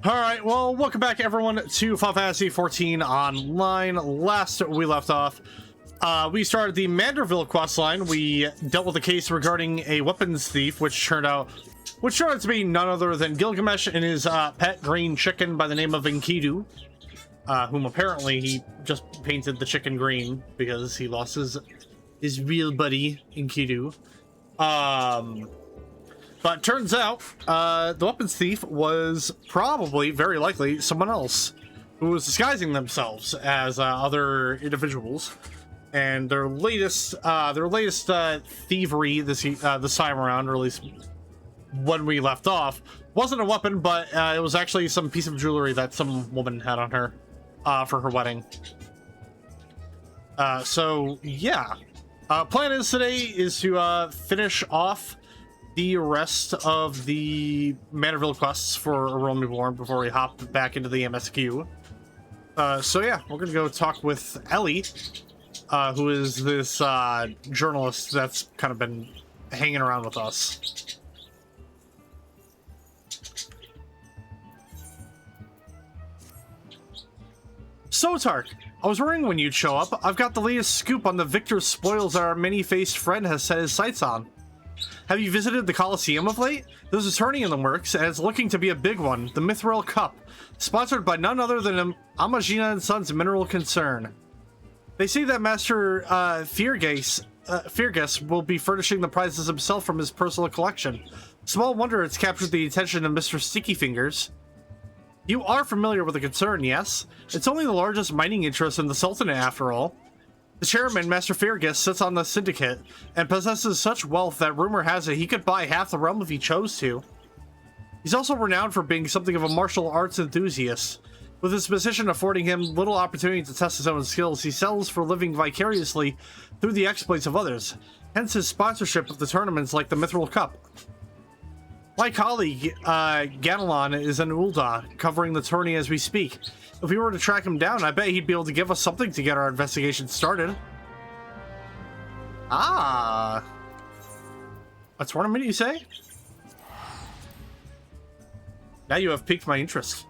Alright, well, welcome back everyone to Final Fantasy XIV Online. Last we left off, we started the Manderville questline. We dealt with a case regarding a weapons thief, which turned out to be none other than Gilgamesh and his pet green chicken by the name of Enkidu, whom apparently he just painted the chicken green because he lost his real buddy, Enkidu. But turns out, the weapons thief was probably, very likely, someone else who was disguising themselves as other individuals. And their latest thievery this time around, or at least when we left off, wasn't a weapon, but it was actually some piece of jewelry that some woman had on her for her wedding. So yeah, plan is today is to finish off the rest of the Manderville quests for Reborn before we hop back into the MSQ. So yeah, we're gonna go talk with Ellie, who is this journalist that's kind of been hanging around with us. So Tark, I was wondering when you'd show up. I've got the latest scoop on the victor's spoils that our many-faced friend has set his sights on. Have you visited the Coliseum of late? There's a tourney in the works, and it's looking to be a big one, the Mithril Cup, sponsored by none other than Amagina & Sons Mineral Concern. They say that Master Feargus will be furnishing the prizes himself from his personal collection. Small wonder it's captured the attention of Mr. Sticky Fingers. You are familiar with the concern, yes? It's only the largest mining interest in the Sultanate, after all. The chairman, Master Feargus, sits on the syndicate and possesses such wealth that rumor has it he could buy half the realm if he chose to. He's also renowned for being something of a martial arts enthusiast. With his position affording him little opportunity to test his own skills, he sells for living vicariously through the exploits of others, hence his sponsorship of the tournaments like the Mithril Cup. My colleague, Ganelon, is in Ul'dah, covering the tourney as we speak. If we were to track him down, I bet he'd be able to give us something to get our investigation started. Ah. A tournament, you say? Now you have piqued my interest.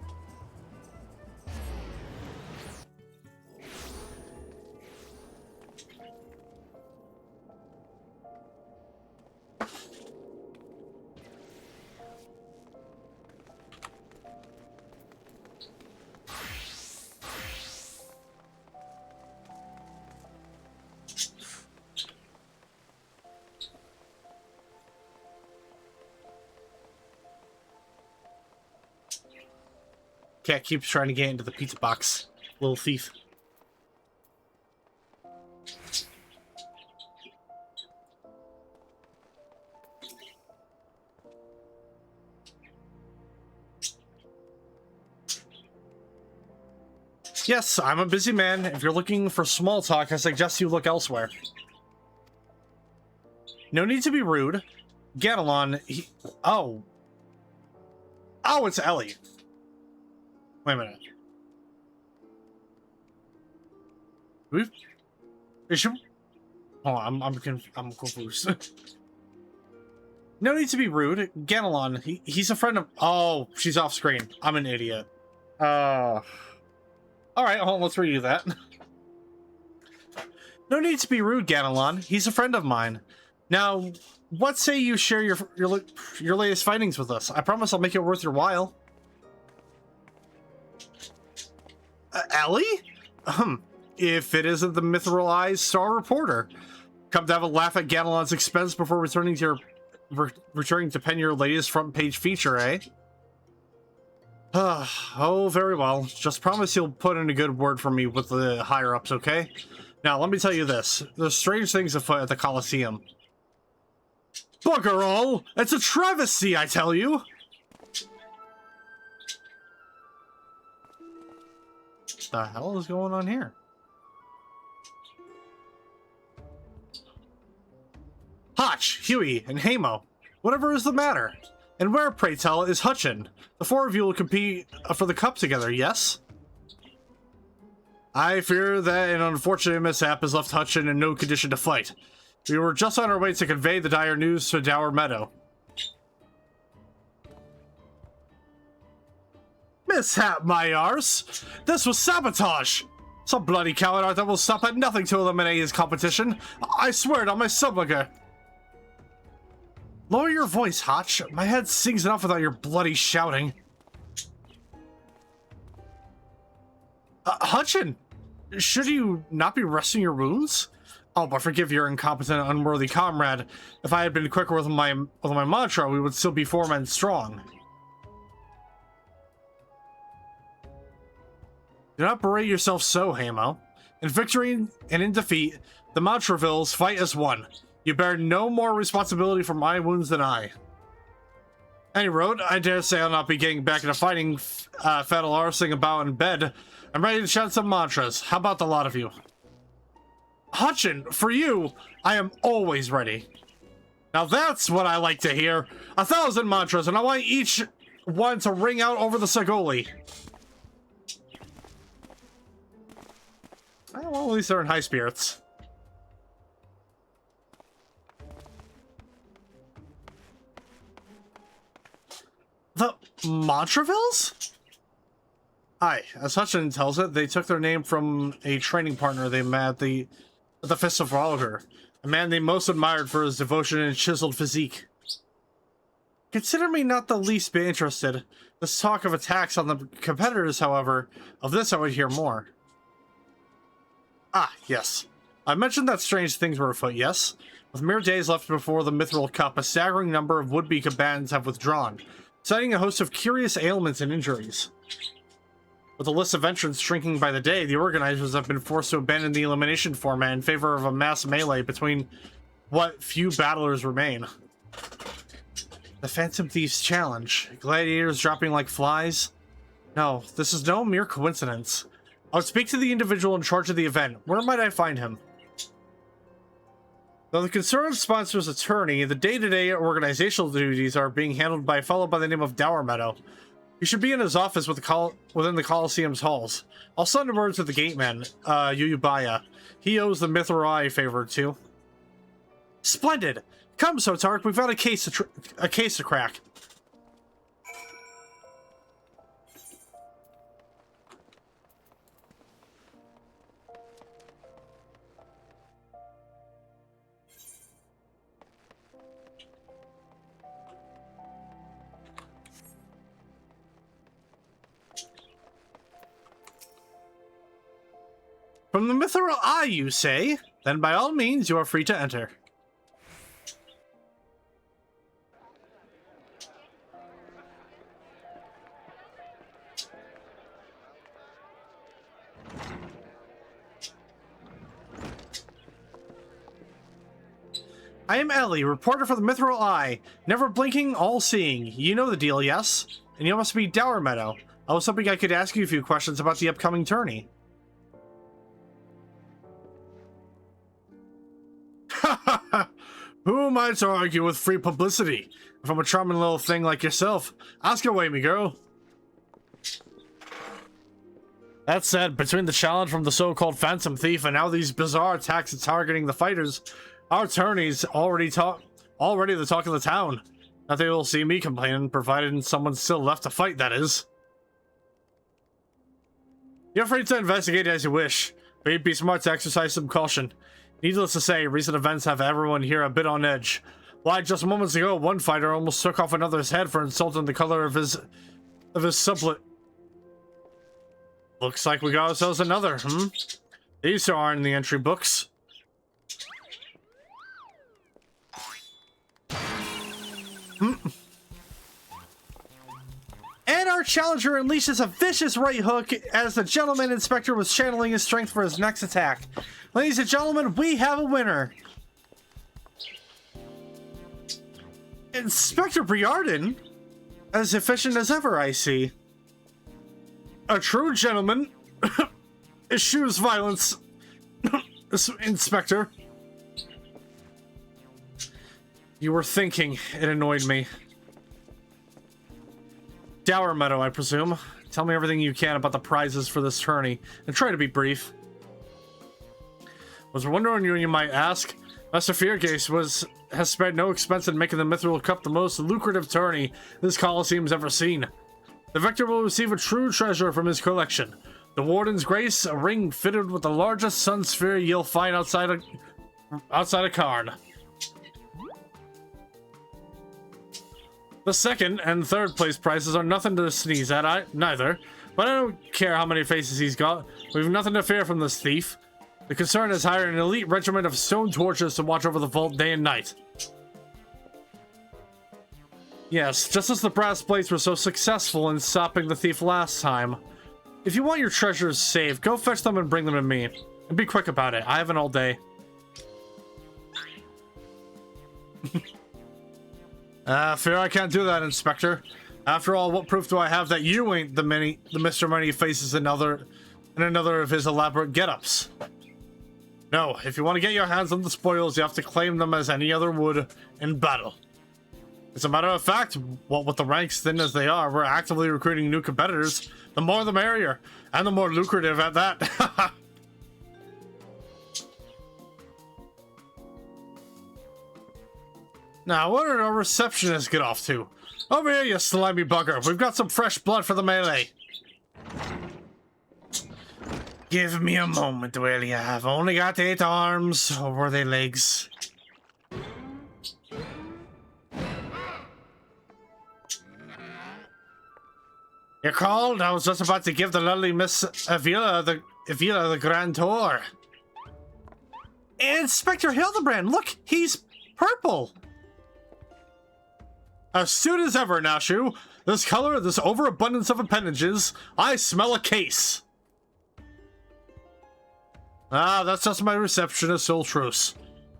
Cat keeps trying to get into the pizza box. Little thief. Yes, I'm a busy man. If you're looking for small talk, I suggest you look elsewhere. No need to be rude. Ganelon, Oh, it's Ellie. Wait a minute. Is she? Oh, I'm confused. No need to be rude. Ganelon, he's a friend of. Oh, she's off screen. I'm an idiot. All right, hold on, let's redo that. No need to be rude, Ganelon. He's a friend of mine. Now, what say you share your latest findings with us? I promise I'll make it worth your while. Ellie? If it isn't the Mithril Eyes Star Reporter. Come to have a laugh at Ganelon's expense before returning to pen your latest front page feature, eh? Oh, very well. Just promise you'll put in a good word for me with the higher-ups, okay? Now, let me tell you this. There's strange things afoot at the Coliseum. Bugger all! It's a travesty, I tell you! What the hell is going on here? Hotch, Huey, and Hamo. Whatever is the matter? And where, pray tell, is Hutchin? The four of you will compete for the cup together, yes? I fear that an unfortunate mishap has left Hutchin in no condition to fight. We were just on our way to convey the dire news to Dower Meadow. Mishap, my arse! This was sabotage! Some bloody coward that will stop at nothing to eliminate his competition. I swear it on my subliger. Lower your voice, Hotch. My head sings enough without your bloody shouting. Hutchin, should you not be resting your wounds? Oh, but forgive your incompetent, unworthy comrade. If I had been quicker with my mantra, we would still be 4 men strong. Do not berate yourself so, Hamo. In victory and in defeat, the Mandervilles fight as one. You bear no more responsibility for my wounds than I. Any road, I dare say I'll not be getting back into fighting fatal arsing about in bed. I'm ready to chant some mantras. How about the lot of you? Hutchin, for you, I am always ready. Now that's what I like to hear. 1,000 mantras, and I want each one to ring out over the Sagoli. Well, at least they're in high spirits. The Mandervilles? Aye, as Hutchin tells it, they took their name from a training partner they met at the Fist of Valor, a man they most admired for his devotion and chiseled physique. Consider me not the least bit interested. This talk of attacks on the competitors, however, of this I would hear more. Ah, yes. I mentioned that strange things were afoot, yes? With mere days left before the Mithril Cup, a staggering number of would-be combatants have withdrawn, citing a host of curious ailments and injuries. With the list of entrants shrinking by the day, the organizers have been forced to abandon the elimination format in favor of a mass melee between what few battlers remain. The Phantom Thieves Challenge. Gladiators dropping like flies? No, this is no mere coincidence. I would speak to the individual in charge of the event. Where might I find him? Though the concerned sponsor's attorney, the day-to-day organizational duties are being handled by a fellow by the name of Dower Meadow. You should be in his office within the Coliseum's halls. I'll send word to the gateman, Yuyubaya. He owes the Mithril a favor too. Splendid! Come, Sotark, we've got a case to crack. From the Mithril Eye, you say? Then by all means, you are free to enter. I am Ellie, reporter for the Mithril Eye. Never blinking, all-seeing. You know the deal, yes? And you must be Dower Meadow. I was hoping I could ask you a few questions about the upcoming tourney. Who am I to argue with free publicity? If I'm a charming little thing like yourself, ask away, me girl. That said, between the challenge from the so-called Phantom Thief and now these bizarre attacks targeting the fighters, our tourney's already the talk of the town. Not that you'll see me complaining, provided someone's still left to fight, that is. You're free to investigate as you wish, but you'd be smart to exercise some caution. Needless to say, recent events have everyone here a bit on edge. Why, just moments ago, one fighter almost took off another's head for insulting the color of his sublet. Looks like we got ourselves another, These two aren't in the entry books. And our challenger unleashes a vicious right hook as the gentleman inspector was channeling his strength for his next attack. Ladies and gentlemen, we have a winner. Inspector Briarden, as efficient as ever, I see. A true gentleman eschews violence, Inspector. You were thinking, it annoyed me. Dower Meadow, I presume. Tell me everything you can about the prizes for this tourney, and try to be brief. Was wondering you might ask. Master Feargaze has spared no expense in making the Mithril Cup the most lucrative tourney this Coliseum's ever seen. The victor will receive a true treasure from his collection. The Warden's Grace, a ring fitted with the largest sun sphere you'll find outside of Karn. The second and third place prizes are nothing to sneeze at, neither. But I don't care how many faces he's got. We've nothing to fear from this thief. The concern is hiring an elite regiment of stone torches to watch over the vault day and night. Yes, just as the brass plates were so successful in stopping the thief last time. If you want your treasures saved, go fetch them and bring them to me. And be quick about it. I haven't all day. Fear I can't do that, Inspector. After all, what proof do I have that you ain't the Mr. Many Faces in another of his elaborate get-ups? No, if you want to get your hands on the spoils, you have to claim them as any other would in battle. As a matter of fact, what with the ranks thin as they are, we're actively recruiting new competitors. The more the merrier, and the more lucrative at that. Now, what did our receptionist get off to? Over here, you slimy bugger. We've got some fresh blood for the melee. Give me a moment, will you? I've only got 8 arms. Or were they legs? You're called? I was just about to give the lovely Miss Avila the grand tour. Inspector Hildebrand, look, he's purple. Astute as ever, Nashu. This color, this overabundance of appendages, I smell a case. Ah, that's just my receptionist, Ultruce.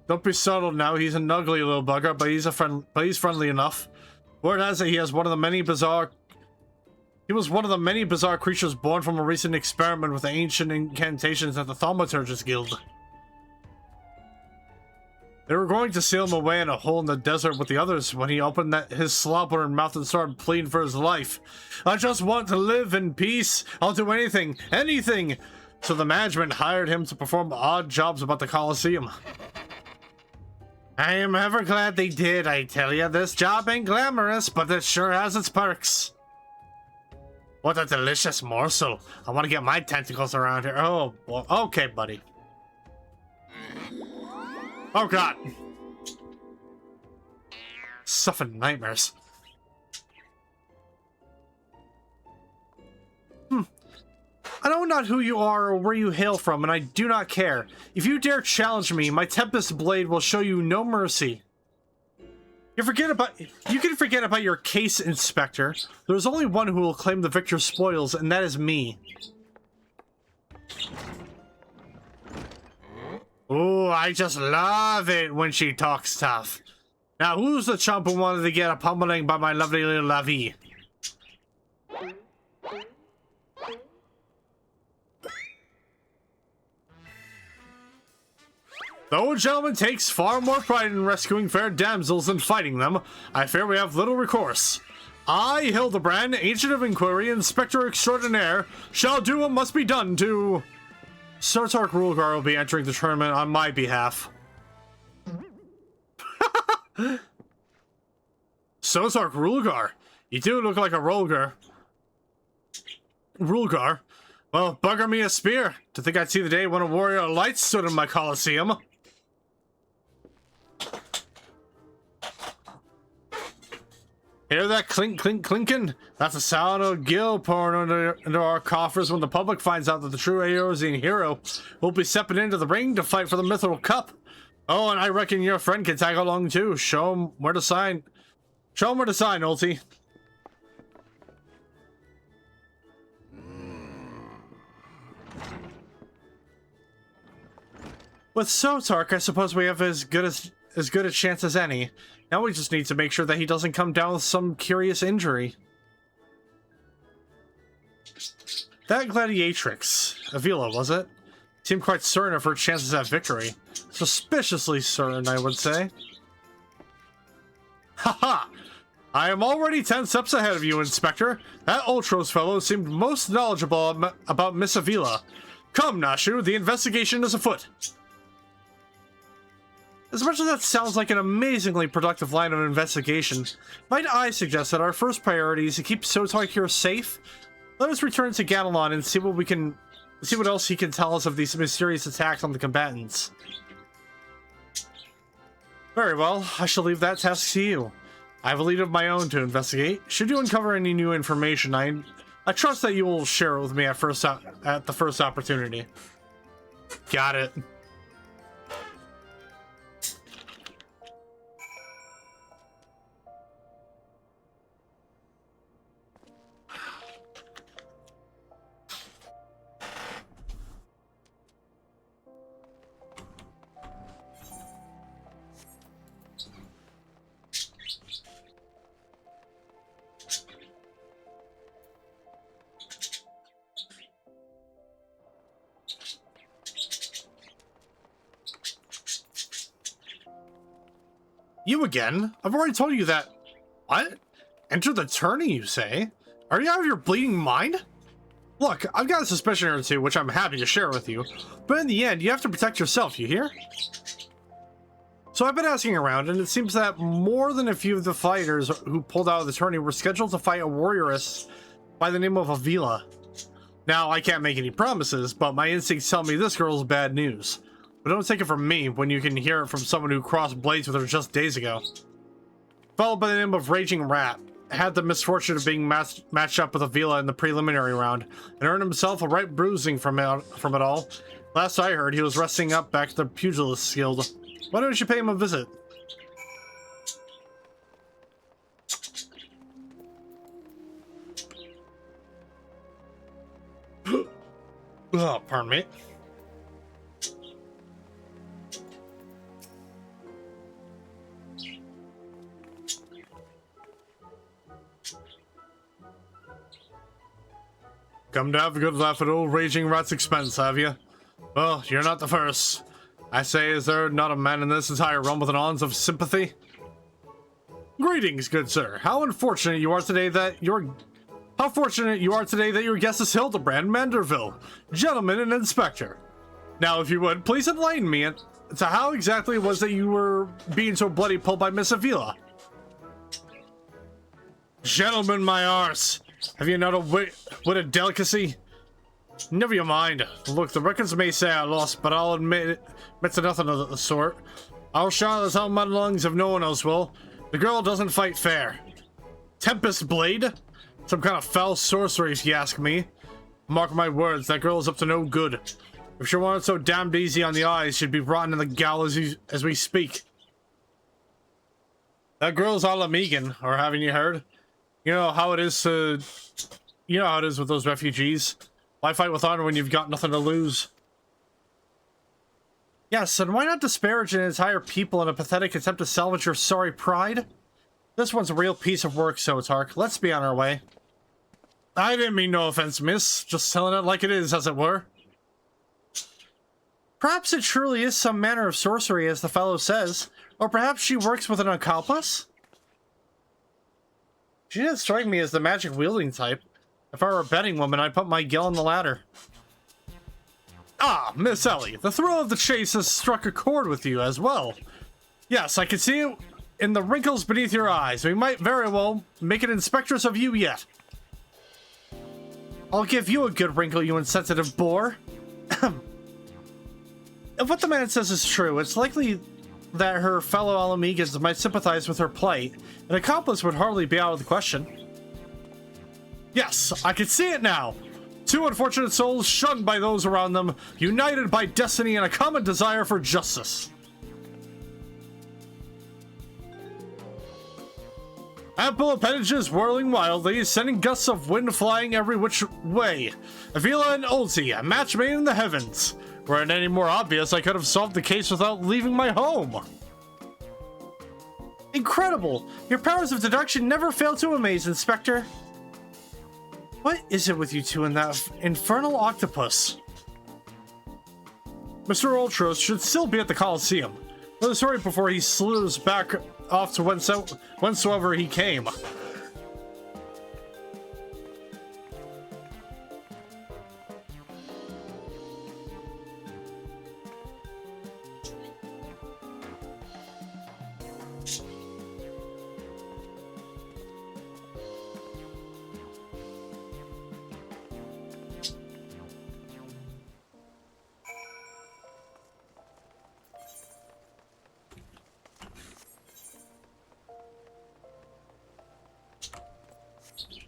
Don't be startled now, he's an ugly little bugger, but he's friendly enough. Word has it he was one of the many bizarre creatures born from a recent experiment with the ancient incantations at the Thaumaturgist Guild. They were going to seal him away in a hole in the desert with the others when he opened his slobbering mouth and started pleading for his life. I just want to live in peace. I'll do anything, anything. So the management hired him to perform odd jobs about the Colosseum. I am ever glad they did, I tell you. This job ain't glamorous, but it sure has its perks. What a delicious morsel. I want to get my tentacles around here. Oh, well, okay, buddy. Oh, God. Suffering nightmares. I know not who you are or where you hail from, and I do not care. If you dare challenge me, my Tempest Blade will show you no mercy. You can forget about your case, Inspector. There's only one who will claim the victor's spoils, and that is me. Ooh, I just love it when she talks tough. Now, who's the chump who wanted to get a pummeling by my lovely little Lavi? The old gentleman takes far more pride in rescuing fair damsels than fighting them. I fear we have little recourse. I, Hildebrand, Ancient of Inquiry, Inspector Extraordinaire, shall do what must be done to... Sotark Rulgar will be entering the tournament on my behalf. Sotark Rulgar? You do look like a Rulgar. Rulgar? Well, bugger me a spear. To think I'd see the day when a warrior of light stood in my Colosseum. Hear that clink, clink, clinking? That's the sound of Gil pouring into our coffers when the public finds out that the true Eorzean hero will be stepping into the ring to fight for the Mithril Cup. Oh, and I reckon your friend can tag along too. Show him where to sign. Show him where to sign, Ulti. With Sotark, I suppose we have as good a chance as any. Now we just need to make sure that he doesn't come down with some curious injury. That gladiatrix, Avila, was it? Seemed quite certain of her chances at victory. Suspiciously certain, I would say. Haha! I am already 10 steps ahead of you, Inspector. That Ultros fellow seemed most knowledgeable about Miss Avila. Come, Nashu, the investigation is afoot. As much as that sounds like an amazingly productive line of investigation, might I suggest that our first priority is to keep Sotar here safe? Let us return to Gamelon and see what else he can tell us of these mysterious attacks on the combatants. Very well, I shall leave that task to you. I have a lead of my own to investigate. Should you uncover any new information, I trust that you will share it with me at the first opportunity. Got it. You again? I've already told you that. What? Enter the tourney, you say? Are you out of your bleeding mind? Look, I've got a suspicion or two, which I'm happy to share with you. But in the end, you have to protect yourself, you hear? So I've been asking around, and it seems that more than a few of the fighters who pulled out of the tourney were scheduled to fight a warrioress by the name of Avila. Now, I can't make any promises, but my instincts tell me this girl's bad news. But don't take it from me when you can hear it from someone who crossed blades with her just days ago. A fellow by the name of Raging Rat had the misfortune of being matched up with Avila in the preliminary round, and earned himself a right bruising from it all. Last I heard, he was resting up back at the Pugilist Guild. Why don't you pay him a visit? Oh, pardon me. Come to have a good laugh at old Raging Rat's expense, have you? Well, you're not the first. I say, is there not a man in this entire realm with an ounce of sympathy? Greetings, good sir. How fortunate you are today that your guest is Hildebrand Manderville, gentleman and inspector. Now, if you would, please enlighten me to how exactly it was that you were being so bloody pulled by Miss Avila. Gentlemen, my arse. Have you not a wit of delicacy? Never you mind. Look, the records may say I lost, but I'll admit to nothing of the sort. I'll shout this out my lungs if no one else will. The girl doesn't fight fair. Tempest Blade? Some kind of foul sorcery, if you ask me. Mark my words, that girl is up to no good. If she weren't so damned easy on the eyes, she'd be rotten in the gallows as we speak. That girl's Ala Megan, or haven't you heard? You know how it is with those refugees. Why fight with honor when you've got nothing to lose? Yes, and why not disparage an entire people in a pathetic attempt to salvage your sorry pride? This one's a real piece of work, Sotark. Let's be on our way. I didn't mean no offense, miss. Just telling it like it is, as it were. Perhaps it truly is some manner of sorcery, as the fellow says. Or perhaps she works with an accomplice? She didn't strike me as the magic-wielding type. If I were a betting woman, I'd put my gill on the ladder. Ah, Miss Ellie, the thrill of the chase has struck a chord with you as well. Yes, I can see it in the wrinkles beneath your eyes. We might very well make an inspectress of you yet. I'll give you a good wrinkle, you insensitive boor. If what the man says is true, it's likely that her fellow Alamegans might sympathize with her plight. An accomplice would hardly be out of the question. Yes, I can see it now. Two unfortunate souls shunned by those around them, united by destiny and a common desire for justice. Ample appendages whirling wildly, sending gusts of wind flying every which way. Avila and Ulti, a match made in the heavens. Were it any more obvious, I could have solved the case without leaving my home. Incredible! Your powers of deduction never fail to amaze, Inspector. What is it with you two and that infernal octopus? Mr. Ultros should still be at the Coliseum. Let us hurry before he slithers back off to whensoever he came.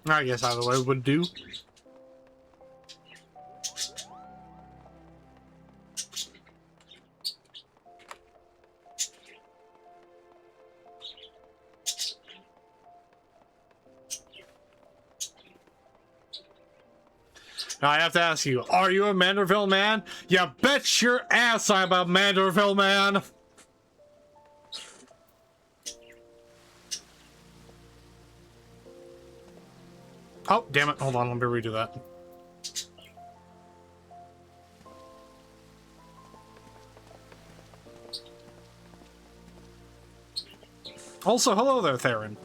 I guess either way would do. Now I have to ask you, are you a Manderville man? You bet your ass I'm a Manderville man! Oh, damn it. Hold on, let me redo that. Also, hello there, Theron.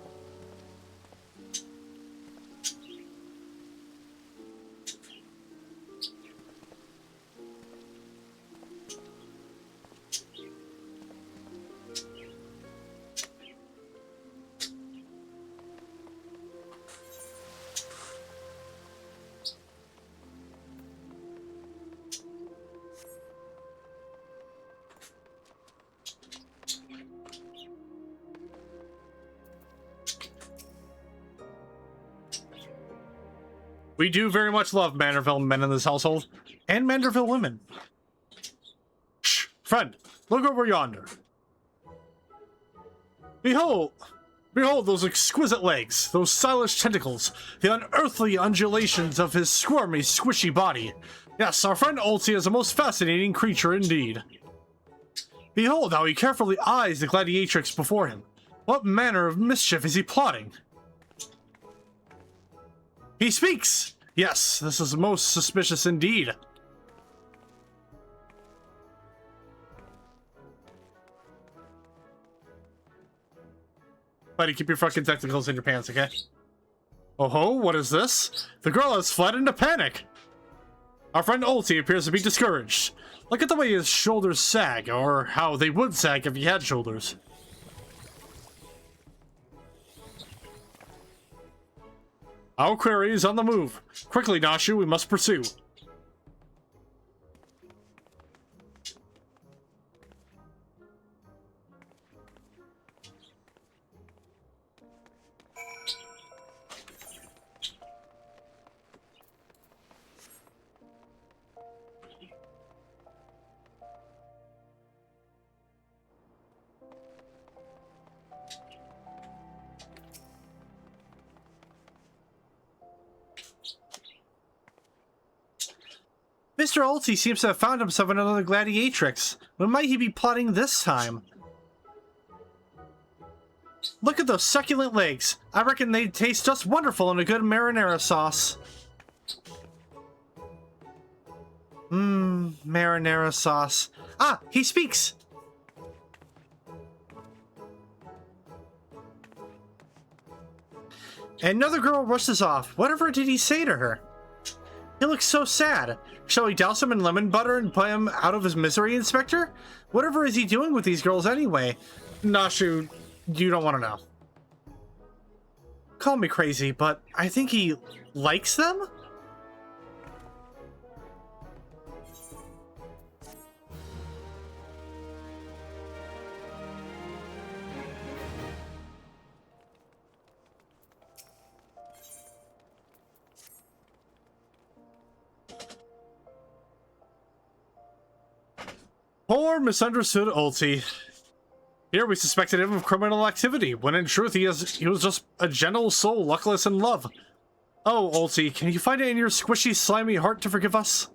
We do very much love Manderville men in this household, and Manderville women. Shh, friend, look over yonder. Behold those exquisite legs, those stylish tentacles, the unearthly undulations of his squirmy, squishy body. Yes, our friend Ulti is a most fascinating creature indeed. Behold how he carefully eyes the gladiatrix before him. What manner of mischief is he plotting? He speaks! Yes, this is most suspicious indeed. Buddy, keep your fucking tentacles in your pants, okay? Oh ho, what is this? The girl has fled into panic! Our friend Ulti appears to be discouraged. Look at the way his shoulders sag, or how they would sag if he had shoulders. Our quarry is on the move. Quickly, Nashu, we must pursue. Mr. Ulti seems to have found himself another gladiatrix. What might he be plotting this time? Look at those succulent legs. I reckon they'd taste just wonderful in a good marinara sauce. Marinara sauce. Ah, he speaks! Another girl rushes off. Whatever did he say to her? He looks so sad. Shall we douse him in lemon butter and put him out of his misery, Inspector? Whatever is he doing with these girls anyway? Nashu, you don't want to know. Call me crazy, but I think he likes them? Poor misunderstood Ulti. Here we suspected him of criminal activity, when in truth he was just a gentle soul luckless in love. Oh, Ulti, can you find it in your squishy, slimy heart to forgive us?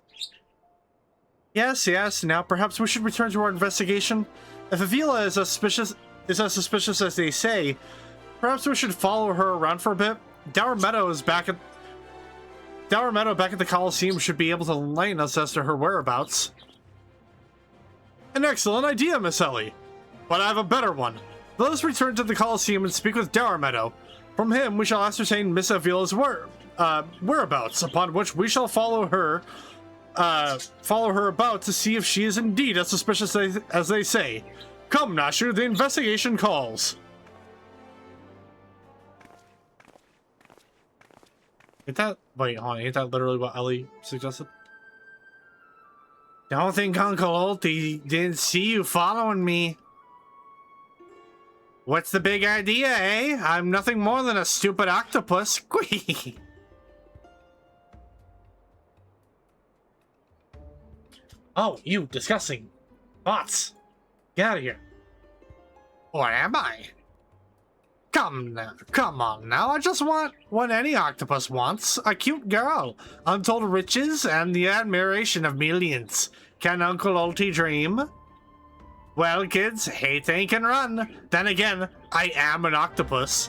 Yes, now perhaps we should return to our investigation. If Avila is as suspicious as they say, perhaps we should follow her around for a bit. Dour Meadow back at the Coliseum should be able to enlighten us as to her whereabouts. An excellent idea, Miss Ellie. But I have a better one. Let us return to the Coliseum and speak with Dour Meadow. From him, we shall ascertain Miss Avila's whereabouts, upon which we shall follow her about to see if she is indeed as suspicious as they say. Come, Nashu, the investigation calls. Ain't that literally what Ellie suggested? Don't think Uncle Ulti didn't see you following me. What's the big idea, eh? I'm nothing more than a stupid octopus. Squee! Oh, you disgusting bots. Get out of here. What am I? Come on now. I just want what any octopus wants. A cute girl, untold riches, and the admiration of millions. Can Uncle Ulti dream? Well, kids, hate ain't can run. Then again, I am an octopus.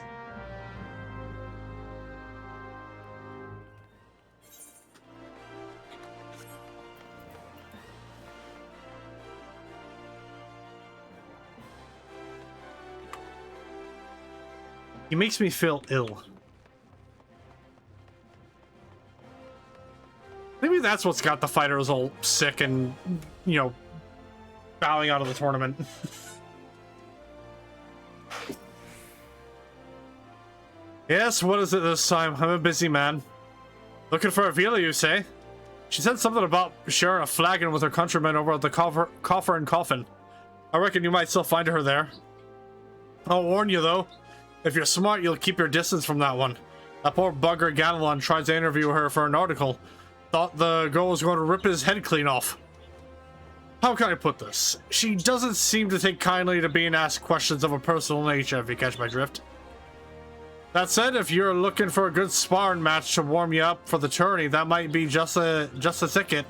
He makes me feel ill. Maybe that's what's got the fighters all sick and, you know, bowing out of the tournament. Yes, what is it this time? I'm a busy man. Looking for Avila, you say? She said something about sharing a flagon with her countrymen over at the Coffer and Coffin. I reckon you might still find her there. I'll warn you, though. If you're smart, you'll keep your distance from that one. That poor bugger Ganelon tried to interview her for an article. Thought the girl was going to rip his head clean off. How can I put this? She doesn't seem to take kindly to being asked questions of a personal nature, if you catch my drift. That said, if you're looking for a good sparring match to warm you up for the tourney, that might be just a ticket.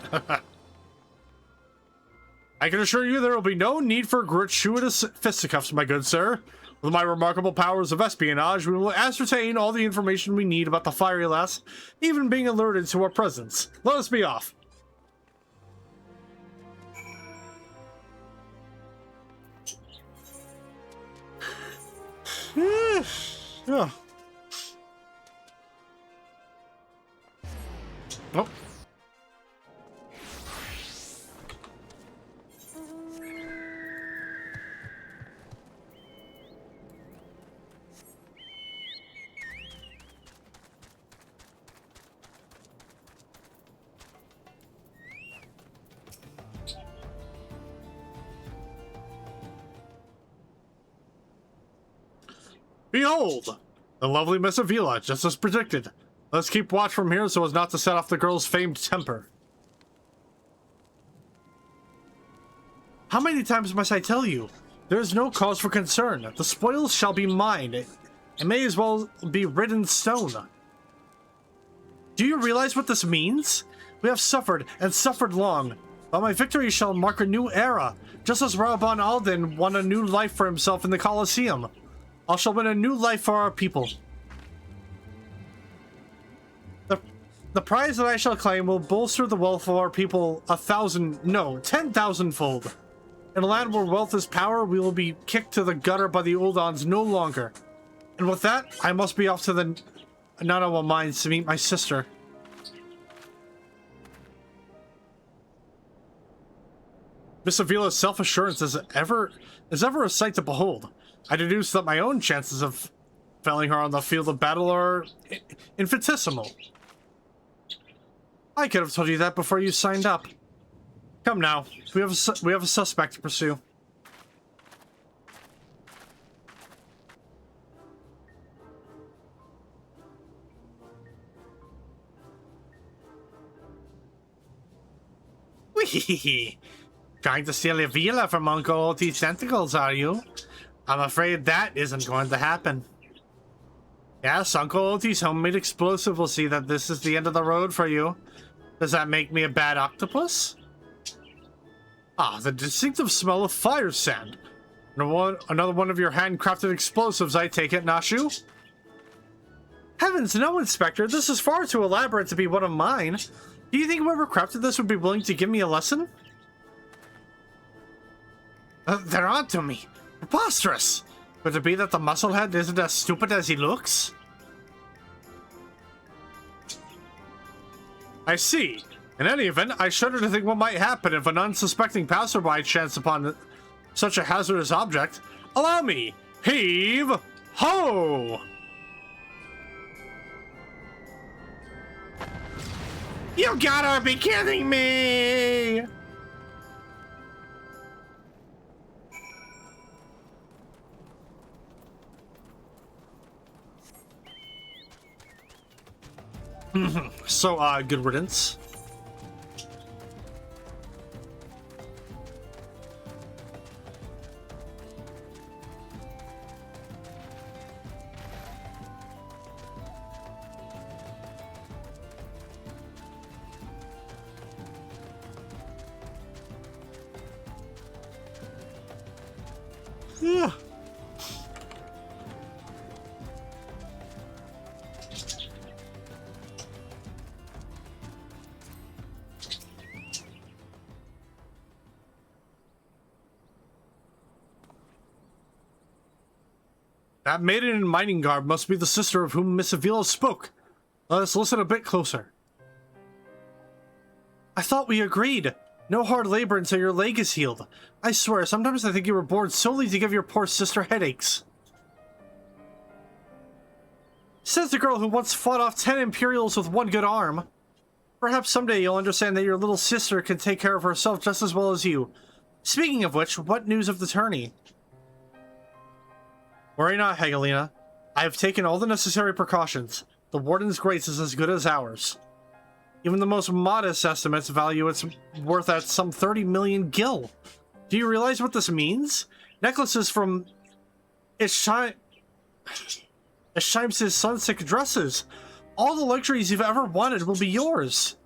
I can assure you there will be no need for gratuitous fisticuffs, my good sir. With my remarkable powers of espionage, we will ascertain all the information we need about the fiery lass, even being alerted to our presence. Let us be off. Yeah. Oh. Behold! The lovely Miss Avila, just as predicted. Let's keep watch from here so as not to set off the girl's famed temper. How many times must I tell you? There is no cause for concern. The spoils shall be mine. It may as well be written in stone. Do you realize what this means? We have suffered, and suffered long. But my victory shall mark a new era, just as Rabban Alden won a new life for himself in the Colosseum. I shall win a new life for our people. The prize that I shall claim will bolster the wealth of our people 10,000-fold. In a land where wealth is power, we will be kicked to the gutter by the Uldons no longer. And with that, I must be off to the Nanawa mines to meet my sister. Miss Avila's self-assurance is ever a sight to behold. I deduce that my own chances of felling her on the field of battle are infinitesimal. I could have told you that before you signed up. Come now, we have a suspect to pursue. Whee! Trying to steal Avila from Uncle Oti's tentacles, are you? I'm afraid that isn't going to happen. Yes, Uncle Oti's homemade explosive will see that this is the end of the road for you. Does that make me a bad octopus? Ah, the distinctive smell of fire sand. Another one of your handcrafted explosives, I take it, Nashu? Heavens, no, Inspector. This is far too elaborate to be one of mine. Do you think whoever crafted this would be willing to give me a lesson? They're onto me. Preposterous! Could it be that the musclehead isn't as stupid as he looks? I see. In any event, I shudder to think what might happen if an unsuspecting passerby chanced upon such a hazardous object. Allow me! Heave! Ho! You gotta be kidding me! So, good riddance. Yeah. That maiden in mining garb must be the sister of whom Miss Avila spoke. Let us listen a bit closer. I thought we agreed. No hard labor until your leg is healed. I swear, sometimes I think you were born solely to give your poor sister headaches. Says the girl who once fought off 10 Imperials with one good arm. Perhaps someday you'll understand that your little sister can take care of herself just as well as you. Speaking of which, what news of the tourney? Worry not, Hegelina. I have taken all the necessary precautions. The Warden's grace is as good as ours. Even the most modest estimates value its worth at some 30 million gil. Do you realize what this means? Necklaces from Ishim's sunsick dresses. All the luxuries you've ever wanted will be yours.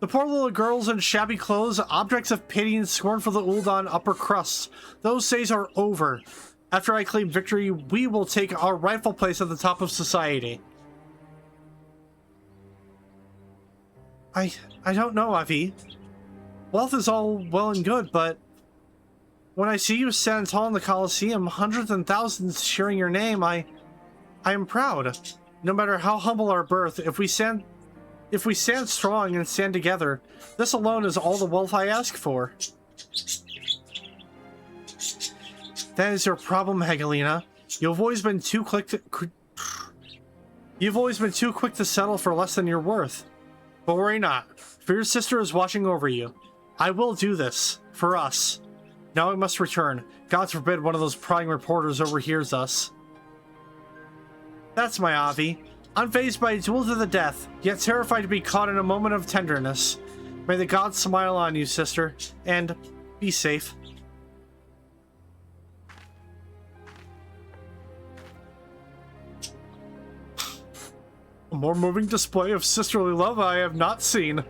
The poor little girls in shabby clothes, objects of pity and scorn for the Uldan upper crust. Those days are over. After I claim victory, we will take our rightful place at the top of society. I don't know, Avi. Wealth is all well and good, but when I see you stand tall in the Colosseum, hundreds and thousands cheering your name, I am proud. No matter how humble our birth, if we stand strong and stand together, this alone is all the wealth I ask for. That is your problem, Hegelina. You've always been too quick to settle for less than you're worth. But worry not, for your sister is watching over you. I will do this, for us. Now I must return. God forbid one of those prying reporters overhears us. That's my Avi. Unfazed by a duel to the death, yet terrified to be caught in a moment of tenderness. May the gods smile on you, sister, and be safe. A more moving display of sisterly love I have not seen,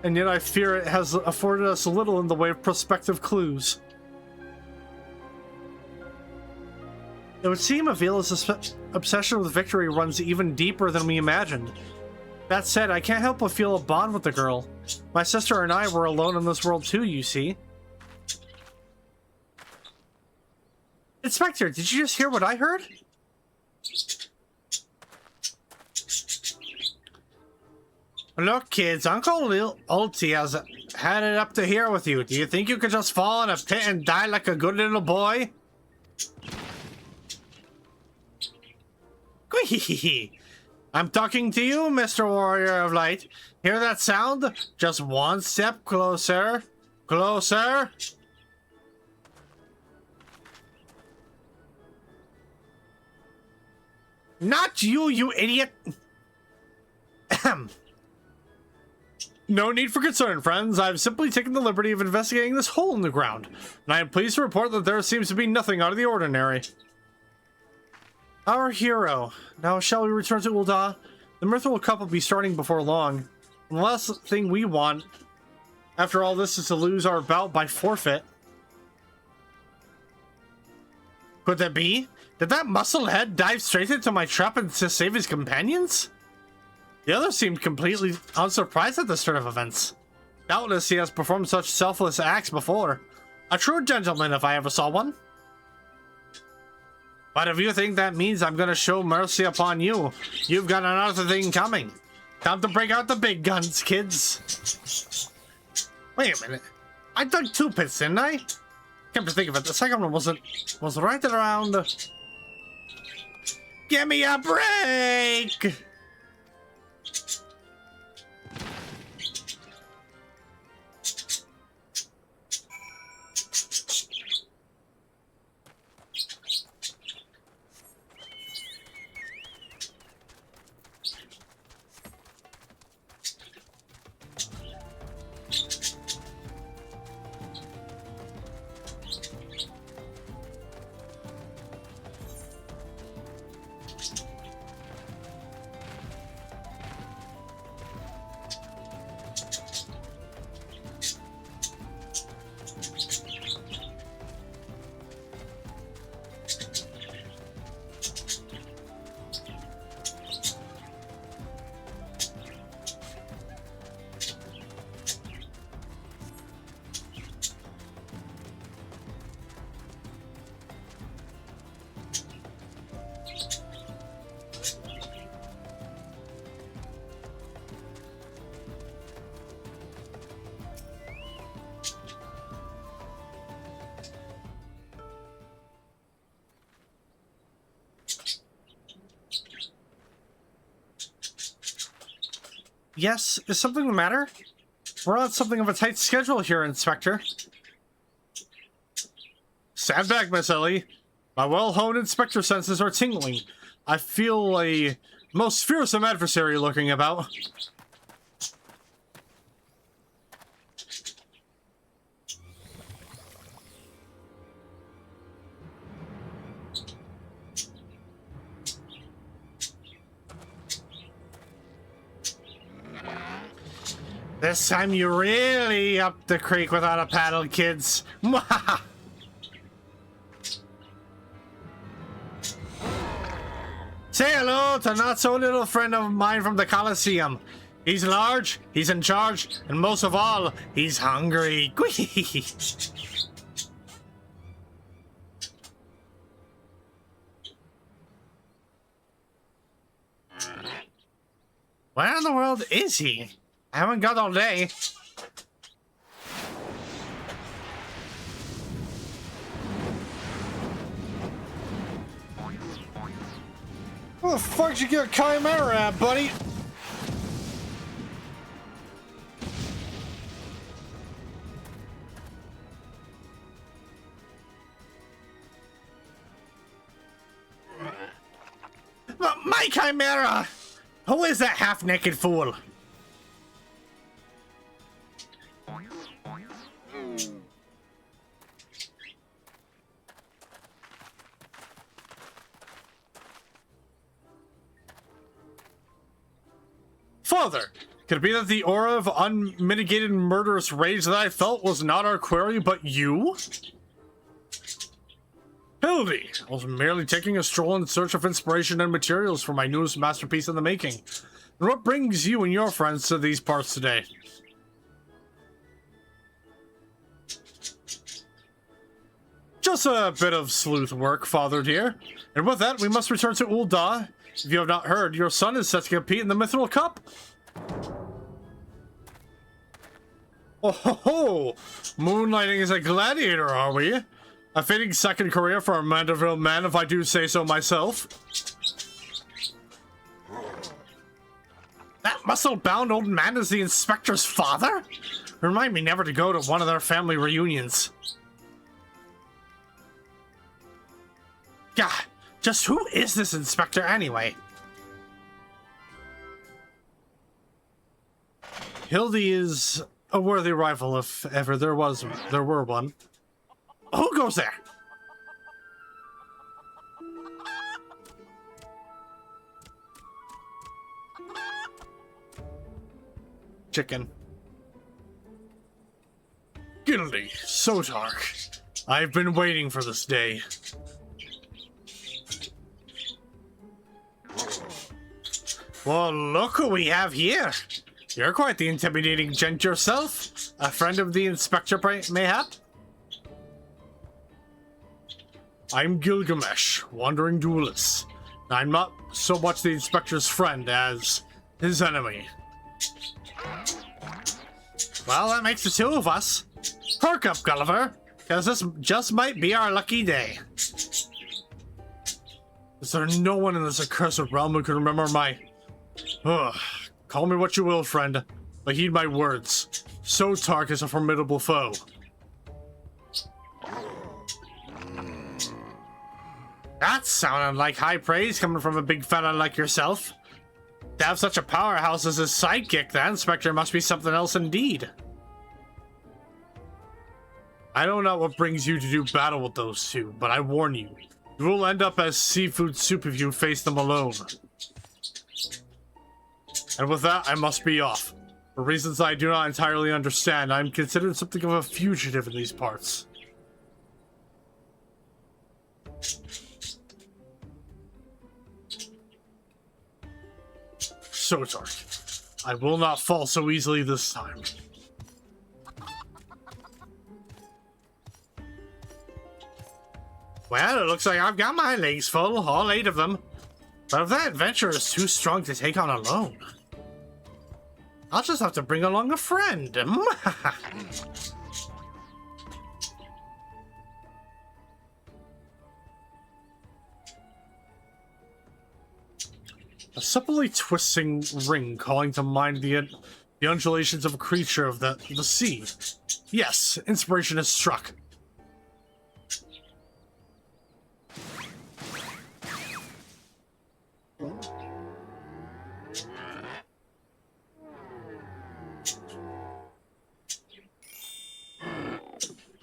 and yet I fear it has afforded us little in the way of prospective clues. It would seem Avila's obsession with victory runs even deeper than we imagined. That said, I can't help but feel a bond with the girl. My sister and I were alone in this world too, you see. Inspector, did you just hear what I heard? Look, kids, Uncle Ulti has had it up to here with you. Do you think you could just fall in a pit and die like a good little boy? I'm talking to you, Mr. Warrior of Light. Hear that sound? Just one step closer. Closer. Not you, you idiot. No need for concern, friends. I've simply taken the liberty of investigating this hole in the ground, and I am pleased to report that there seems to be nothing out of the ordinary. Our hero. Now, shall we return to Ul'dah? The Mirthful couple will be starting before long. And the last thing we want, after all this, is to lose our bout by forfeit. Could that be? Did that musclehead dive straight into my trap and to save his companions? The others seemed completely unsurprised at this turn of events. Doubtless he has performed such selfless acts before. A true gentleman if I ever saw one. But if you think that means I'm gonna show mercy upon you, you've got another thing coming. Time to break out the big guns, kids. Wait a minute. I dug 2 pits, didn't I? Come to think of it, the second one was right around. Give me a break! Yes, is something the matter? We're on something of a tight schedule here, Inspector. Stand back, Miss Ellie. My well-honed inspector senses are tingling. I feel a most fearsome adversary lurking about. This time you really up the creek without a paddle, kids. Say hello to not-so-little friend of mine from the Coliseum. He's large, he's in charge, and most of all, he's hungry. Where in the world is he? I haven't got all day. Where the fuck did you get a chimera at, buddy? My chimera! Who is that half-naked fool? Father, could it be that the aura of unmitigated murderous rage that I felt was not our query, but you? Hildy, I was merely taking a stroll in search of inspiration and materials for my newest masterpiece in the making. And what brings you and your friends to these parts today? Just a bit of sleuth work, Father dear. And with that, we must return to Ul'dah. If you have not heard, your son is set to compete in the Mithril Cup. Oh ho ho! Moonlighting as a gladiator, are we? A fitting second career for a Manderville man, if I do say so myself. That muscle-bound old man is the inspector's father? Remind me never to go to one of their family reunions. God, just who is this inspector anyway? Hildy is a worthy rival if ever there were one. Who goes there? Chicken. Gildy, so dark. I've been waiting for this day. Well, look who we have here. You're quite the intimidating gent yourself. A friend of the inspector, mayhap? I'm Gilgamesh, wandering duelist. I'm not so much the inspector's friend as his enemy. Well, that makes the two of us. Perk up, Gulliver, because this just might be our lucky day. Is there no one in this accursed realm who can remember my... Ugh. Call me what you will, friend, but heed my words. So Tark is a formidable foe. That sounded like high praise coming from a big fella like yourself. To have such a powerhouse as his sidekick, the inspector must be something else indeed. I don't know what brings you to do battle with those two, but I warn you, you will end up as seafood soup if you face them alone. And with that, I must be off. For reasons I do not entirely understand, I am considered something of a fugitive in these parts. So dark. I will not fall so easily this time. Well, it looks like I've got my legs full, all 8 of them. But if that adventure is too strong to take on alone, I'll just have to bring along a friend. A supplely twisting ring calling to mind the undulations of a creature of the sea. Yes, inspiration has struck.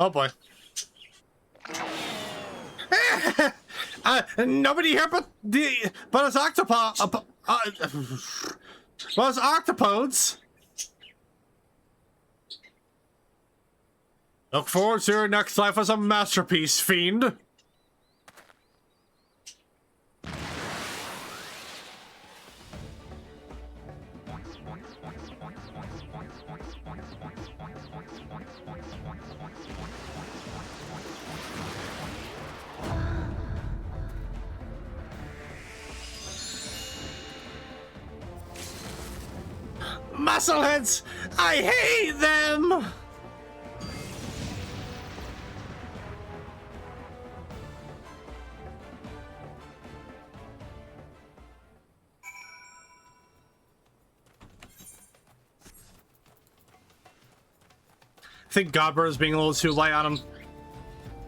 Oh boy. Nobody here but us octopodes. Look forward to your next life as a masterpiece, fiend. Muscleheads! I hate them! I think Godbird is being a little too light on him.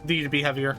Need to be heavier.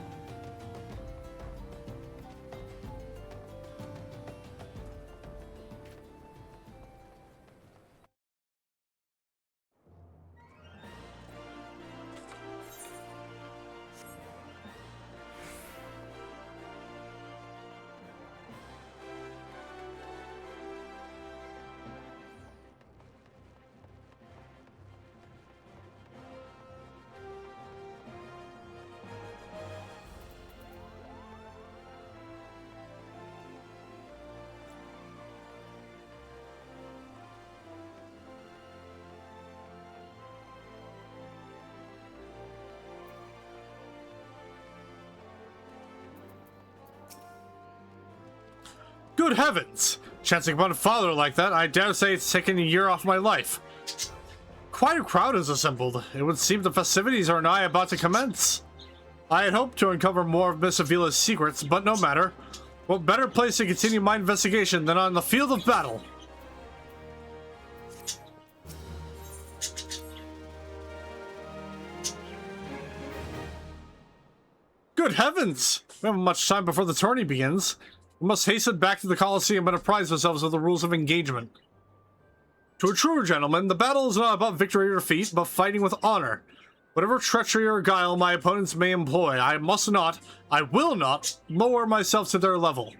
Good heavens! Chancing upon a father like that, I dare say it's taken a year off my life. Quite a crowd is assembled. It would seem the festivities are nigh about to commence. I had hoped to uncover more of Miss Avila's secrets, but no matter. What better place to continue my investigation than on the field of battle? Good heavens! We haven't much time before the tourney begins. We must hasten back to the Colosseum and apprise ourselves of the rules of engagement. To a true gentleman, the battle is not about victory or defeat, but fighting with honor. Whatever treachery or guile my opponents may employ, I will not, lower myself to their level.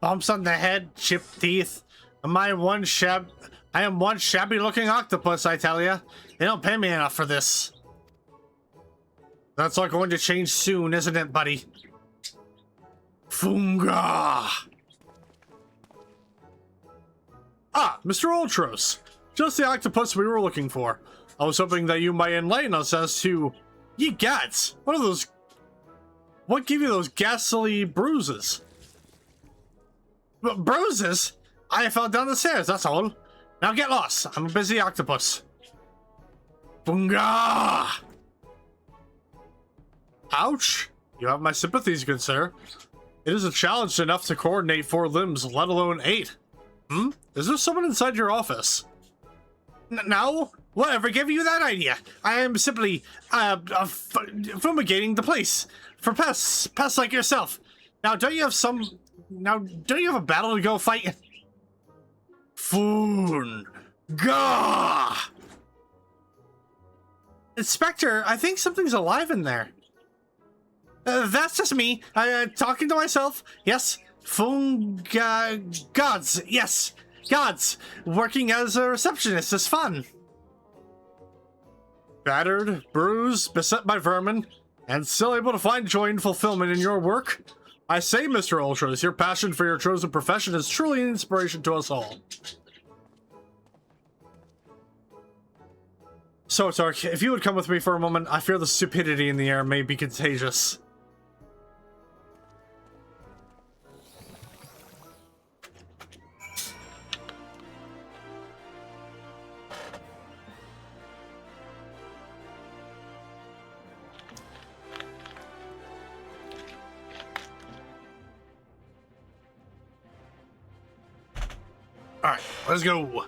Bumps on the head, chipped teeth. I am one shabby-looking octopus, I tell ya. They don't pay me enough for this. That's all going to change soon, isn't it, buddy? Funga! Ah, Mr. Ultros. Just the octopus we were looking for. I was hoping that you might enlighten us as to... Ye gats! What gave you those ghastly bruises? Bruises? I fell down the stairs, that's all. Now get lost. I'm a busy octopus. Bunga! Ouch. You have my sympathies, good sir. It is a challenge enough to coordinate 4 limbs, let alone 8. Is there someone inside your office? No? Whatever gave you that idea? I am simply, fumigating the place. For pests like yourself. Now, don't you have a battle to go fight? Foon! Gah! Inspector, I think something's alive in there. That's just me. Talking to myself. Yes. Gods. Yes. Gods, working as a receptionist is fun. Battered, bruised, beset by vermin, and still able to find joy and fulfillment in your work? I say, Mr. Ultros, your passion for your chosen profession is truly an inspiration to us all. So, Tark, if you would come with me for a moment, I fear the stupidity in the air may be contagious. Alright, let's go.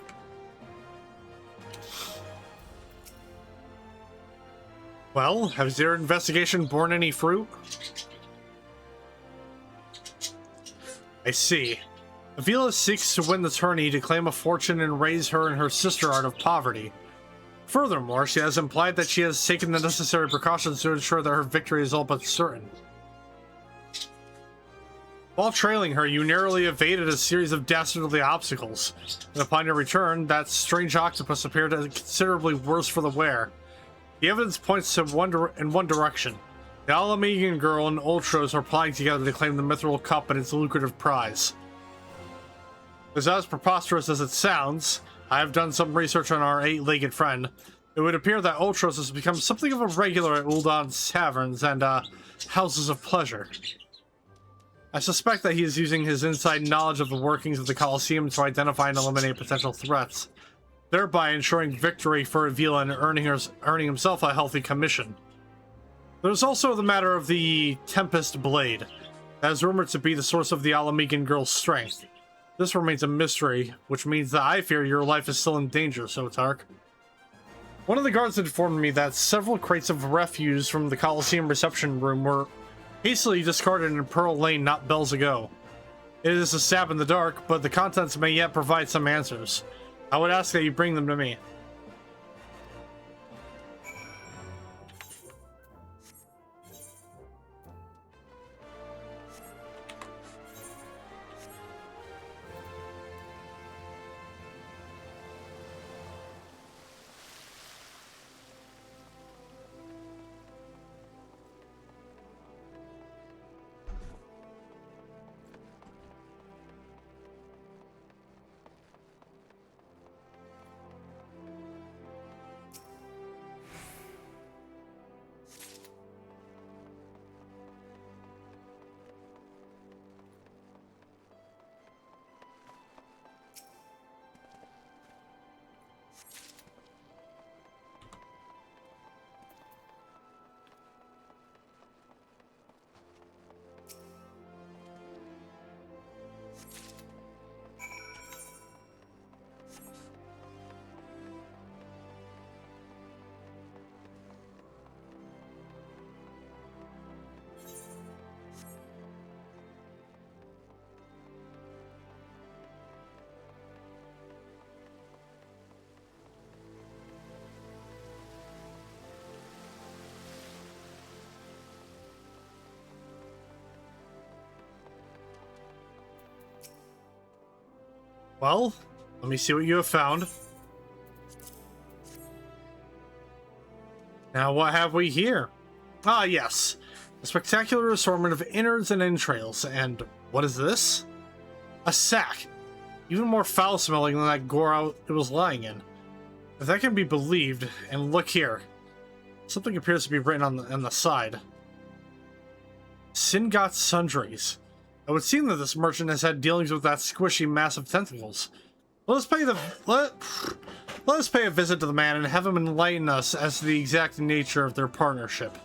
Well, has your investigation borne any fruit? I see. Avila seeks to win the tourney to claim a fortune and raise her and her sister out of poverty. Furthermore, she has implied that she has taken the necessary precautions to ensure that her victory is all but certain. While trailing her, you narrowly evaded a series of dastardly obstacles, and upon your return, that strange octopus appeared considerably worse for the wear. The evidence points to in one direction. The Alamegan girl and Ultros are plotting together to claim the Mithril Cup and its lucrative prize. As preposterous as it sounds, I have done some research on our eight-legged friend. It would appear that Ultros has become something of a regular at Ul'Dan's taverns and houses of pleasure. I suspect that he is using his inside knowledge of the workings of the Colosseum to identify and eliminate potential threats, thereby ensuring victory for Avila and earning himself a healthy commission. There's also the matter of the Tempest Blade, that is rumored to be the source of the Alamegan girl's strength. This remains a mystery, which means that I fear your life is still in danger, Sotark. One of the guards informed me that several crates of refuse from the Colosseum reception room were hastily discarded in Pearl Lane not bells ago. It is a stab in the dark, but the contents may yet provide some answers. I would ask that you bring them to me. Well, let me see what you have found. Now, what have we here? Ah, yes. A spectacular assortment of innards and entrails. And what is this? A sack. Even more foul-smelling than that gore it was lying in. If that can be believed, and look here. Something appears to be written on the side. Singot Sundries. It would seem that this merchant has had dealings with that squishy mass of tentacles. Let us pay a visit to the man and have him enlighten us as to the exact nature of their partnership.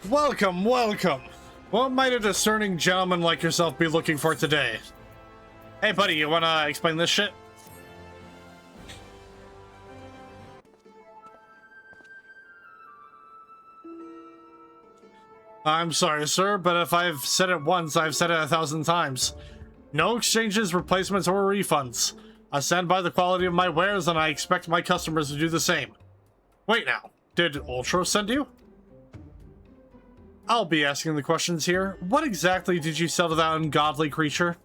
Welcome, welcome! What might a discerning gentleman like yourself be looking for today? Hey, buddy, you wanna explain this shit? I'm sorry, sir, but if I've said it once, I've said it 1,000 times. No exchanges, replacements, or refunds. I stand by the quality of my wares, and I expect my customers to do the same. Wait now, did Ultros send you? I'll be asking the questions here. What exactly did you sell to that ungodly creature?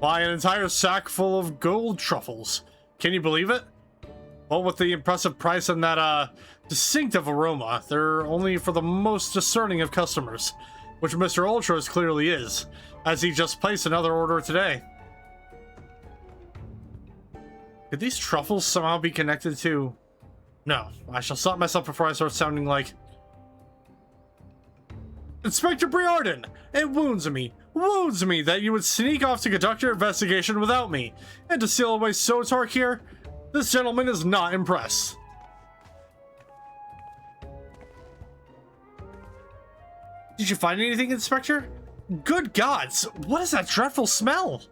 Why, an entire sack full of gold truffles. Can you believe it? Well, with the impressive price and that, distinctive aroma, they're only for the most discerning of customers, which Mr. Ultros clearly is, as he just placed another order today. Could these truffles somehow be connected to... No, I shall stop myself before I start sounding like... Inspector Briarden! It wounds me that you would sneak off to conduct your investigation without me, and to steal away Sotark here. This gentleman is not impressed. Did you find anything, Inspector? Good gods, what is that dreadful smell?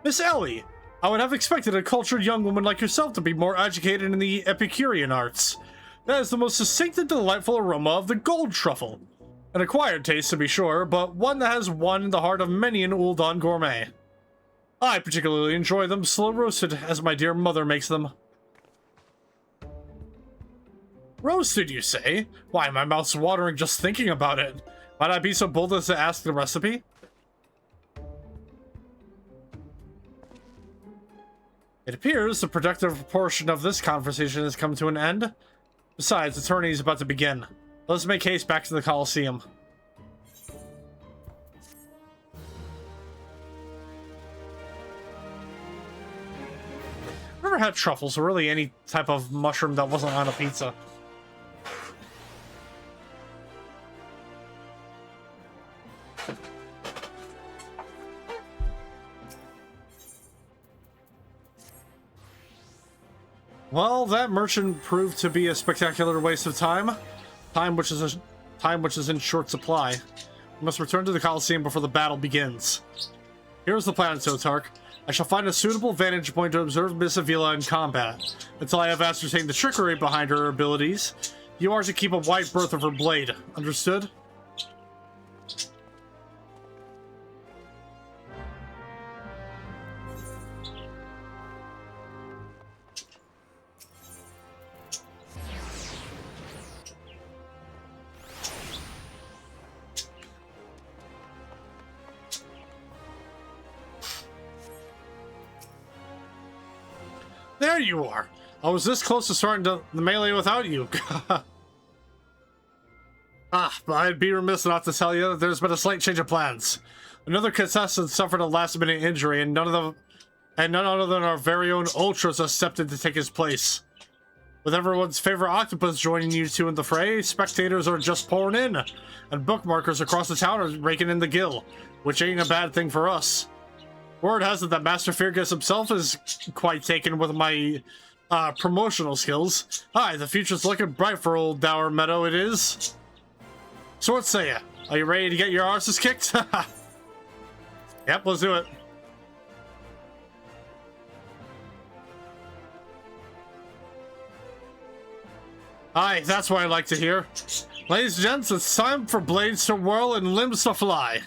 Miss Ellie, I would have expected a cultured young woman like yourself to be more educated in the Epicurean arts. That is the most distinct and delightful aroma of the gold truffle. An acquired taste, to be sure, but one that has won in the heart of many an Uldan gourmet. I particularly enjoy them slow roasted, as my dear mother makes them. Roasted, you say? Why, my mouth's watering just thinking about it. Might I be so bold as to ask the recipe? It appears the productive portion of this conversation has come to an end. Besides, the tourney is about to begin. Let's make haste back to the Colosseum. I've never had truffles, or really any type of mushroom that wasn't on a pizza. Well, that merchant proved to be a spectacular waste of time. Time which is in short supply. We must return to the Colosseum before the battle begins. Here's the plan, Sotark. I shall find a suitable vantage point to observe Miss Avila in combat. Until I have ascertained the trickery behind her abilities, you are to keep a wide berth of her blade. Understood? There you are! I was this close to starting the melee without you. But I'd be remiss not to tell you that there's been a slight change of plans. Another contestant suffered a last-minute injury, and none other than our very own Ultras has stepped in to take his place. With everyone's favorite octopus joining you two in the fray, spectators are just pouring in, and bookmarkers across the town are raking in the gill, which ain't a bad thing for us. Word has it that Master Firgus himself is quite taken with my promotional skills. Aye, the future's looking bright for old Dower Meadow, it is. So what say ya? Are you ready to get your arses kicked? Yep, let's do it. Aye, that's what I like to hear. Ladies and gents, it's time for blades to whirl and limbs to fly.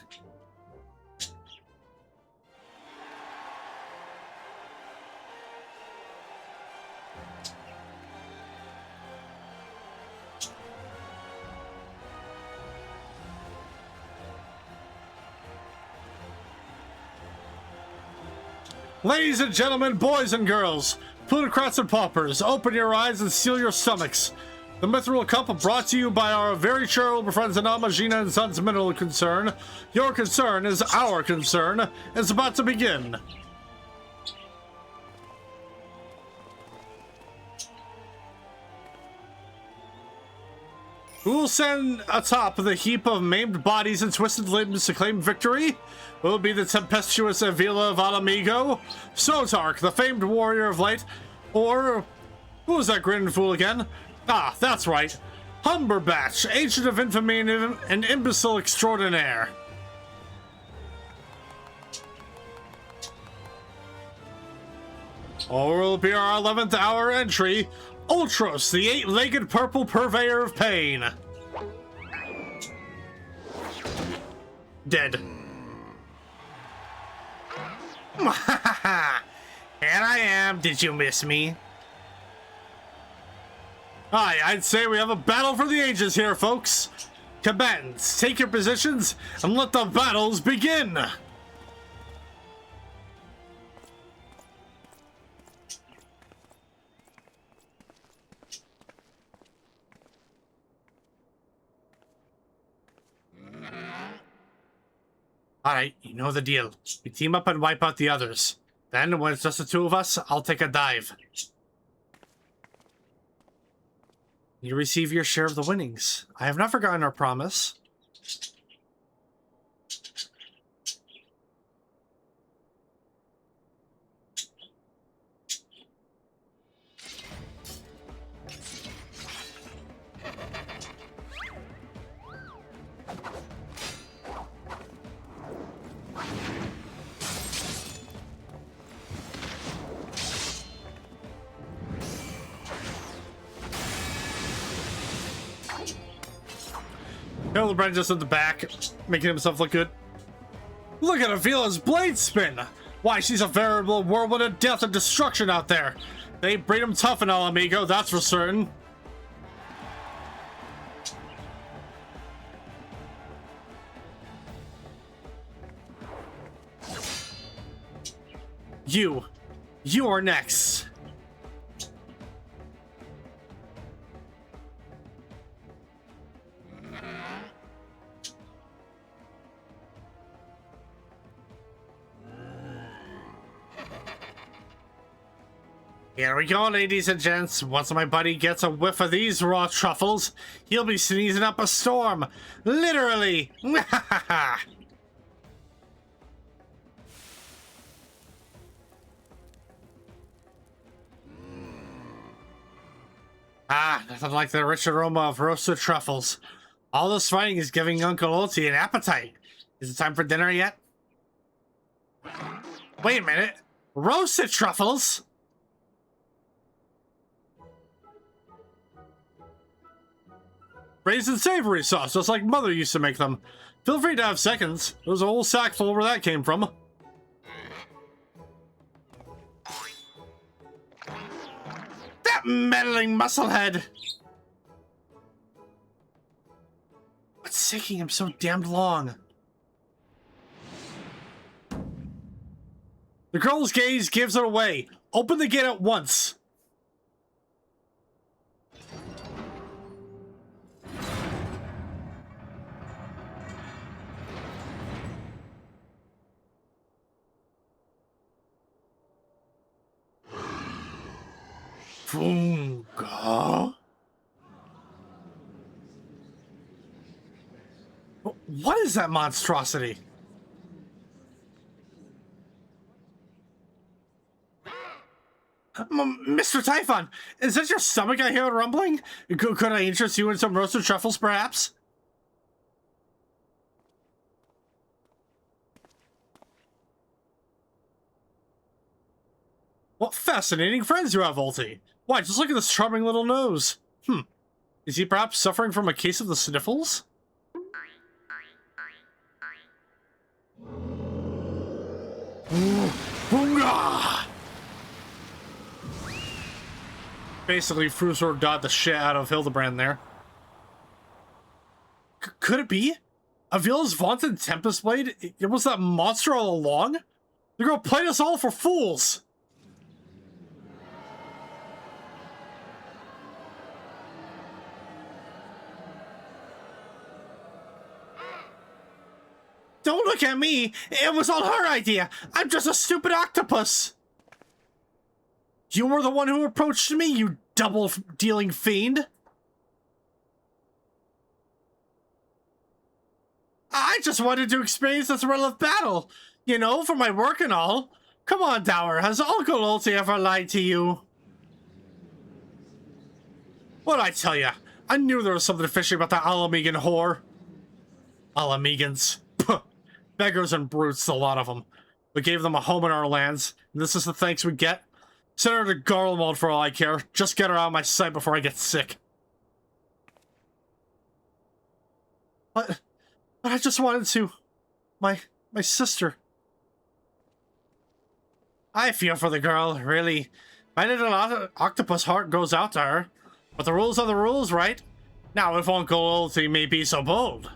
Ladies and gentlemen, boys and girls, plutocrats and paupers, open your eyes and seal your stomachs. The Mithril Cup brought to you by our very charitable friends in Amagina and Sons Mineral Concern. Your concern is our concern. It's about to begin. Who will stand atop the heap of maimed bodies and twisted limbs to claim victory? Will it be the tempestuous Avila of Alamigo, Sotark, the famed warrior of light, or who was that grinning fool again? Ah, that's right. Humberbatch, agent of infamy and imbecile extraordinaire. Or will be our 11th hour entry, Ultros, the 8-legged purple purveyor of pain. Dead. Here I am. Did you miss me? Aye, I'd say we have a battle for the ages here, folks. Combatants, take your positions and let the battles begin. Alright, you know the deal. We team up and wipe out the others. Then, when it's just the two of us, I'll take a dive. You receive your share of the winnings. I have not forgotten our promise. Hildebrand just in the back, making himself look good. Look at Avila's blade spin! Why, she's a veritable whirlwind of death and destruction out there! They breed him tough and all, amigo, that's for certain. You are next. Here we go, ladies and gents. Once my buddy gets a whiff of these raw truffles, he'll be sneezing up a storm. Literally. Ah, nothing like the rich aroma of roasted truffles. All this fighting is giving Uncle Oti an appetite. Is it time for dinner yet? Wait a minute. Roasted truffles? Raisin savory sauce, just like Mother used to make them. Feel free to have seconds. There's a whole sack full where that came from. That meddling musclehead! What's taking him so damned long? The girl's gaze gives it away. Open the gate at once. Funga? What is that monstrosity? Mr. Typhon, is that your stomach I hear rumbling? Could I interest you in some roasted truffles, perhaps? What fascinating friends you have, Ulti. Why, just look at this charming little nose. Is he perhaps suffering from a case of the sniffles? Boonga! Basically, Frusor got the shit out of Hildebrand there. Could it be? Avila's vaunted Tempest Blade? It was that monster all along? The girl played us all for fools! Don't look at me! It was all her idea! I'm just a stupid octopus! You were the one who approached me, you double-dealing fiend! I just wanted to experience the thrill of battle! You know, for my work and all. Come on, Dower, has Uncle Ulti ever lied to you? What'd I tell ya? I knew there was something fishy about that Alamegan whore. Alamegans. Puh. Beggars and brutes, a lot of them. We gave them a home in our lands, and this is the thanks we get? Send her to Garlemald for all I care. Just get her out of my sight before I get sick. But I just wanted to... My sister. I feel for the girl, really. My little octopus heart goes out to her. But the rules are the rules, right? Now, if Uncle Ulti may be so bold.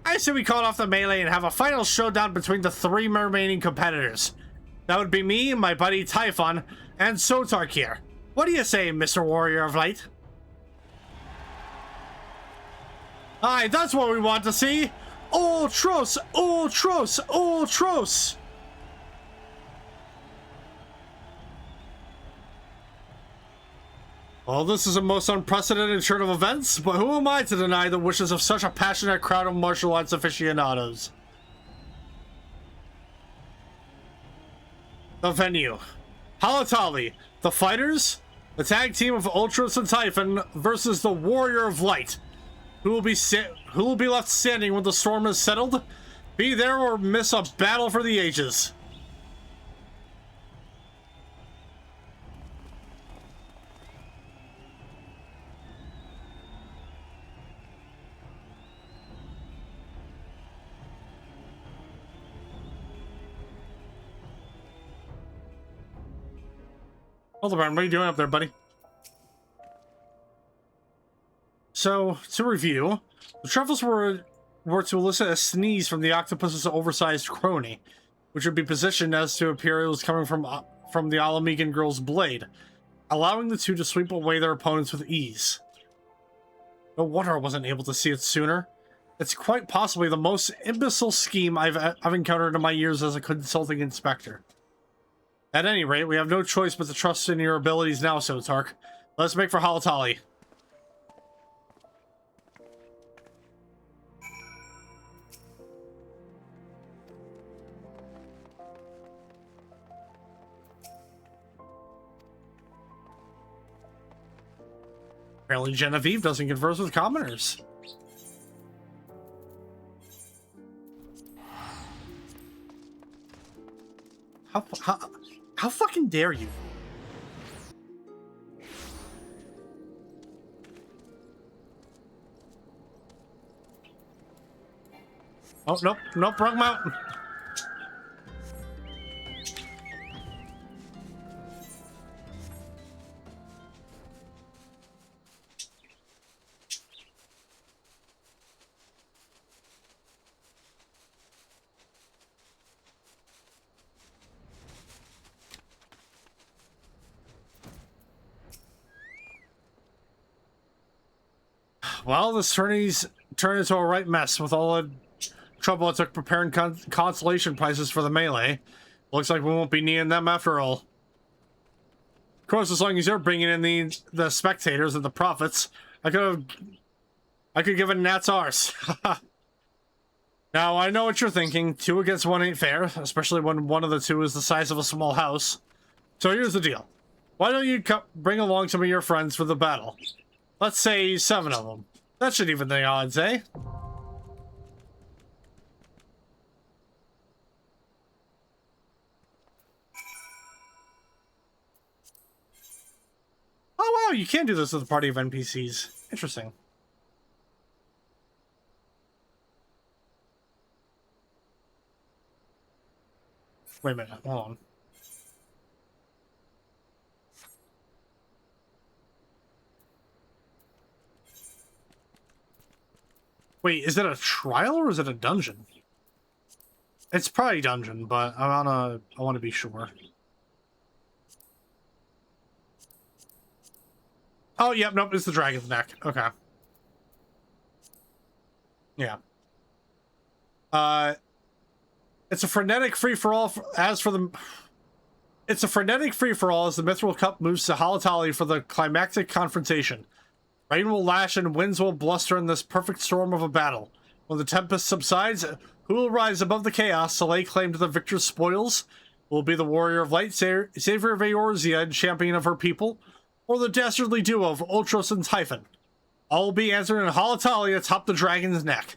I say we call off the melee and have a final showdown between the 3 remaining competitors. That would be me, my buddy Typhon, and Sotark here. What do you say, Mr. Warrior of Light? Aye, that's what we want to see! Ultros! Ultros! Ultros! Well, this is a most unprecedented turn of events, but who am I to deny the wishes of such a passionate crowd of martial arts aficionados? The venue. Halatali, the fighters, the tag team of Ultros and Typhon versus the Warrior of Light. Who will be left standing when the storm is settled? Be there or miss a battle for the ages. Hildebrand, what are you doing up there, buddy? So, to review, the truffles were to elicit a sneeze from the octopus's oversized crony, which would be positioned as to appear it was coming from the Alamegan girl's blade, allowing the two to sweep away their opponents with ease. No wonder I wasn't able to see it sooner. It's quite possibly the most imbecile scheme I've encountered in my years as a consulting inspector. At any rate, we have no choice but to trust in your abilities now, Sotark. Let's make for Halatali. Apparently Genevieve doesn't converse with commoners. How fucking dare you? Oh, nope, nope, wrong mountain. Well, this tourney's turned into a right mess with all the trouble it took preparing consolation prizes for the melee. Looks like we won't be needing them after all. Of course, as long as you're bringing in the spectators and the profits, I could give a gnat's arse. Now, I know what you're thinking. 2 against 1 ain't fair, especially when one of the 2 is the size of a small house. So here's the deal. Why don't you bring along some of your friends for the battle? Let's say 7 of them. That should even the odds, eh? Oh wow, you can do this with a party of NPCs. Interesting. Wait a minute, hold on. Wait, is it a trial or is it a dungeon? It's probably dungeon, but I want to be sure. Oh, yep, nope, it's the dragon's neck. Okay. Yeah. It's a frenetic free-for-all as the Mithril Cup moves to Halatali for the climactic confrontation. Rain will lash and winds will bluster in this perfect storm of a battle. When the tempest subsides, who will rise above the chaos to lay claim to the victor's spoils? Will it be the Warrior of Light, Savior of Eorzea and champion of her people? or the dastardly duo of Ultros and Typhon? All will be answered in Hall Italia atop the dragon's neck.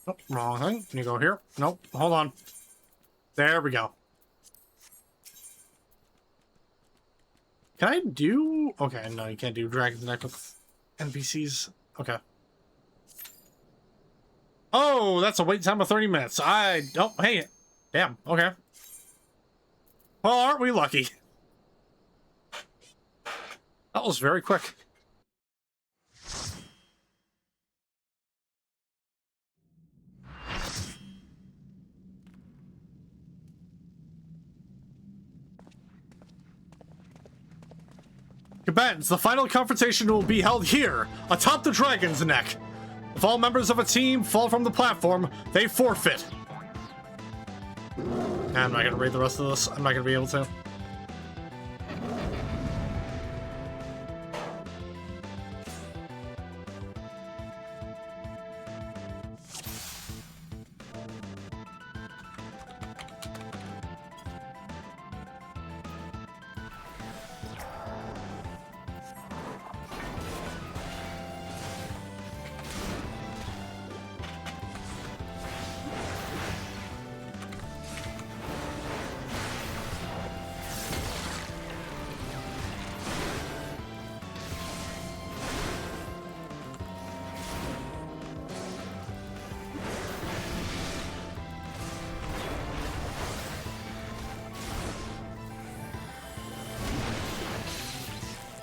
Oh, wrong thing. Can you go here? Nope. Hold on. There we go. Can I do... Okay, no, you can't do Dragon's Neck with NPCs. Okay. Oh, that's a wait time of 30 minutes. Oh, hey. Damn, okay. Well, aren't we lucky? That was very quick. Combatants, the final confrontation will be held here, atop the dragon's neck. If all members of a team fall from the platform, they forfeit. I'm not gonna read the rest of this. I'm not gonna be able to.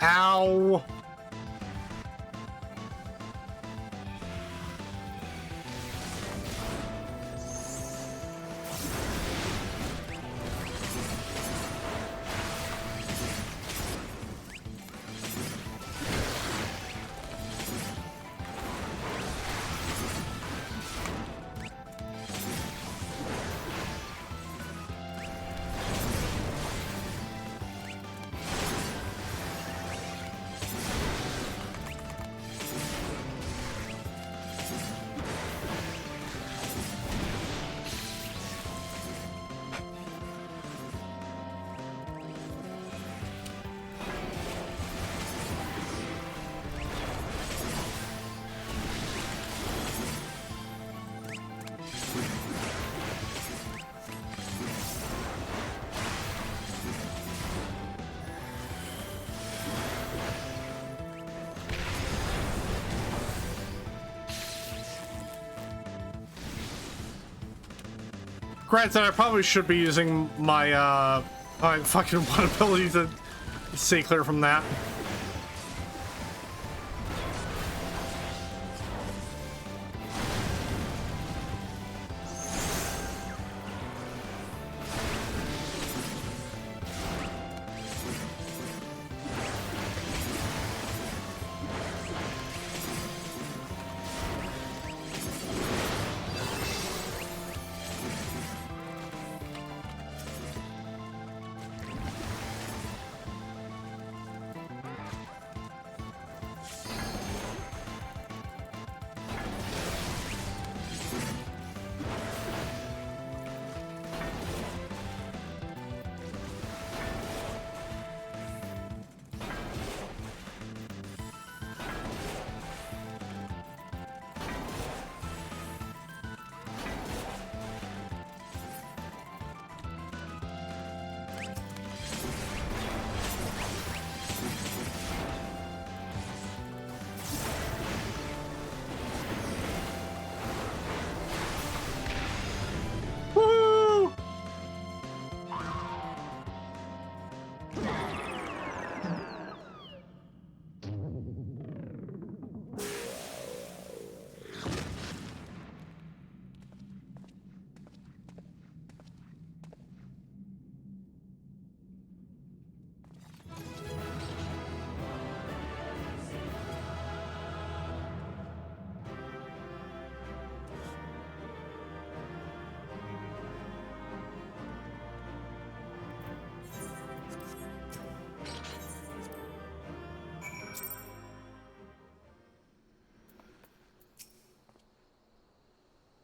Ow! Granted, I probably should be using my, my fucking one ability to stay clear from that.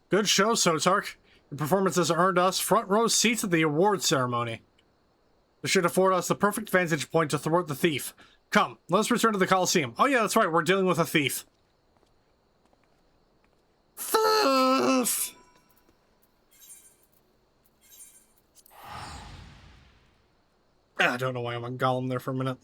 Good show, Sotark. Your performance has earned us front row seats at the award ceremony. This should afford us the perfect vantage point to thwart the thief. Come, let's return to the Colosseum. Oh yeah, that's right, we're dealing with a thief. Thief! I don't know why I'm on Gollum there for a minute.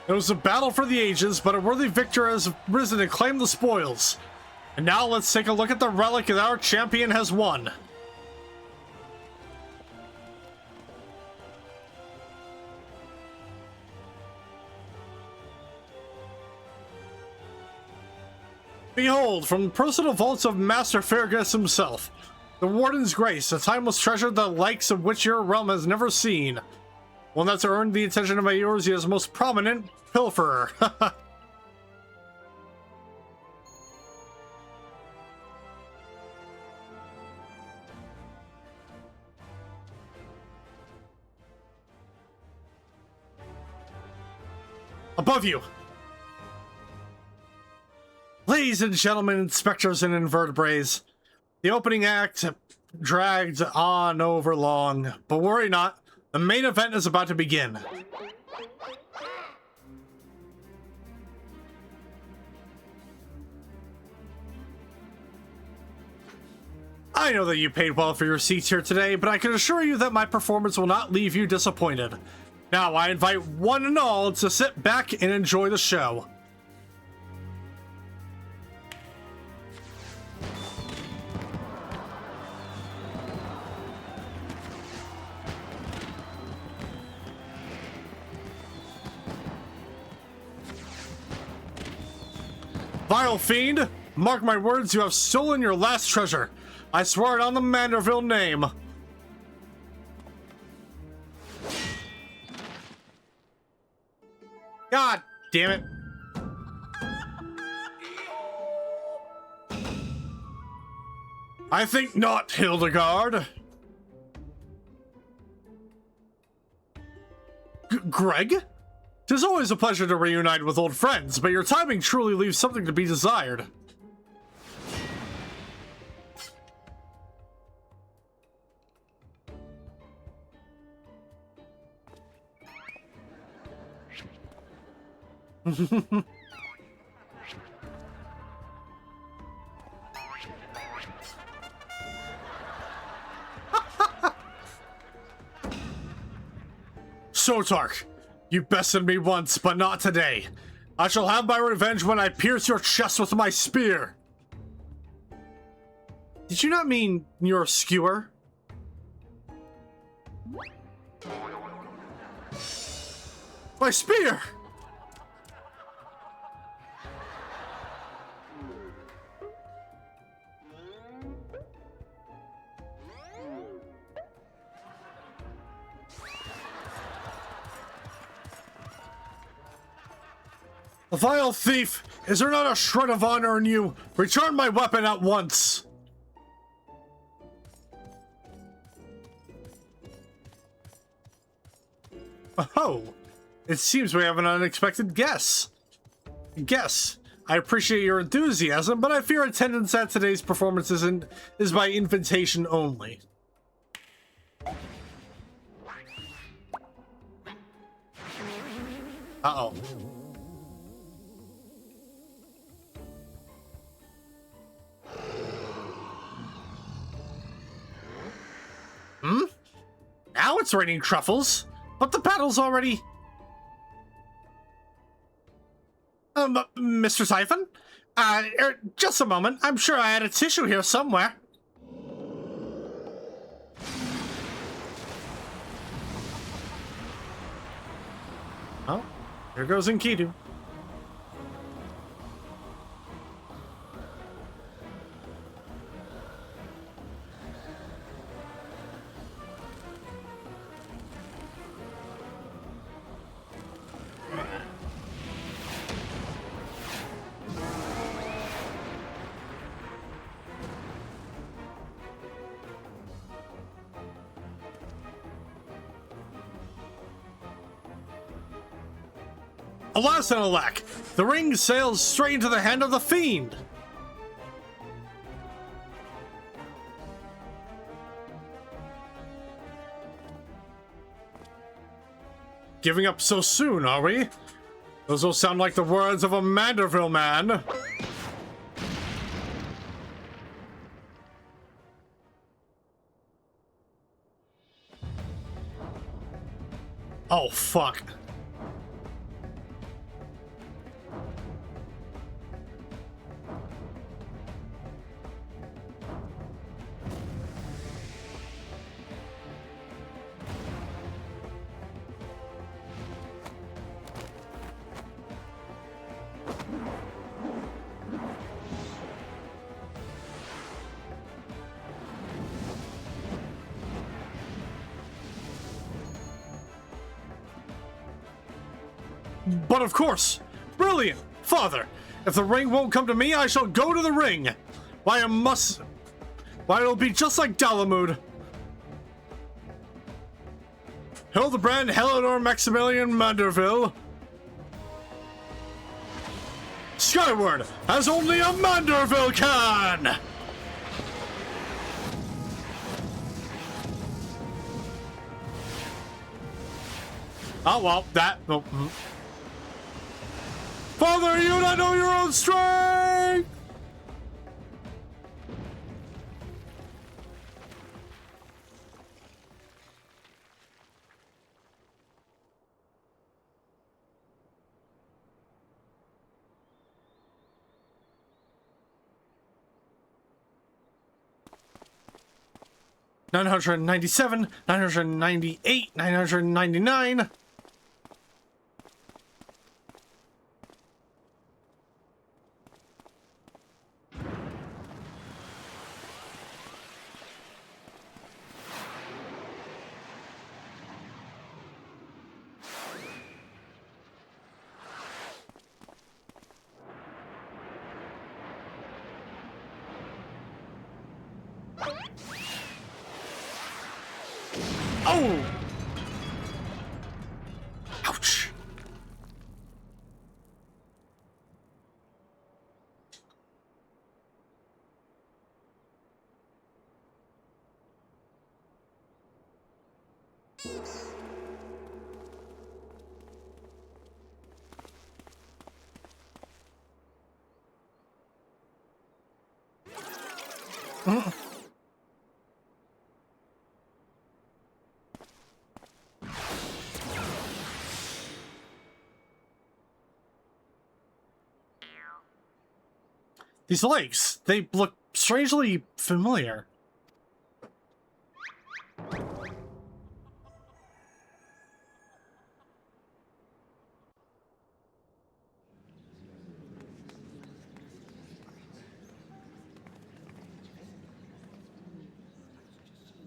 It was a battle for the ages, but a worthy victor has risen and claimed the spoils. And now let's take a look at the relic that our champion has won. Behold, from the personal vaults of Master Fergus himself, the Warden's Grace, a timeless treasure the likes of which your realm has never seen. One that's earned the attention of Eorzea's most prominent pilferer. Above you! Ladies and gentlemen, inspectors and invertebrates, the opening act dragged on over long, but worry not, the main event is about to begin. I know that you paid well for your seats here today, but I can assure you that my performance will not leave you disappointed. Now, I invite one and all to sit back and enjoy the show. Vile fiend, mark my words, you have stolen your last treasure. I swear it on the Manderville name. God damn it. I think not, Hildegard. Greg? 'Tis always a pleasure to reunite with old friends, but your timing truly leaves something to be desired. Sotark, you bested me once, but not today. I shall have my revenge when I pierce your chest with my spear. Did you not mean your skewer? My spear! A vile thief! Is there not a shred of honor in you? Return my weapon at once! Oh, it seems we have an unexpected guest. I appreciate your enthusiasm, but I fear attendance at today's performance is by invitation only. Uh-oh. Now it's raining truffles, but the battle's already... Mr. Siphon? Just a moment. I'm sure I had a tissue here somewhere. Oh, here goes Enkidu. Alas and alack! The ring sails straight into the hand of the fiend! Giving up so soon, are we? Those will sound like the words of a Manderville man. Oh, fuck. But of course! Brilliant! Father, if the ring won't come to me, I shall go to the ring! Why it'll be just like Dalamud. Hildebrand, Helidor, Maximilian, Manderville. Skyward, as only a Manderville can! Oh, well, that... Oh, Father, you not know your own strength! $997, $998, $999. Oh! Ouch! These legs, they look strangely familiar.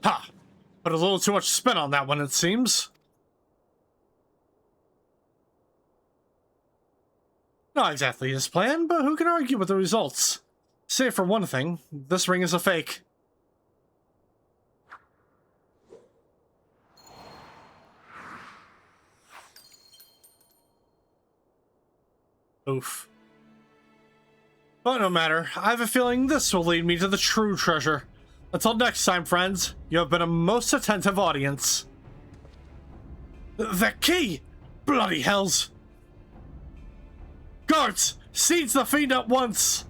Ha! But a little too much spin on that one, it seems. Not exactly his plan, but who can argue with the results? Say for one thing, this ring is a fake. Oof. But no matter, I have a feeling this will lead me to the true treasure. Until next time, friends, you have been a most attentive audience. The key! Bloody hells! Guards! Seize the fiend at once!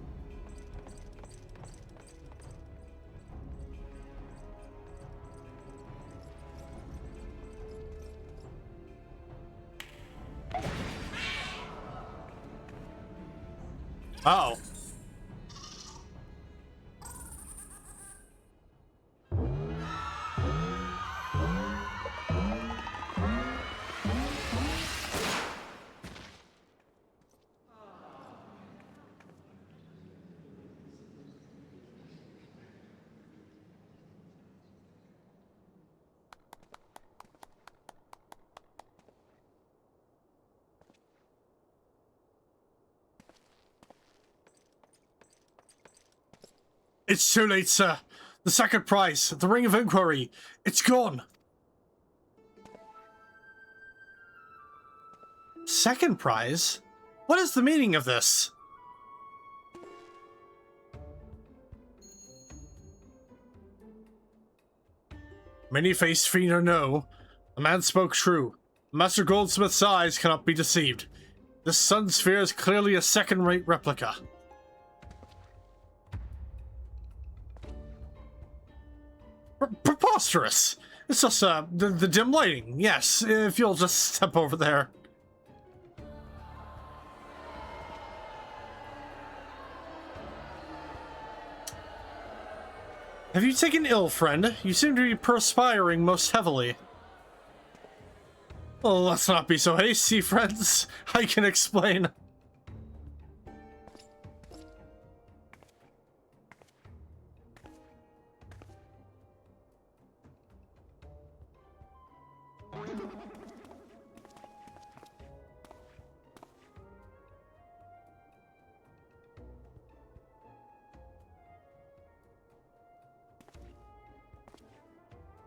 Uh-oh. It's too late, sir. The second prize, the Ring of Inquiry, it's gone. Second prize? What is the meaning of this? Many-faced fiend or no, the man spoke true. Master Goldsmith's eyes cannot be deceived. This sun sphere is clearly a second-rate replica. Preposterous! It's just the dim lighting. Yes, if you'll just step over there. Have you taken ill, friend? You seem to be perspiring most heavily. Well, let's not be so hasty, friends. I can explain.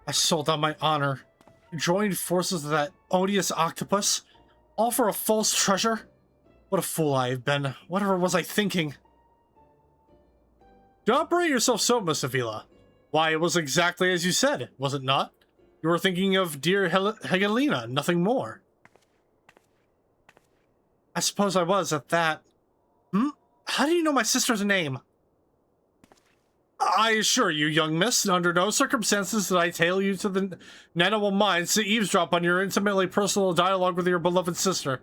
I sold out my honor, joined forces with that odious octopus, all for a false treasure? What a fool I have been. Whatever was I thinking? Don't operate yourself so, Miss Avila. Why, it was exactly as you said, was it not? You were thinking of dear Helena, nothing more. I suppose I was at that. How do you know my sister's name? I assure you, young miss, under no circumstances did I tail you to the Nanawa mines to eavesdrop on your intimately personal dialogue with your beloved sister.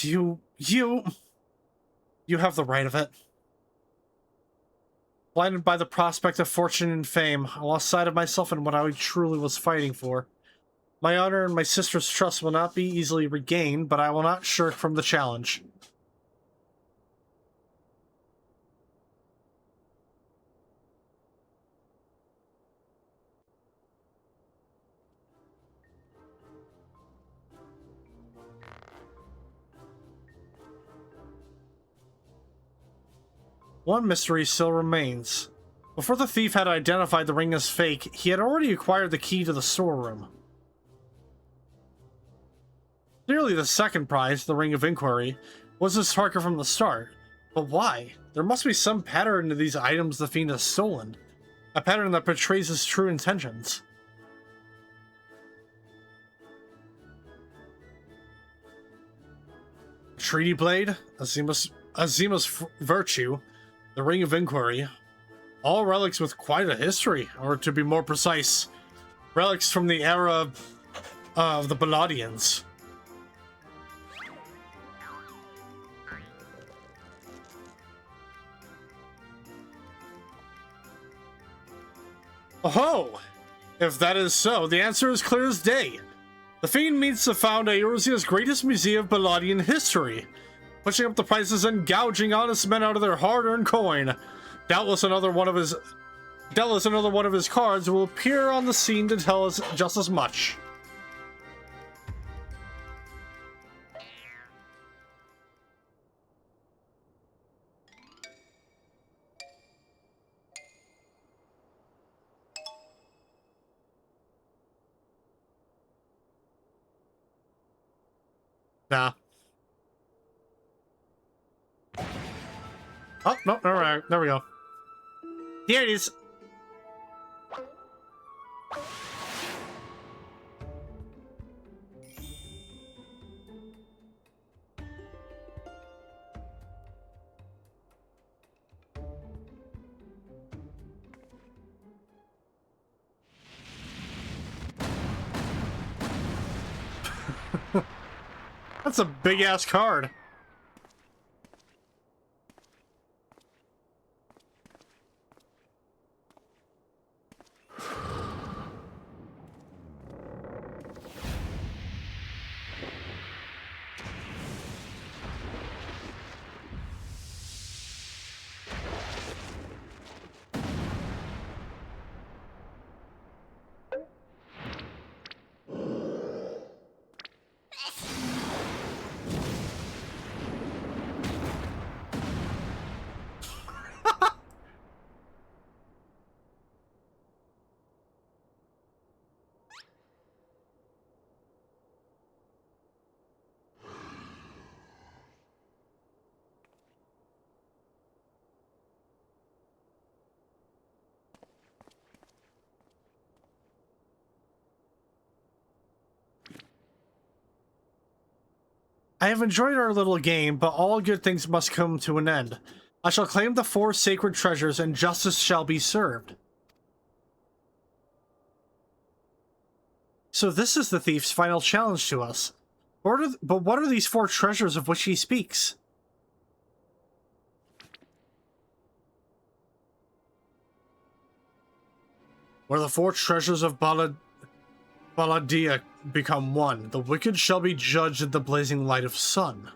You have the right of it. Blinded by the prospect of fortune and fame, I lost sight of myself and what I truly was fighting for. My honor and my sister's trust will not be easily regained, but I will not shirk from the challenge. One mystery still remains. Before the thief had identified the ring as fake, he had already acquired the key to the storeroom. Clearly the second prize, the Ring of Inquiry, was his target from the start. But why? There must be some pattern to these items the fiend has stolen. A pattern that betrays his true intentions. Treaty Blade, Azima's virtue, the Ring of Inquiry, all relics with quite a history, or to be more precise, relics from the era of the Balladians. Oh, if that is so, the answer is clear as day. The fiend means to found Eorzea's greatest museum of Balladian history, pushing up the prices and gouging honest men out of their hard-earned coin. Doubtless another one of his cards will appear on the scene to tell us just as much. Nah. Oh, no, alright, there we go. Here it is. That's a big-ass card. I have enjoyed our little game, but all good things must come to an end. I shall claim the 4 sacred treasures, and justice shall be served. So this is the thief's final challenge to us. But what are these 4 treasures of which he speaks? Where the 4 treasures of Baladia become one, the wicked shall be judged in the blazing light of sun.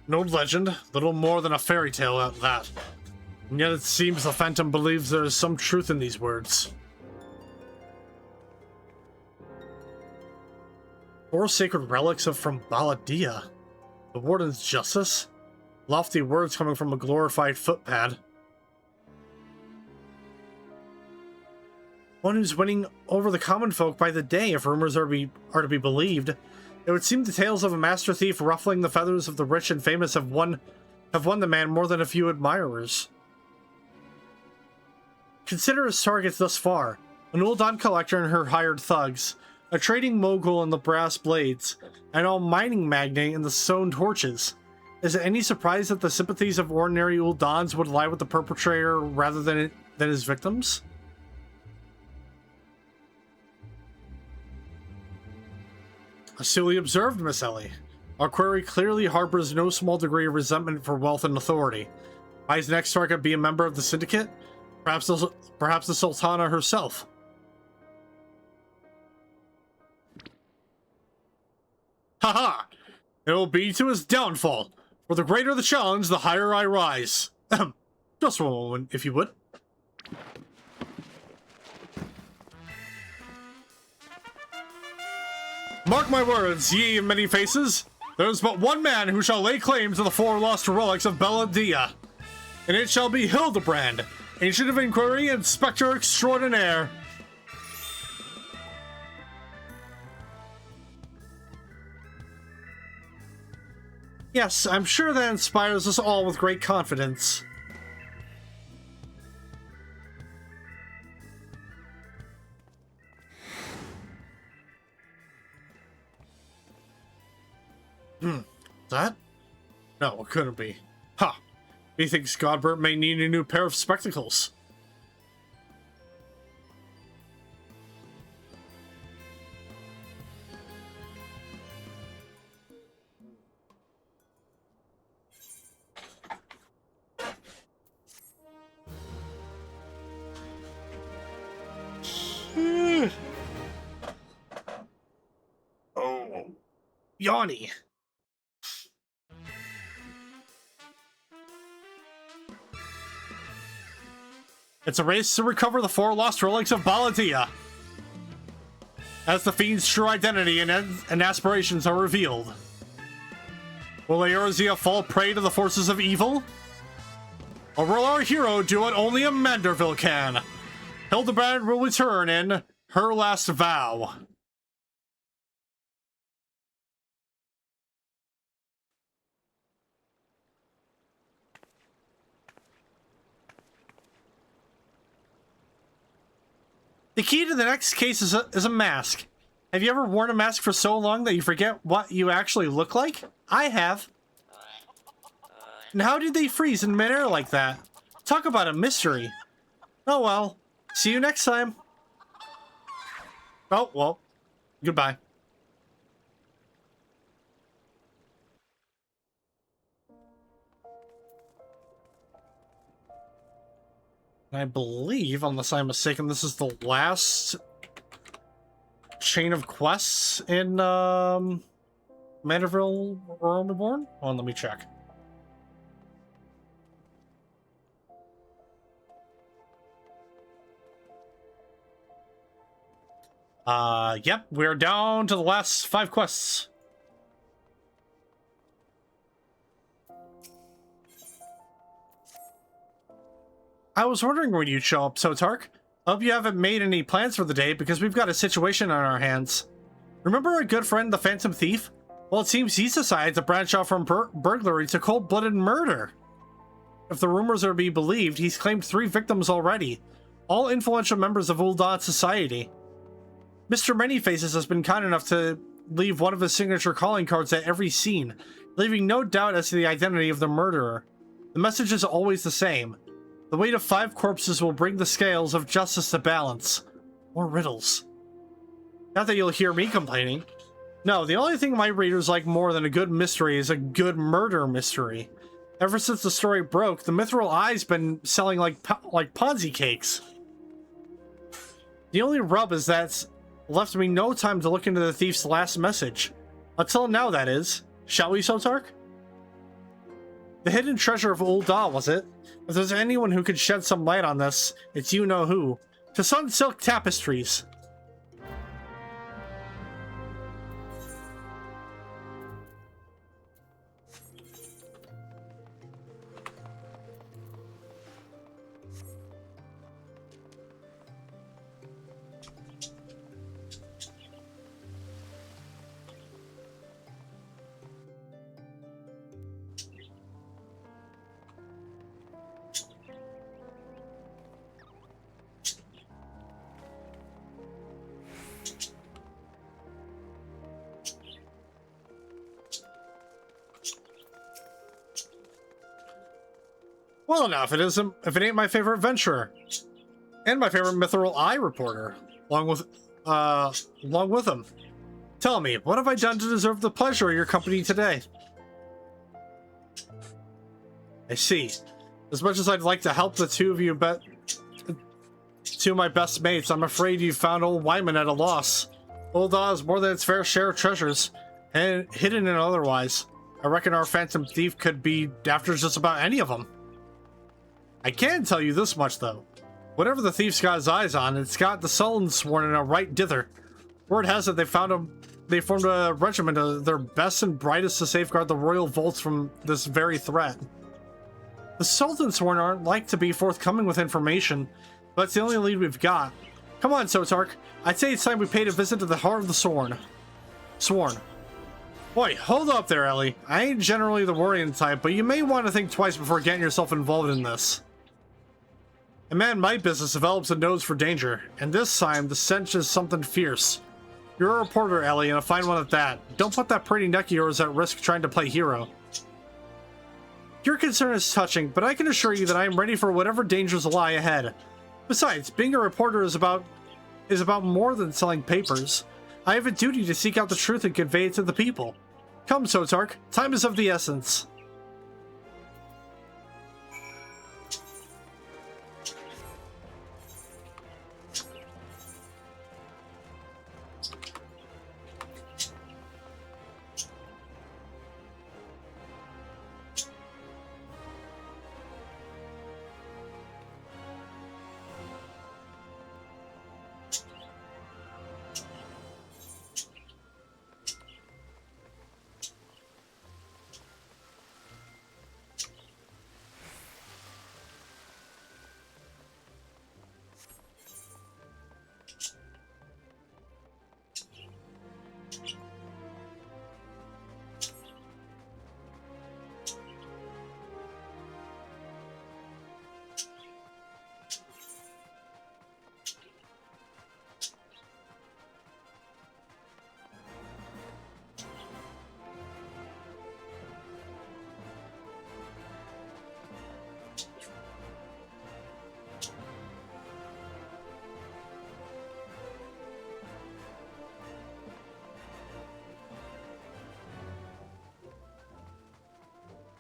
An old legend, little more than a fairy tale at that. And yet it seems the Phantom believes there is some truth in these words. 4 sacred relics from Baladia. The Warden's justice? Lofty words coming from a glorified footpad. One who's winning over the common folk by the day, if rumors are to be believed. It would seem the tales of a master thief ruffling the feathers of the rich and famous have won the man more than a few admirers. Consider his targets thus far: an Uldan collector and her hired thugs, a trading mogul in the brass blades, and a mining magnate in the stone torches. Is it any surprise that the sympathies of ordinary Uldans would lie with the perpetrator rather than his victims? Astutely observed, Miss Ellie. Our query clearly harbors no small degree of resentment for wealth and authority. Might his next target be a member of the Syndicate? Perhaps the Sultana herself. Haha! It will be to his downfall. For the greater the challenge, the higher I rise. Just one moment, if you would. Mark my words, ye many faces. There is but one man who shall lay claim to the 4 lost relics of Baladia, and it shall be Hildebrand, Ancient of Inquiry and Spectre Extraordinaire. Yes, I'm sure that inspires us all with great confidence. That? No, it couldn't be. Ha! Methinks Godbert may need a new pair of spectacles. Oh, Yanni. It's a race to recover the 4 lost relics of Baladia. As the fiend's true identity and aspirations are revealed, will Eorzea fall prey to the forces of evil? Or will our hero do what only a Manderville can? Hildebrand will return in Her Last Vow. The key to the next case is a mask. Have you ever worn a mask for so long that you forget what you actually look like? I have. And how did they freeze in midair like that? Talk about a mystery. Oh well. See you next time. Oh, well. Goodbye. I believe, unless I'm mistaken, this is the last chain of quests in Manderville or Reborn? Hold on, let me check. Yep, we're down to the last 5 quests. I was wondering when you'd show up, Sotark. Hope you haven't made any plans for the day, because we've got a situation on our hands. Remember our good friend, the Phantom Thief? Well, it seems he's decided to branch out from burglary to cold-blooded murder. If the rumors are to be believed, he's claimed 3 victims already, all influential members of Ul'dah society. Mr. Manyfaces has been kind enough to leave one of his signature calling cards at every scene, leaving no doubt as to the identity of the murderer. The message is always the same. The weight of 5 corpses will bring the scales of justice to balance. More riddles. Not that you'll hear me complaining. No, the only thing my readers like more than a good mystery is a good murder mystery. Ever since the story broke, the Mithril Eye's been selling like Ponzi cakes. The only rub is that it's left me no time to look into the thief's last message. Until now, that is. Shall we, Sotark? The hidden treasure of Ul'dah, was it? If there's anyone who could shed some light on this, it's you-know-who. To Sun Silk Tapestries. Well enough, if it ain't my favorite adventurer. And my favorite Mithril Eye reporter. Along with him. Tell me, what have I done to deserve the pleasure of your company today? I see. As much as I'd like to help the two of you, two of my best mates, I'm afraid you found old Wyman at a loss. Ul'dah is more than its fair share of treasures, and hidden and otherwise. I reckon our phantom thief could be after just about any of them. I can tell you this much, though. Whatever the thief's got his eyes on, it's got the Sultan sworn in a right dither. Word has it they formed a regiment of their best and brightest to safeguard the royal vaults from this very threat. The Sultan sworn aren't like to be forthcoming with information, but it's the only lead we've got. Come on, Sotark. I'd say it's time we paid a visit to the heart of the Sworn. Boy, hold up there, Ellie. I ain't generally the worrying type, but you may want to think twice before getting yourself involved in this. A man in my business develops a nose for danger, and this time the stench is something fierce. You're a reporter, Ellie, and a fine one at that. Don't put that pretty neck of yours at risk trying to play hero. Your concern is touching, but I can assure you that I am ready for whatever dangers lie ahead. Besides, being a reporter is about more than selling papers. I have a duty to seek out the truth and convey it to the people. Come, Sotark, time is of the essence.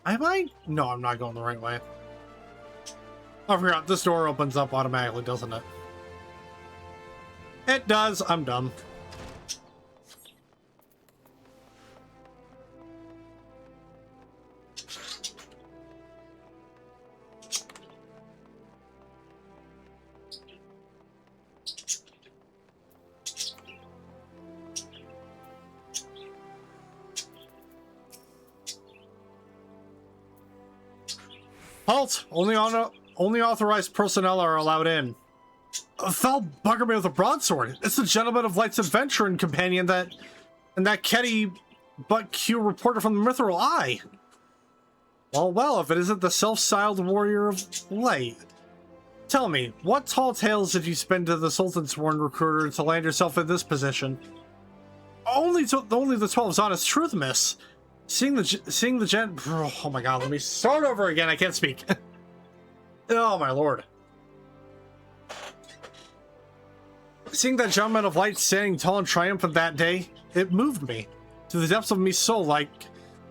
Am I? No, I'm not going the right way. I forgot, this door opens up automatically, doesn't it? It does. I'm dumb. Halt! Only authorized personnel are allowed in. Thou bugger me with a broadsword. It's the gentleman of Light's adventure and companion that Ketty but Q reporter from the Mithril Eye. Well, if it isn't the self-styled warrior of light. Tell me, what tall tales did you spend to the Sultan's sworn recruiter to land yourself in this position? Only the 12's honest truth, miss. Seeing the gent... Oh my god, let me start over again. I can't speak. Oh my lord. Seeing that gentleman of light standing tall and triumphant that day, it moved me. To the depths of me soul, like...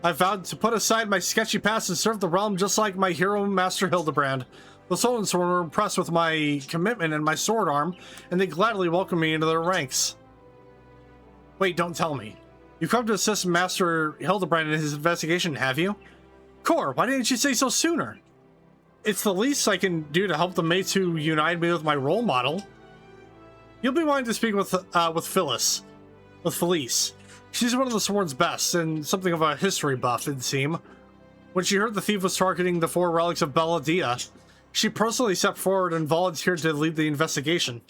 I vowed to put aside my sketchy past and serve the realm just like my hero, Master Hildebrand. The Sultans were impressed with my commitment and my sword arm, and they gladly welcomed me into their ranks. Wait, don't tell me. You've come to assist Master Hildebrand in his investigation, have you? Cor, why didn't you say so sooner? It's the least I can do to help the mates who unite me with my role model. You'll be wanting to speak with Phyllis. With Felice. She's one of the Sworn's best, and something of a history buff, it'd seem. When she heard the thief was targeting the 4 relics of Belladia, she personally stepped forward and volunteered to lead the investigation.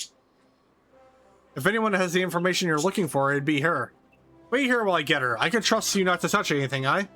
If anyone has the information you're looking for, it'd be her. Wait here while I get her. I can trust you not to touch anything, aye?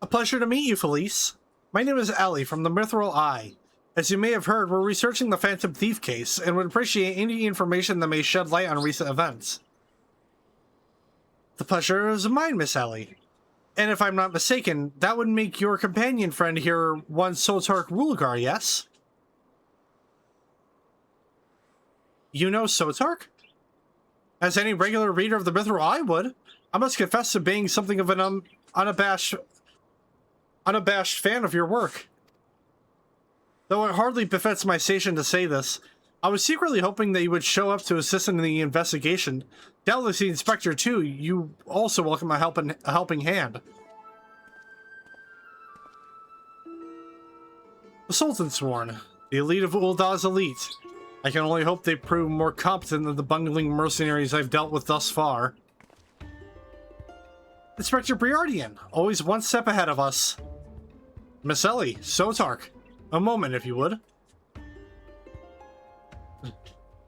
A pleasure to meet you, Felice. My name is Ellie from the Mithril Eye. As you may have heard, we're researching the Phantom Thief case and would appreciate any information that may shed light on recent events. The pleasure is mine, Miss Ellie. And if I'm not mistaken, that would make your companion friend here one Sotark Rulgar, yes? You know Sotark? As any regular reader of the Mithril Eye would, I must confess to being something of an unabashed fan of your work. Though it hardly befits my station to say this, I was secretly hoping that you would show up to assist in the investigation. Doubtless the inspector too, you also welcome a helping hand. The Sultan's sworn, the elite of Uldah's elite. I can only hope they prove more competent than the bungling mercenaries I've dealt with thus far. Inspector Briardian, always one step ahead of us. Miss Ellie, Sotark. A moment, if you would.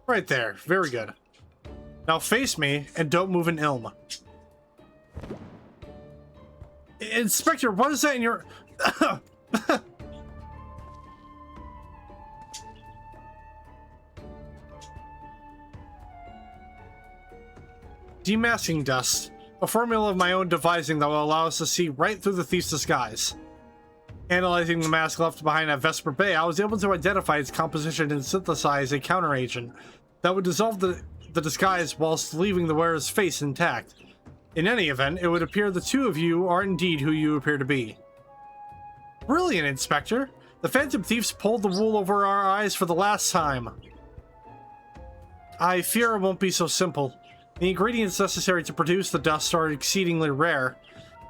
Right there. Very good. Now face me, and don't move an ilm. Inspector, what is that in your... Demasking dust. A formula of my own devising that will allow us to see right through the thief's disguise. Analyzing the mask left behind at Vesper Bay, I was able to identify its composition and synthesize a counteragent that would dissolve the disguise whilst leaving the wearer's face intact. In any event, it would appear the two of you are indeed who you appear to be. Brilliant, Inspector! The Phantom Thieves pulled the wool over our eyes for the last time. I fear it won't be so simple. The ingredients necessary to produce the dust are exceedingly rare.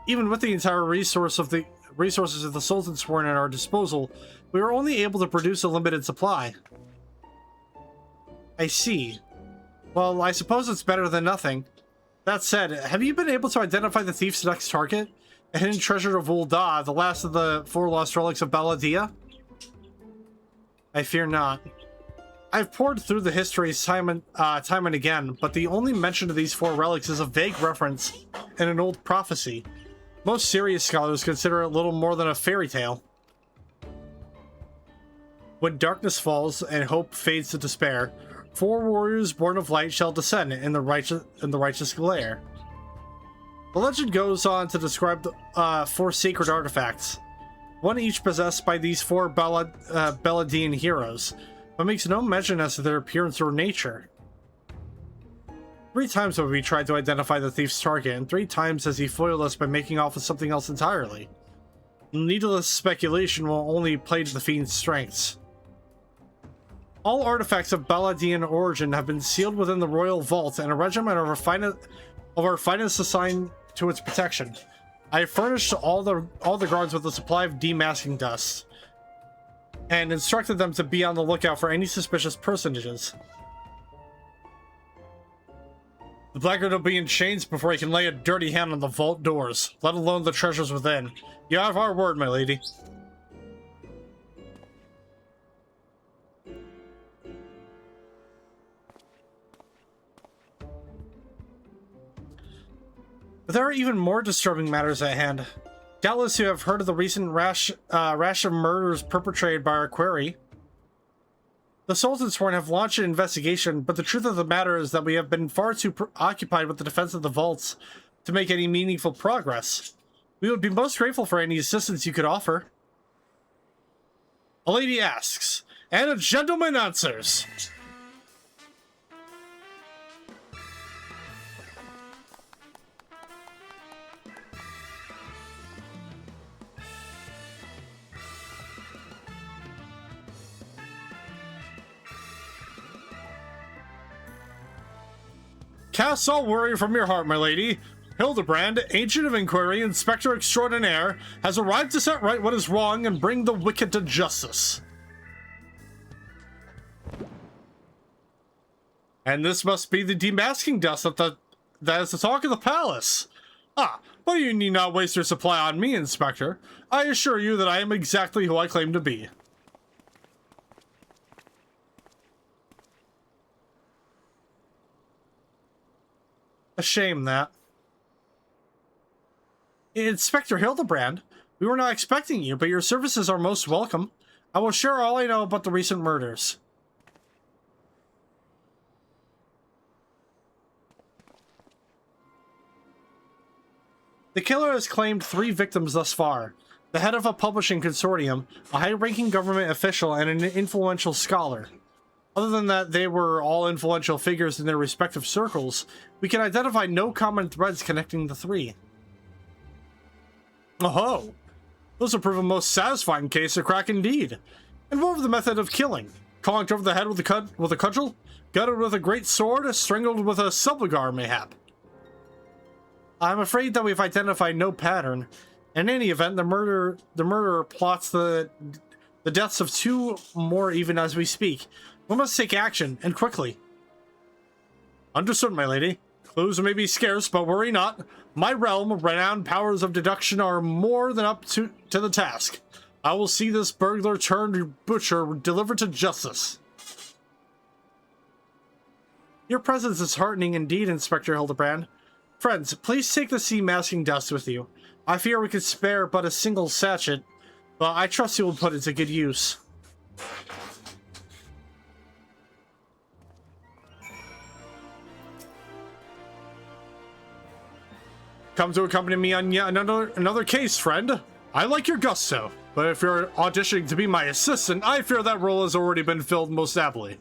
Even with the entire resources of the Sultan's sworn at our disposal, we were only able to produce a limited supply. I see. Well, I suppose it's better than nothing. That said, have you been able to identify the thief's next target? A hidden treasure of Uldah, the last of the 4 lost relics of Belladia? I fear not. I've pored through the histories time and again, but the only mention of these 4 relics is a vague reference in an old prophecy. Most serious scholars consider it little more than a fairy tale. When darkness falls and hope fades to despair, 4 warriors born of light shall descend in the righteous glare. The legend goes on to describe the 4 sacred artifacts, one each possessed by these 4 Belladian heroes, but makes no mention as to their appearance or nature. 3 times have we tried to identify the thief's target, and 3 times has he foiled us by making off with something else entirely. Needless speculation will only play to the fiend's strengths. All artifacts of Belladian origin have been sealed within the royal vault, and a regiment of our finest assigned to its protection. I have furnished all the guards with a supply of demasking dust, and instructed them to be on the lookout for any suspicious personages. The blackguard will be in chains before he can lay a dirty hand on the vault doors, let alone the treasures within. You have our word, my lady. But there are even more disturbing matters at hand. Doubtless you have heard of the recent rash of murders perpetrated by our quarry. The Sultansworn have launched an investigation, but the truth of the matter is that we have been far too occupied with the defense of the vaults to make any meaningful progress. We would be most grateful for any assistance you could offer. A lady asks, and a gentleman answers. Cast all worry from your heart, my lady. Hildebrand, Agent of Inquiry, Inspector Extraordinaire, has arrived to set right what is wrong and bring the wicked to justice. And this must be the demasking dust that is the talk of the palace. Ah, but you need not waste your supply on me, Inspector. I assure you that I am exactly who I claim to be. A shame, that. Inspector Hildebrand, we were not expecting you, but your services are most welcome. I will share all I know about the recent murders. The killer has claimed 3 victims thus far. The head of a publishing consortium, a high-ranking government official, and an influential scholar. Other than that, they were all influential figures in their respective circles. We can identify no common threads connecting the 3. Oh, those will prove a most satisfying case of crack indeed. And what was the method of killing? Conked over the head with a cudgel? Gutted with a great sword? Strangled with a sublugar, mayhap? I'm afraid that we've identified no pattern. In any event, the murderer plots the deaths of 2 more even as we speak. We must take action, and quickly. Understood, my lady. Clues may be scarce, but worry not. My realm, renowned powers of deduction are more than up to the task. I will see this burglar turned butcher delivered to justice. Your presence is heartening indeed, Inspector Hildebrand. Friends, please take the sea masking dust with you. I fear we could spare but a single sachet, but I trust you will put it to good use. Come to accompany me on yet another case, friend. I like your gusto, but if you're auditioning to be my assistant, I fear that role has already been filled most ably.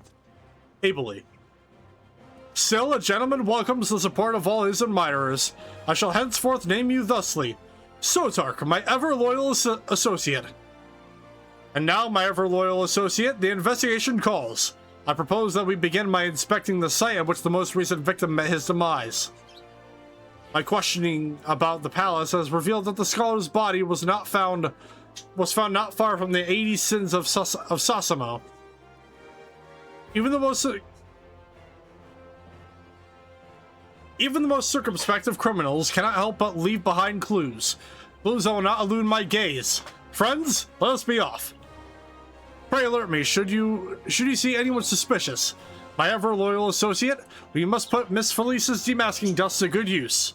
Still, a gentleman welcomes the support of all his admirers. I shall henceforth name you thusly, Sotark, my ever-loyal associate. And now, my ever-loyal associate, the investigation calls. I propose that we begin by inspecting the site at which the most recent victim met his demise. My questioning about the palace has revealed that the scholar's body was found not far from the 80 sins of Sasamo. Even the most circumspect of criminals cannot help but leave behind clues. Clues that will not elude my gaze. Friends, let us be off. Pray alert me should you see anyone suspicious. My ever-loyal associate, we must put Miss Felice's demasking dust to good use.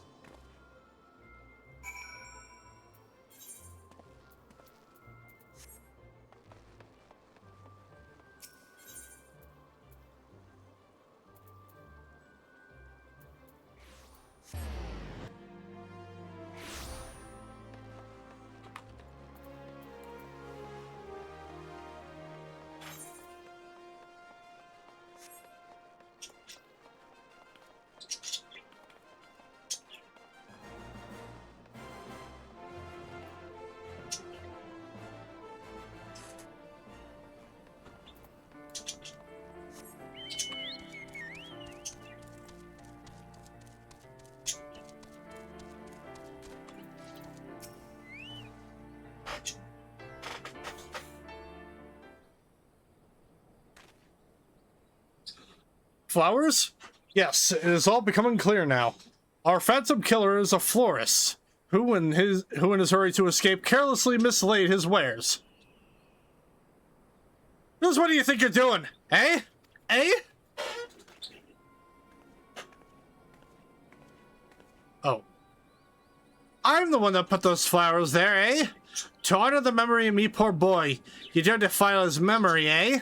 Flowers? Yes, it is all becoming clear now. Our phantom killer is a florist, who in his hurry to escape carelessly mislaid his wares. Just what do you think you're doing? Eh? Eh? Oh. I'm the one that put those flowers there, eh? To honor the memory of me poor boy, you dared defile his memory, eh?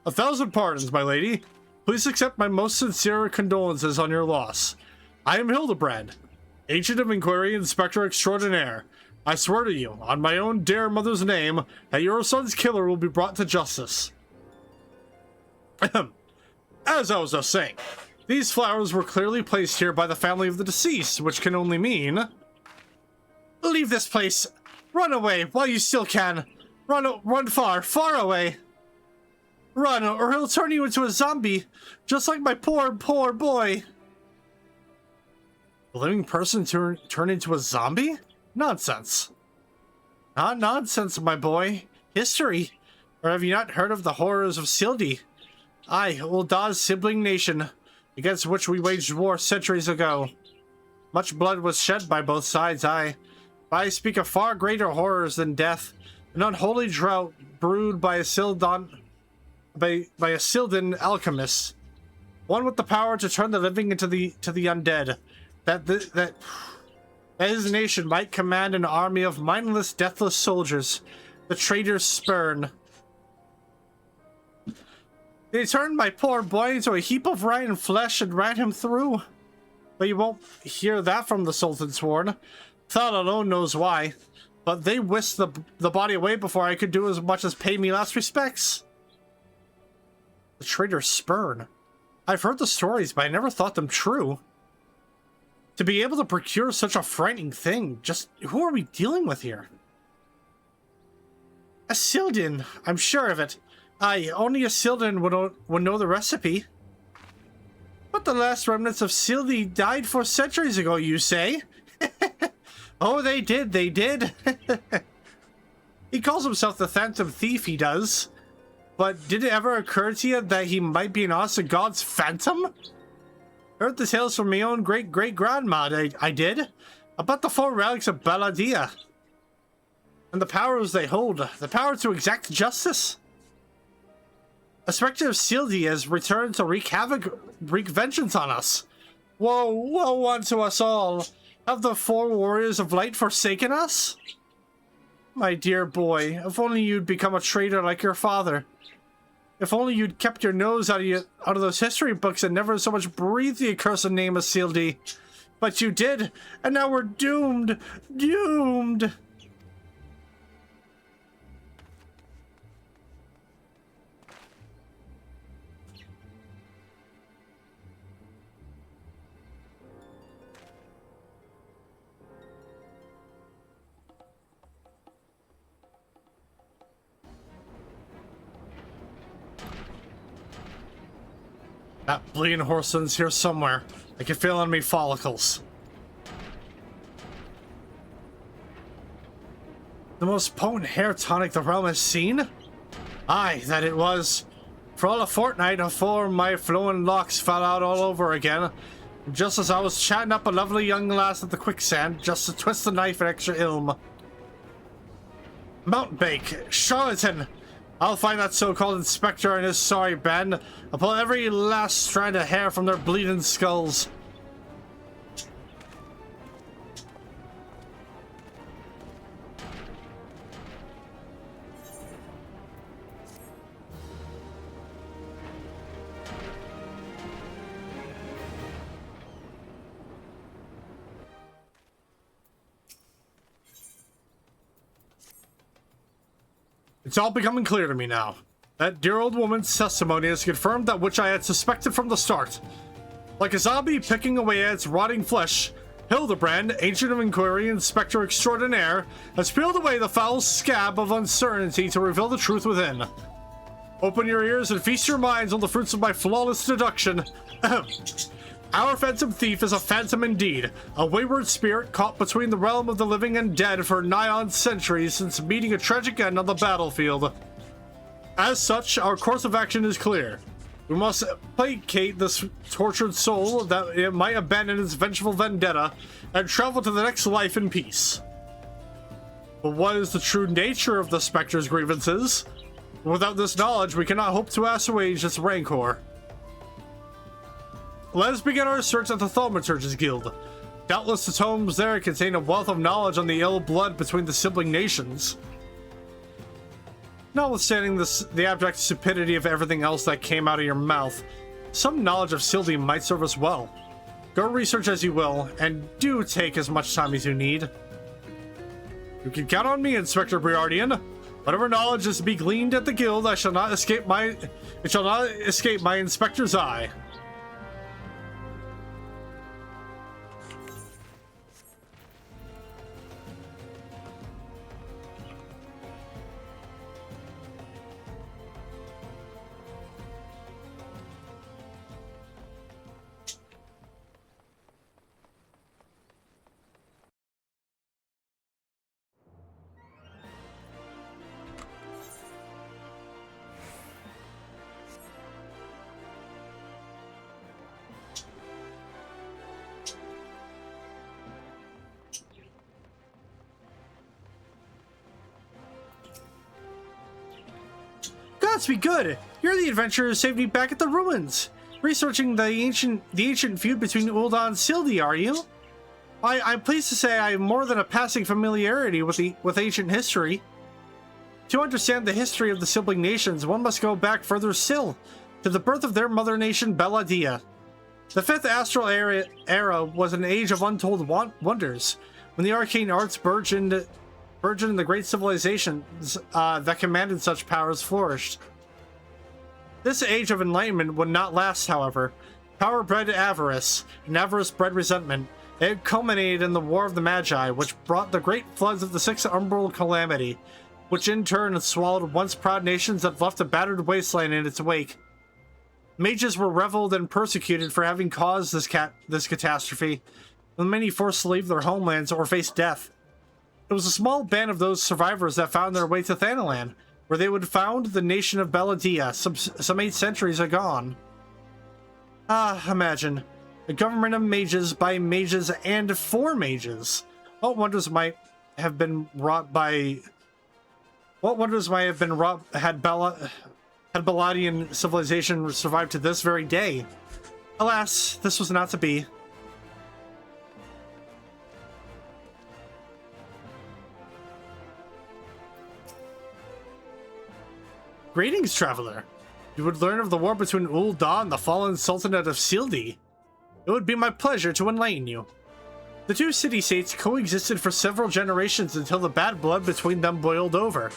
1,000 pardons, my lady. Please accept my most sincere condolences on your loss. I am Hildebrand, Agent of Inquiry, Inspector Extraordinaire. I swear to you, on my own dear mother's name, that your son's killer will be brought to justice. As I was just saying, these flowers were clearly placed here by the family of the deceased, which can only mean... Leave this place! Run away while you still can! Run far, far away! Run, or he'll turn you into a zombie, just like my poor boy! A living person turn into a zombie? Nonsense. Not nonsense, my boy. History. Or have you not heard of the horrors of SHILL? Aye, Ulda's sibling nation, against which we waged war centuries ago. Much blood was shed by both sides, aye. But I speak of far greater horrors than death, an unholy drought brewed by a Sildon alchemist, one with the power to turn the living into the undead. That his nation might command an army of mindless, deathless soldiers, the traitors spurn. They turned my poor boy into a heap of rotten flesh and ran him through. But you won't hear that from the Sultan Sworn. Thought alone knows why. But they whisked the body away before I could do as much as pay me last respects. The traitors spurn. I've heard the stories, but I never thought them true. To be able to procure such a frightening thing, just who are we dealing with here? A Sildin, I'm sure of it. Aye, only a Sildin would know the recipe. But the last remnants of SHILL died 4 centuries ago, you say? Oh, they did. He calls himself the Phantom Thief, he does. But did it ever occur to you that he might be an honest god's phantom? Heard the tales from my own great-grandma, I did. About the 4 relics of Baladia. And the powers they hold. The power to exact justice. A spectre of SHILL has returned to wreak vengeance on us. Woe unto us all. Have the 4 warriors of light forsaken us? My dear boy, if only you'd become a traitor like your father. If only you'd kept your nose out of those history books and never so much breathed the accursed name of SHILL. But you did, and now we're doomed. Doomed! That bleeding horseman's here somewhere. I can feel it on me follicles. The most potent hair tonic the realm has seen? Aye, that it was. For all a fortnight before my flowing locks fell out all over again, just as I was chatting up a lovely young lass at the quicksand, just to twist the knife at extra ilm. Mountebank, charlatan! I'll find that so-called inspector and his sorry band. I'll pull every last strand of hair from their bleeding skulls. It's all becoming clear to me now. That dear old woman's testimony has confirmed that which I had suspected from the start. Like a zombie picking away at its rotting flesh, Hildebrand, Agent of Inquiry, Inspector Extraordinaire, has peeled away the foul scab of uncertainty to reveal the truth within. Open your ears and feast your minds on the fruits of my flawless deduction. Our phantom thief is a phantom indeed, a wayward spirit caught between the realm of the living and dead for nigh on centuries since meeting a tragic end on the battlefield. As such, our course of action is clear. We must placate this tortured soul that it might abandon its vengeful vendetta and travel to the next life in peace. But what is the true nature of the Spectre's grievances? Without this knowledge, we cannot hope to assuage its rancor. Let us begin our search at the Thaumaturge's Guild. Doubtless the tomes there contain a wealth of knowledge on the ill blood between the sibling nations. Notwithstanding the abject stupidity of everything else that came out of your mouth, some knowledge of SHILL might serve us well. Go research as you will, and do take as much time as you need. You can count on me, Inspector Briardian. Whatever knowledge is to be gleaned at the guild, it shall not escape my inspector's eye. Gods be good! You're the adventurer who saved me back at the ruins! Researching the ancient feud between Ul'dah and SHILL, are you? I'm pleased to say I have more than a passing familiarity with ancient history. To understand the history of the sibling nations, one must go back further still, to the birth of their mother nation, Belladia. The Fifth Astral era was an age of untold wonders, when the arcane arts burgeoned the great civilizations that commanded such powers flourished. This age of enlightenment would not last, however. Power bred avarice, and avarice bred resentment. It culminated in the War of the Magi, which brought the great floods of the Sixth Umbral Calamity, which in turn swallowed once proud nations that left a battered wasteland in its wake. Mages were reveled and persecuted for having caused this catastrophe, and many forced to leave their homelands or face death. It was a small band of those survivors that found their way to Thanalan, where they would found the nation of Belladia some 8 centuries agone. Ah, imagine. A government of mages, by mages, and for mages. What wonders might have been wrought had Belladian civilization survived to this very day? Alas, this was not to be. Greetings, traveler. You would learn of the war between Ul'dah and the fallen Sultanate of SHILL. It would be my pleasure to enlighten you. The two city-states coexisted for several generations until the bad blood between them boiled over,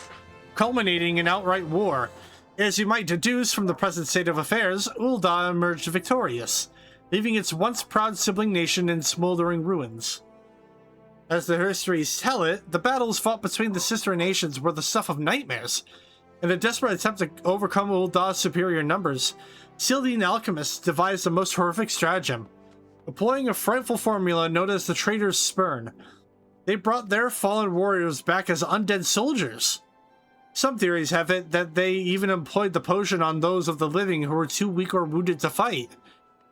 culminating in outright war. As you might deduce from the present state of affairs, Ul'dah emerged victorious, leaving its once proud sibling nation in smoldering ruins. As the histories tell it, the battles fought between the sister nations were the stuff of nightmares. In a desperate attempt to overcome Ul'dah's superior numbers, SHILL alchemists devised the most horrific stratagem, employing a frightful formula known as the Traitor's Spurn. They brought their fallen warriors back as undead soldiers. Some theories have it that they even employed the potion on those of the living who were too weak or wounded to fight.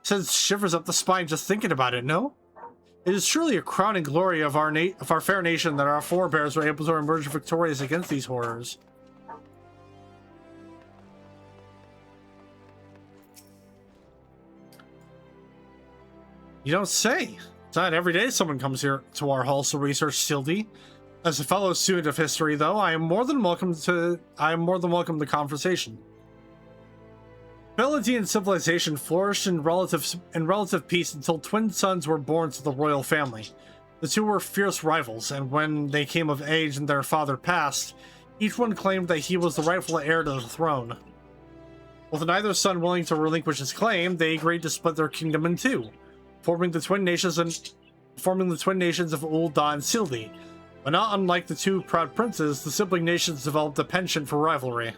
Sends shivers up the spine just thinking about it, no? It is truly a crowning glory of our fair nation that our forebears were able to emerge victorious against these horrors. You don't say. It's not every day someone comes here to our halls to research SHILL. As a fellow student of history, though, I am more than welcome to the conversation. Belladian civilization flourished in relative peace until twin sons were born to the royal family. The two were fierce rivals, and when they came of age and their father passed, each one claimed that he was the rightful heir to the throne. With neither son willing to relinquish his claim, they agreed to split their kingdom in two, forming the twin nations of Ul'dah and SHILL. But not unlike the two proud princes, the sibling nations developed a penchant for rivalry.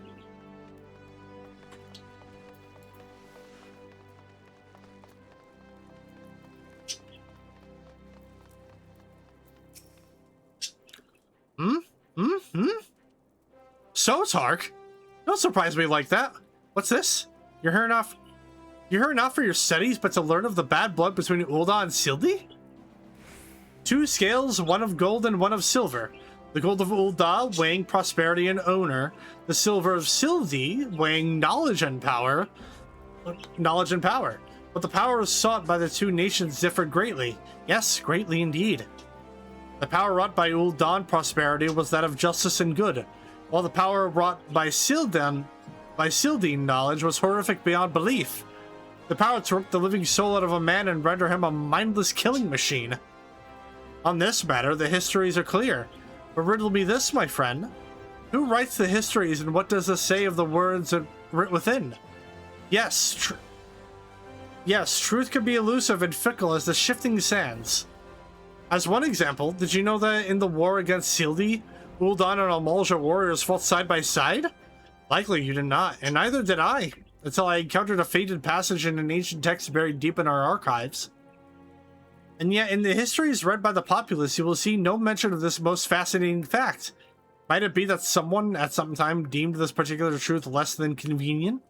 So, Tark? Don't surprise me like that. What's this? You're hearing off You're here not for your studies, but to learn of the bad blood between Ul'dah and Sildi? 2 scales, one of gold and one of silver. The gold of Ul'dah weighing prosperity and honor. The silver of Sildi weighing knowledge and power. But the power sought by the 2 nations differed greatly. Yes, greatly indeed. The power wrought by Ul'dah prosperity was that of justice and good, while the power wrought by Sil'din knowledge was horrific beyond belief. The power to rip the living soul out of a man and render him a mindless killing machine. On this matter, the histories are clear. But riddle me this, my friend. Who writes the histories, and what does this say of the words writ within? Yes, truth can be elusive and fickle as the shifting sands. As one example, did you know that in the war against Sildi, Ul'dah and Amalja warriors fought side by side? Likely you did not, and neither did I, until I encountered a faded passage in an ancient text buried deep in our archives. And yet, in the histories read by the populace, you will see no mention of this most fascinating fact. Might it be that someone, at some time, deemed this particular truth less than convenient?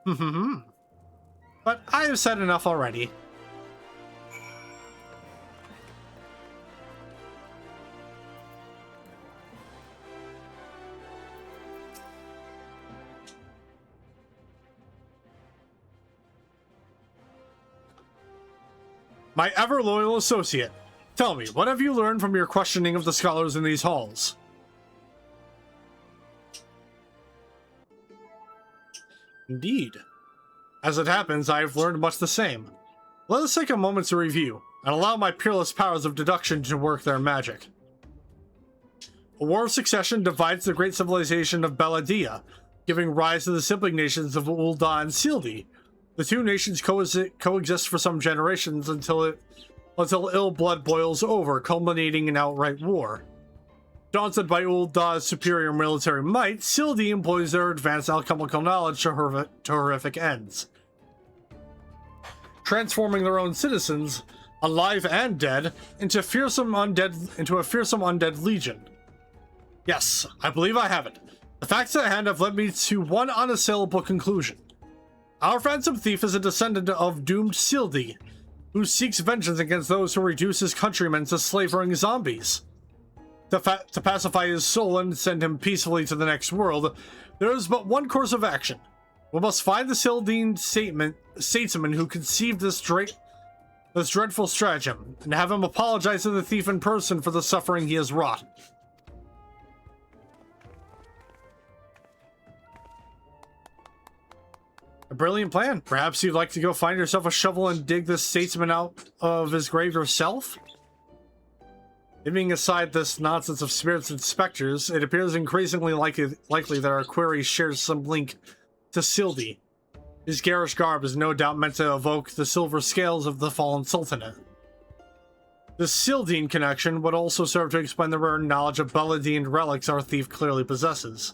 But I have said enough already. My ever-loyal associate, tell me, what have you learned from your questioning of the scholars in these halls? Indeed. As it happens, I have learned much the same. Let us take a moment to review, and allow my peerless powers of deduction to work their magic. A war of succession divides the great civilization of Belladia, giving rise to the sibling nations of Ul'dah and Sildi. The 2 nations coexist for some generations until ill blood boils over, culminating in outright war. Daunted by Ul'dah's superior military might, Sildi employs their advanced alchemical knowledge to horrific ends, transforming their own citizens, alive and dead, into a fearsome undead legion. Yes, I believe I have it. The facts at hand have led me to one unassailable conclusion. Our phantom thief is a descendant of doomed Sildi, who seeks vengeance against those who reduce his countrymen to slavering zombies. To pacify his soul and send him peacefully to the next world, there is but one course of action. We must find the Sildine statesman who conceived this dreadful stratagem, and have him apologize to the thief in person for the suffering he has wrought. A brilliant plan. Perhaps you'd like to go find yourself a shovel and dig this statesman out of his grave yourself? Leaving aside this nonsense of spirits and specters, it appears increasingly likely that our query shares some link to Sildi. His garish garb is no doubt meant to evoke the silver scales of the fallen sultanate. The Sildine connection would also serve to explain the rare knowledge of Belladine relics our thief clearly possesses.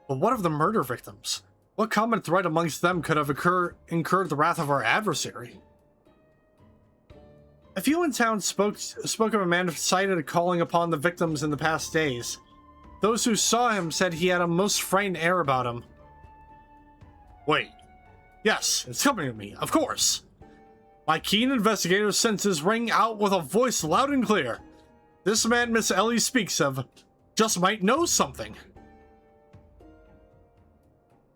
But what of the murder victims? What common thread amongst them could have incurred the wrath of our adversary? A few in town spoke of a man cited calling upon the victims in the past days. Those who saw him said he had a most frightened air about him. Wait. Yes, it's coming to me, of course. My keen investigator's senses ring out with a voice loud and clear. This man Miss Ellie speaks of just might know something.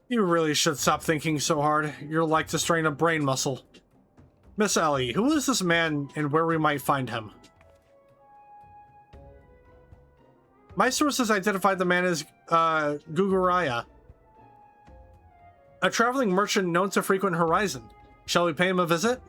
You really should stop thinking so hard. You're like to strain a brain muscle. Miss Ellie, who is this man and where we might find him? My sources identified the man as Guguraya, a traveling merchant known to frequent Horizon. Shall we pay him a visit?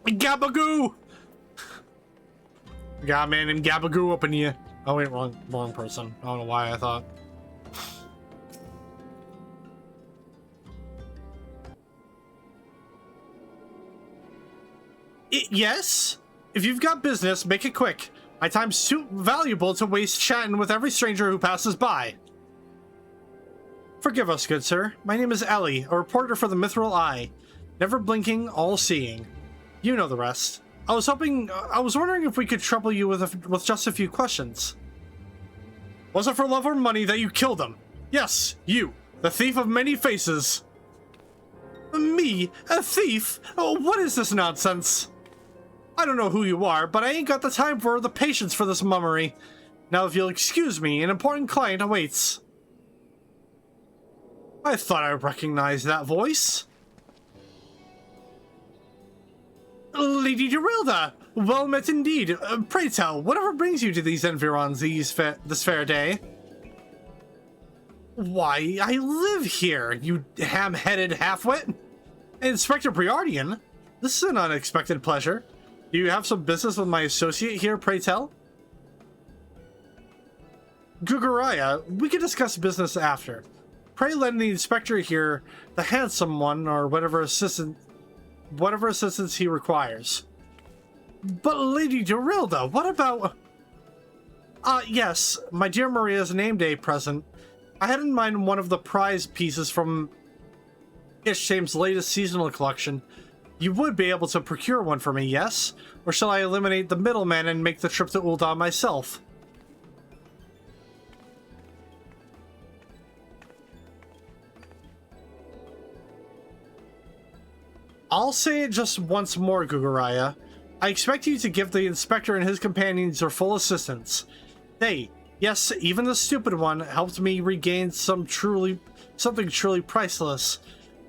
Gabagoo! We got a man named Gabagoo up in here. Oh wait, wrong person. I don't know why I thought. Yes? If you've got business, make it quick. My time's too valuable to waste chatting with every stranger who passes by. Forgive us, good sir. My name is Ellie, a reporter for the Mithril Eye. Never blinking, all-seeing. You know the rest. I was wondering if we could trouble you with just a few questions. Was it for love or money that you killed him? Yes, you, the thief of many faces. Me? A thief? Oh, what is this nonsense? I don't know who you are, but I ain't got the time or the patience for this mummery. Now, if you'll excuse me, an important client awaits. I thought I recognized that voice. Lady Gerilda! Well met indeed. Pray tell, whatever brings you to these environs this fair day? Why, I live here, you ham-headed halfwit. Inspector Briardian, this is an unexpected pleasure. Do you have some business with my associate here, pray tell? Guguraya, we can discuss business after. Pray lend the inspector here, the handsome one, or whatever assistance he requires. But Lady Gerilda, what about... yes, my dear Maria's name day present. I had in mind one of the prize pieces from Ishtame's latest seasonal collection. You would be able to procure one for me, yes? Or shall I eliminate the middleman and make the trip to Ul'dah myself? I'll say it just once more, Guguraya. I expect you to give the inspector and his companions your full assistance. They, yes, even the stupid one, helped me regain something truly priceless.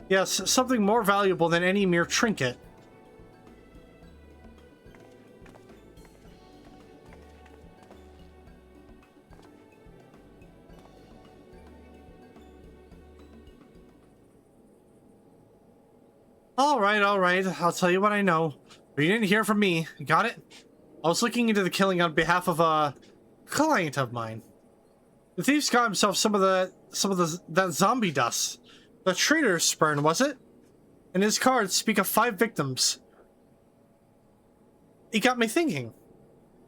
Yes, something more valuable than any mere trinket. All right, I'll tell you what I know. But you didn't hear from me, got it? I was looking into the killing on behalf of a client of mine. The thief's got himself some of that zombie dust. The traitor's spurn, was it? And his cards speak of 5 victims. It got me thinking.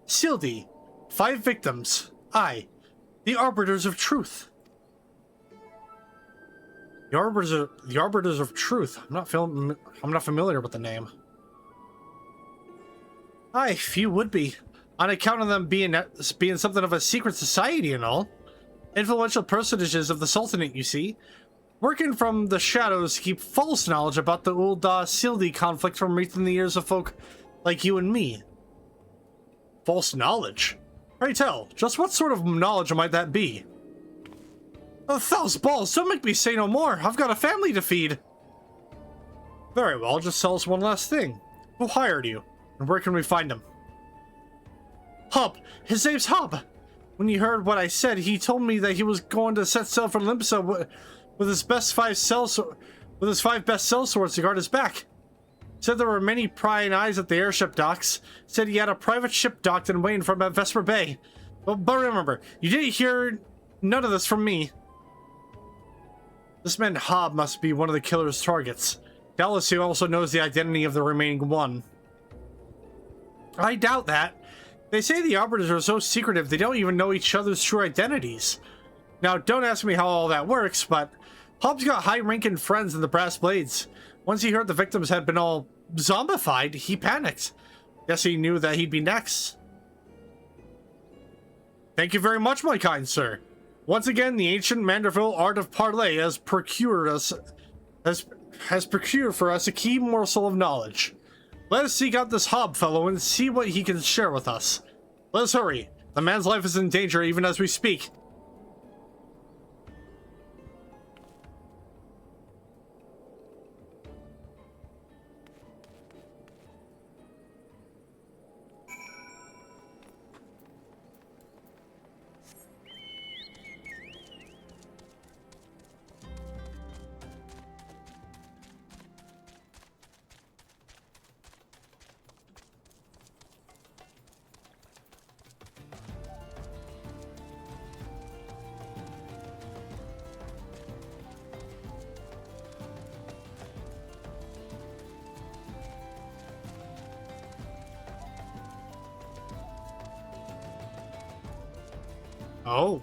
Sildi, 5 victims. The Arbiters of Truth. The Arbiters of Truth. I'm not familiar with the name. Aye, few would be, on account of them being something of a secret society and all. Influential personages of the Sultanate, you see, working from the shadows to keep false knowledge about the Ul'dah-Sildi conflict from reaching the ears of folk like you and me. False knowledge? Pray tell, just what sort of knowledge might that be? Thousand balls, don't make me say no more. I've got a family to feed. Very well, just tell us one last thing. Who hired you? And where can we find him? Hub! His name's Hub! When he heard what I said, he told me that he was going to set sail for Olympus with his 5 best sellswords to guard his back. Said there were many prying eyes at the airship docks. Said he had a private ship docked and waiting for him at Vesper Bay. But remember, you didn't hear none of this from me. This man Hob must be one of the killer's targets. Doubtless he also knows the identity of the remaining one. I doubt that. They say the Arbiters are so secretive they don't even know each other's true identities. Now, don't ask me how all that works, but Hob's got high-ranking friends in the Brass Blades. Once he heard the victims had been all zombified, he panicked. Guess he knew that he'd be next. Thank you very much, my kind sir. Once again, the ancient Manderville art of parley has procured for us a key morsel of knowledge. Let us seek out this Hob fellow and see what he can share with us. Let us hurry. The man's life is in danger even as we speak. Oh.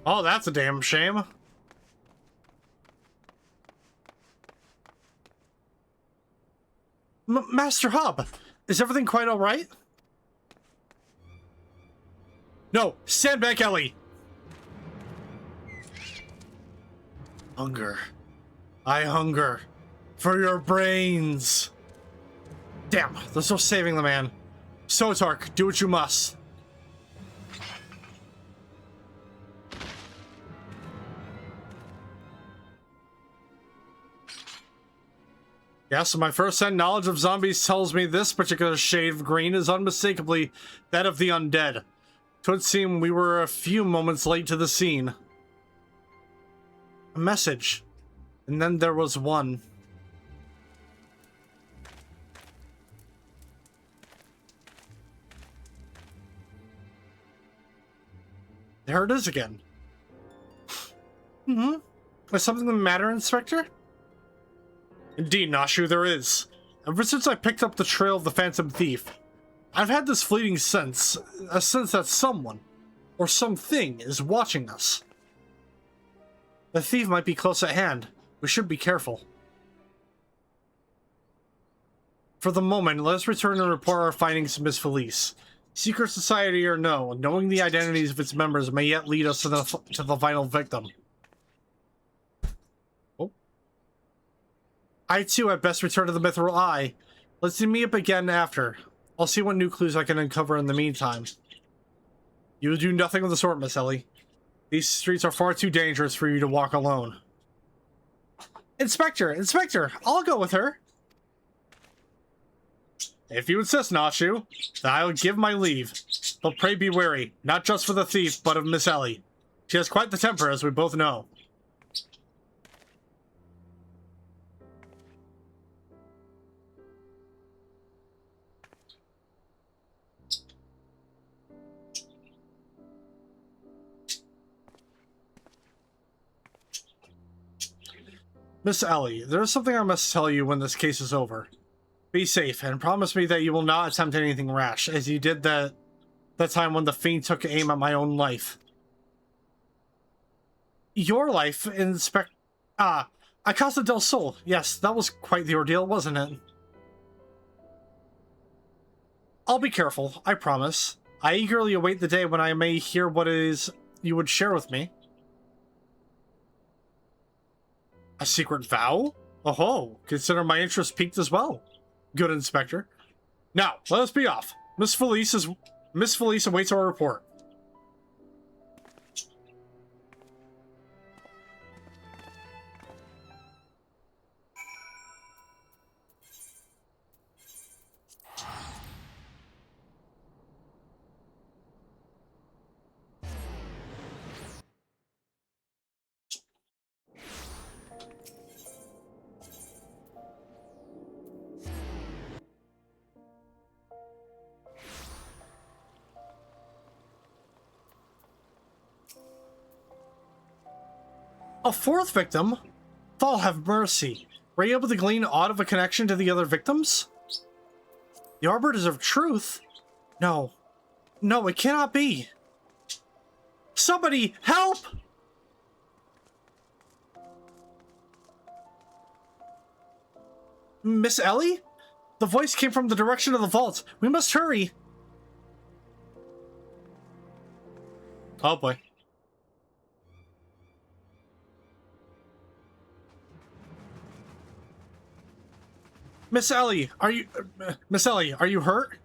Oh, that's a damn shame. Master Hub, is everything quite all right? No, stand back, Ellie. Hunger. I hunger for your brains. Damn, there's no saving the man. Sotark, do what you must. Yes, my first-hand knowledge of zombies tells me this particular shade of green is unmistakably that of the undead. Twould seem we were a few moments late to the scene. A message. And then there was one. There it is again. Is something the matter, Inspector? Indeed, Nashu, there is. Ever since I picked up the trail of the Phantom Thief, I've had this fleeting sense, a sense that someone, or something, is watching us. The thief might be close at hand. We should be careful. For the moment, let us return and report our findings to Miss Felice. Secret society or no, knowing the identities of its members may yet lead us to the final victim. Oh. I too had best return to the Mithril Eye. Let's meet up again after. I'll see what new clues I can uncover in the meantime. You will do nothing of the sort, Miss Ellie. These streets are far too dangerous for you to walk alone. Inspector, I'll go with her. If you insist, Nashu, then I will give my leave. But pray be wary, not just for the thief, but of Miss Ellie. She has quite the temper, as we both know. Miss Ellie, there is something I must tell you when this case is over. Be safe, and promise me that you will not attempt anything rash, as you did that time when the fiend took aim at my own life. Your life, Casa del Sol. Yes, that was quite the ordeal, wasn't it? I'll be careful, I promise. I eagerly await the day when I may hear what it is you would share with me. A secret vow? Oh, consider my interest piqued as well. Good, Inspector. Now, let us be off. Miss Felice awaits our report. A fourth victim? Fall have mercy. Were you able to glean aught of a connection to the other victims? The Arbiters of Truth? No. No, it cannot be. Somebody, help! Miss Ellie? The voice came from the direction of the vault. We must hurry. Oh boy. Miss Ellie, are you hurt?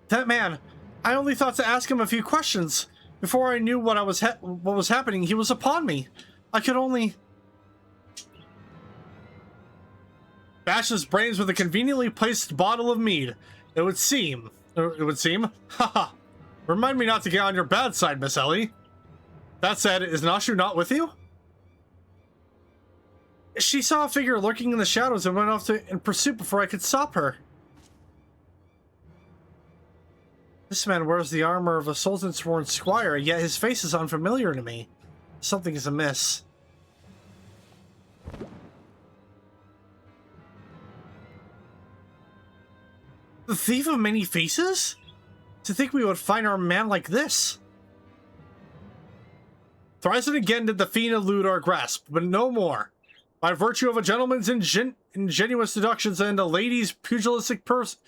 That man, I only thought to ask him a few questions. Before I knew what was happening, he was upon me. I could only bash his brains with a conveniently placed bottle of mead. It would seem. Haha. Remind me not to get on your bad side, Miss Ellie. That said, is Nashu not with you? She saw a figure lurking in the shadows and went off in pursuit before I could stop her. This man wears the armor of a Sultan-sworn squire, yet his face is unfamiliar to me. Something is amiss. The Thief of Many Faces? To think we would find our man like this. Thrice and again did the fiend elude our grasp, but no more. By virtue of a gentleman's ingenuous deductions and a lady's pugilistic puissance,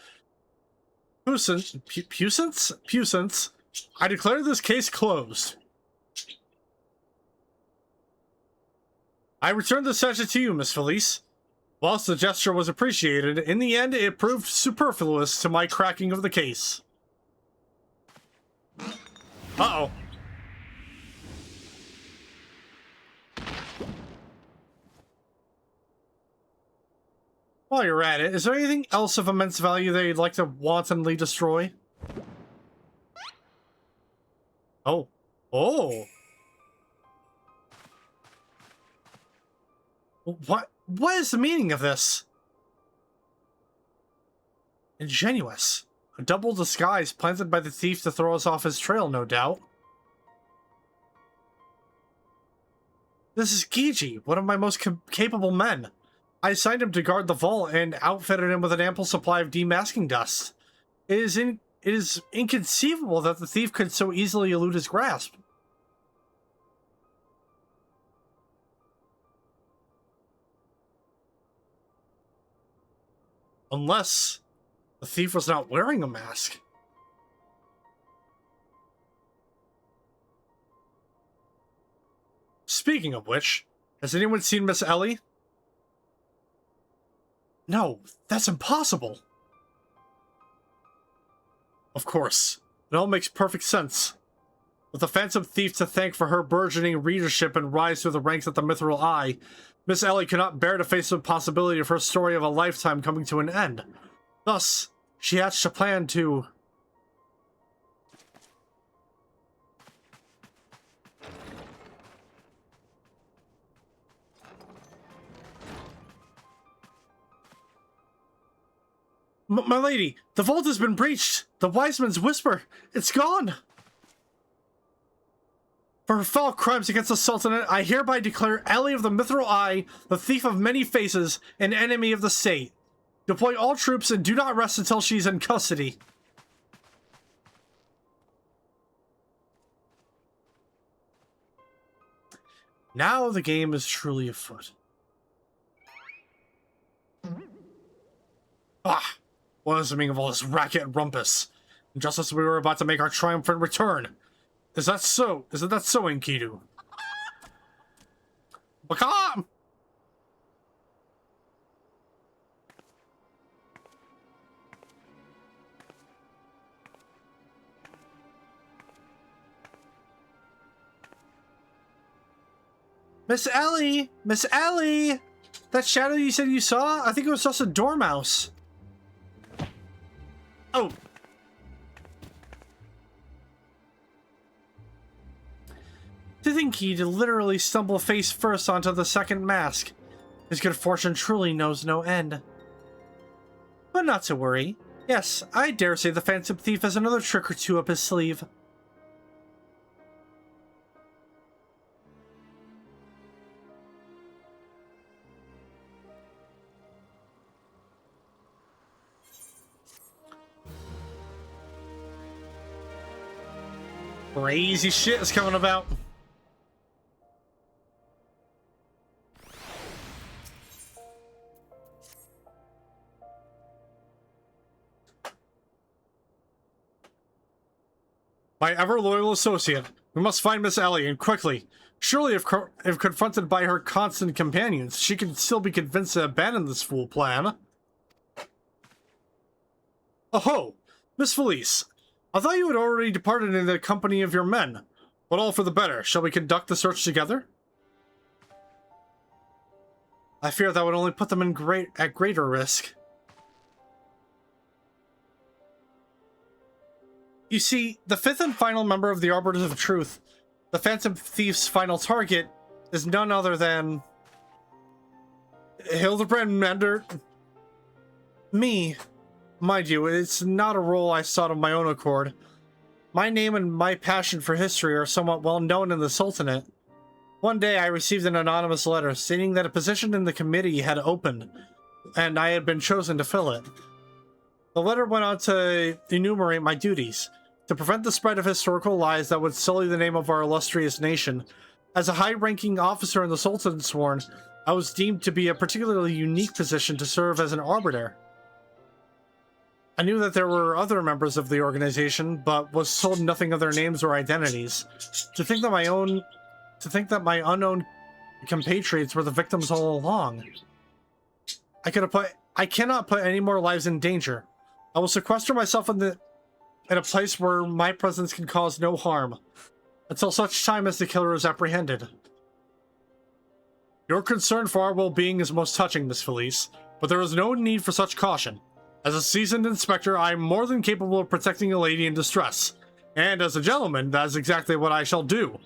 I declare this case closed. I return the sachet to you, Miss Felice. Whilst the gesture was appreciated, in the end it proved superfluous to my cracking of the case. Uh-oh. While you're at it, is there anything else of immense value that you'd like to wantonly destroy? Oh. Oh! What is the meaning of this? Ingenuous. A double disguise planted by the thief to throw us off his trail, no doubt. This is Gigi, one of my most capable men. I assigned him to guard the vault and outfitted him with an ample supply of demasking dust. It is inconceivable that the thief could so easily elude his grasp. Unless the thief was not wearing a mask. Speaking of which, has anyone seen Miss Ellie? No, that's impossible. Of course, it all makes perfect sense. With the phantom thief to thank for her burgeoning readership and rise through the ranks at the Mithril Eye, Miss Ellie could not bear to face the possibility of her story of a lifetime coming to an end. Thus, she hatched a plan to... My lady, the vault has been breached! The wise man's whisper! It's gone! For her foul crimes against the Sultanate, I hereby declare Ellie of the Mithril Eye, the thief of many faces, an enemy of the state. Deploy all troops and do not rest until she's in custody. Now the game is truly afoot. Ah! What is the meaning of all this racket and rumpus? Just as we were about to make our triumphant return. Is that so? Isn't that so, Enkidu? Bakam! Miss Ellie! Miss Ellie! That shadow you said you saw? I think it was just a dormouse. Oh! To think he'd literally stumble face first onto the second mask. His good fortune truly knows no end. But not to worry. Yes, I dare say the phantom thief has another trick or two up his sleeve. Crazy shit is coming about. My ever-loyal associate, we must find Miss Ellie, and quickly. Surely if confronted by her constant companions, she can still be convinced to abandon this fool plan. Oh-ho! Miss Felice, I thought you had already departed in the company of your men. But all for the better. Shall we conduct the search together? I fear that would only put them at greater risk. You see, the fifth and final member of the Arbiters of Truth, the Phantom Thief's final target, is none other than... Hildebrand Mander... Me. Mind you, it's not a role I sought of my own accord. My name and my passion for history are somewhat well known in the Sultanate. One day I received an anonymous letter stating that a position in the committee had opened, and I had been chosen to fill it. The letter went on to enumerate my duties. To prevent the spread of historical lies that would sully the name of our illustrious nation, as a high-ranking officer in the Sultan's Sworn, I was deemed to be a particularly unique position to serve as an arbiter. I knew that there were other members of the organization, but was told nothing of their names or identities. To think that my unknown compatriots were the victims all along. I cannot put any more lives in danger. I will sequester myself in a place where my presence can cause no harm, until such time as the killer is apprehended. Your concern for our well-being is most touching, Miss Felice, but there is no need for such caution. As a seasoned inspector, I am more than capable of protecting a lady in distress, and as a gentleman, that is exactly what I shall do.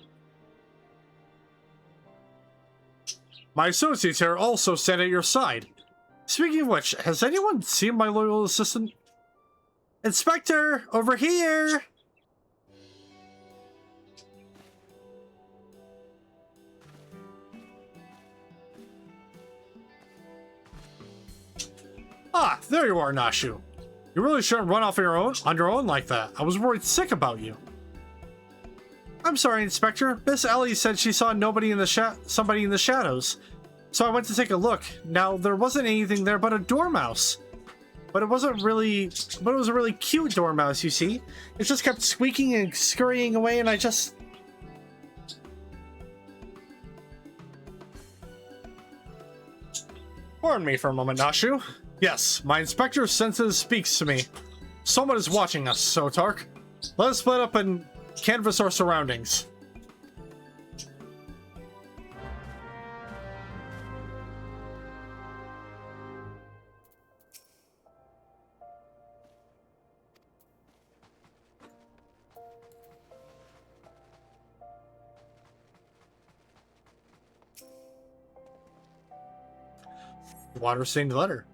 My associates here also stand at your side. Speaking of which, has anyone seen my loyal assistant? Inspector, over here! Ah, there you are, Nashu. You really shouldn't run off on your own like that. I was worried sick about you. I'm sorry, Inspector. Miss Ellie said she saw somebody in the shadows. So I went to take a look. Now, there wasn't anything there but a dormouse. But it was a really cute dormouse, you see. It just kept squeaking and scurrying away, and I just... Pardon me for a moment, Nashu. Yes, my inspector's senses speaks to me. Someone is watching us, Sotark. Let us split up and canvass our surroundings. Water-stained letter.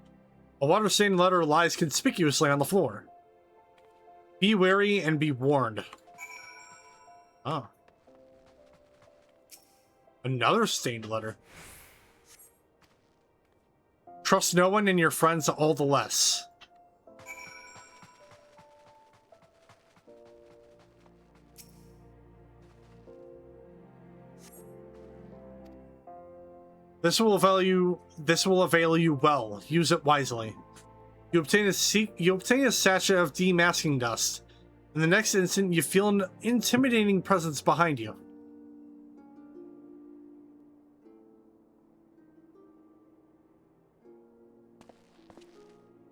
A water-stained letter lies conspicuously on the floor. Be wary and be warned. Ah. Another stained letter. Trust no one and your friends all the less. This will avail you well. Use it wisely. You obtain a sachet of demasking dust. In the next instant, you feel an intimidating presence behind you.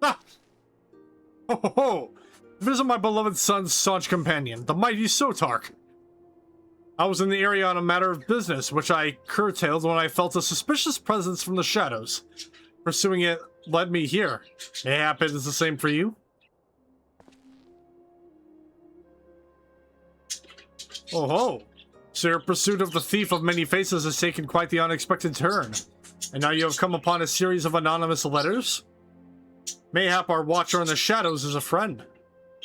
Ah! Ho ho ho! Visit my beloved son's staunch companion, the mighty Sotark. I was in the area on a matter of business, which I curtailed when I felt a suspicious presence from the shadows. Pursuing it led me here. It happens the same for you? Oh ho! So your pursuit of the thief of many faces has taken quite the unexpected turn. And now you have come upon a series of anonymous letters? Mayhap our watcher in the shadows is a friend.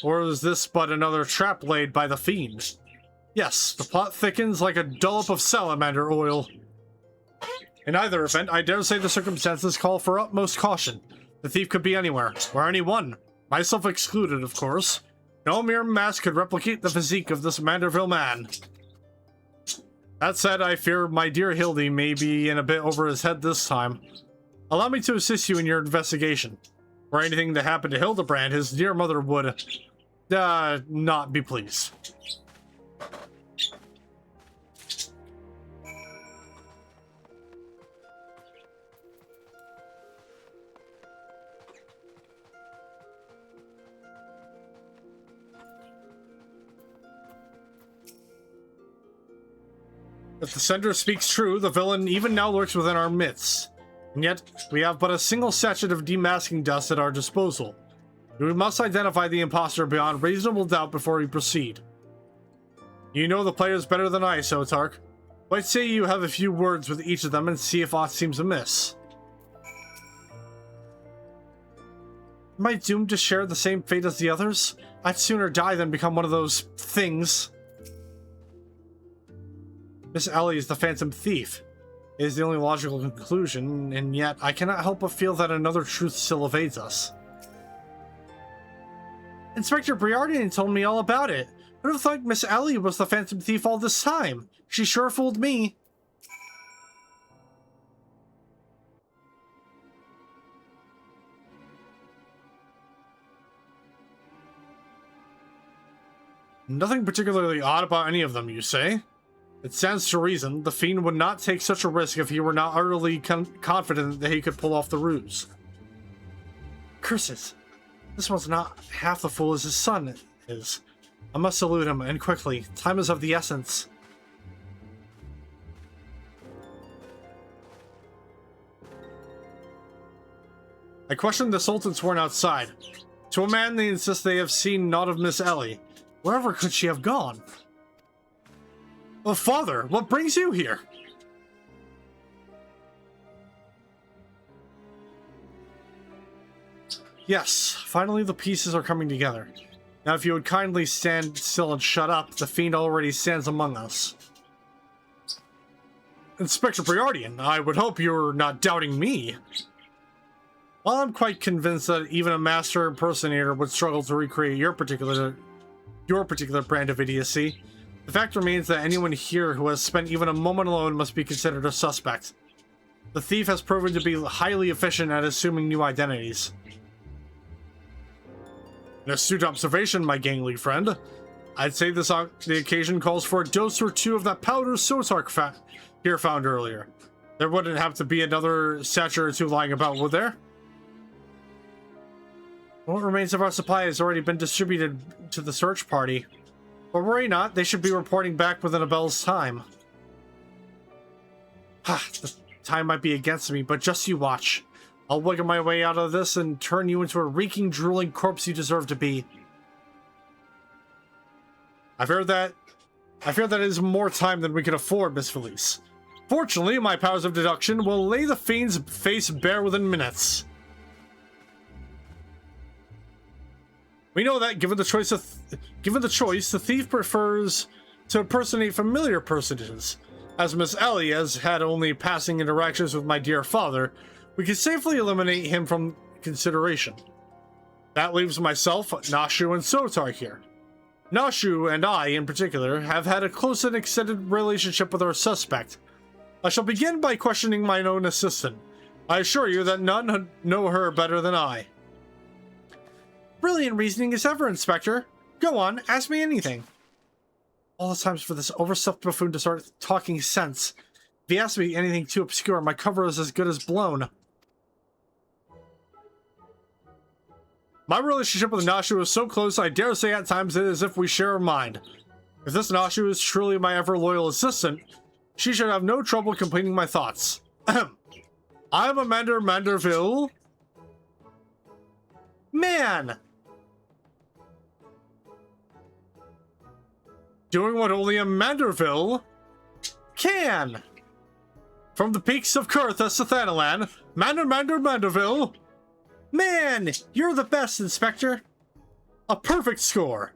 Or is this but another trap laid by the fiend? Yes, the plot thickens like a dollop of salamander oil. In either event, I dare say the circumstances call for utmost caution. The thief could be anywhere, or anyone. Myself excluded, of course. No mere mask could replicate the physique of this Manderville man. That said, I fear my dear Hildy may be in a bit over his head this time. Allow me to assist you in your investigation. Were anything to happen to Hildebrand, his dear mother would, not be pleased. If the sender speaks true, the villain even now lurks within our midst. And yet, we have but a single sachet of demasking dust at our disposal. We must identify the imposter beyond reasonable doubt before we proceed. You know the players better than I, Sotark. Let's say you have a few words with each of them and see if aught seems amiss. Am I doomed to share the same fate as the others? I'd sooner die than become one of those things. Miss Ellie is the Phantom Thief. It is the only logical conclusion, and yet I cannot help but feel that another truth still evades us. Inspector Briardian told me all about it. I'd have thought Miss Ellie was the phantom thief all this time. She sure fooled me. Nothing particularly odd about any of them, you say? It stands to reason the fiend would not take such a risk if he were not utterly confident that he could pull off the ruse. Curses. This one's not half the fool as his son is. I must salute him, and quickly. Time is of the essence. I questioned the Sultan sworn outside. To a man, they insist they have seen naught of Miss Ellie. Wherever could she have gone? Oh, Father, what brings you here? Yes, finally the pieces are coming together. Now if you would kindly stand still and shut up, the fiend already stands among us. Inspector Briardian, I would hope you're not doubting me. While I'm quite convinced that even a master impersonator would struggle to recreate your particular brand of idiocy, the fact remains that anyone here who has spent even a moment alone must be considered a suspect. The thief has proven to be highly efficient at assuming new identities. An astute observation, my gangly friend. I'd say the occasion calls for a dose or two of that powder Sotark here found earlier. There wouldn't have to be another satchel or two lying about, would there? What remains of our supply has already been distributed to the search party. But worry not, they should be reporting back within a bell's time. The time might be against me, but just you watch. I'll wiggle my way out of this and turn you into a reeking, drooling corpse you deserve to be. I fear that it is more time than we can afford, Miss Felice. Fortunately, my powers of deduction will lay the fiend's face bare within minutes. We know that, given the choice, the thief prefers to impersonate familiar personages. As Miss Ellie has had only passing interactions with my dear father, we can safely eliminate him from consideration. That leaves myself, Nashu, and Sotar here. Nashu and I, in particular, have had a close and extended relationship with our suspect. I shall begin by questioning my own assistant. I assure you that none know her better than I. Brilliant reasoning as ever, Inspector. Go on, ask me anything. All the times for this overstuffed buffoon to start talking sense. If he asks me anything too obscure, my cover is as good as blown. My relationship with Nashu is so close, I dare say at times it is as if we share a mind. If this Nashu is truly my ever-loyal assistant, she should have no trouble completing my thoughts. I am a Manderville. Man! Doing what only a Manderville can! From the peaks of Kurthus to Thanalan, Manderville. Man, you're the best, Inspector. A perfect score.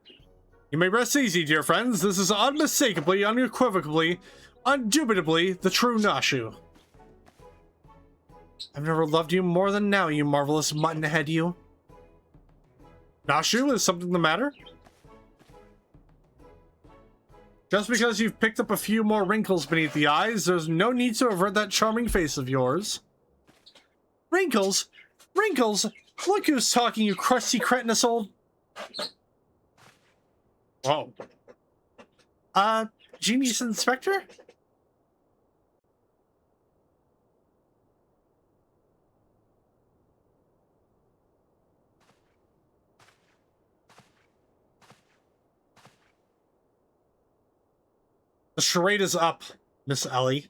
You may rest easy, dear friends. This is unmistakably, unequivocally, undubitably the true Nashu. I've never loved you more than now, you marvelous muttonhead, you. Nashu, is something the matter? Just because you've picked up a few more wrinkles beneath the eyes, there's no need to avert that charming face of yours. Wrinkles? Wrinkles? Look who's talking, you crusty cretinous old... Whoa. Genius Inspector? The charade is up, Miss Ellie.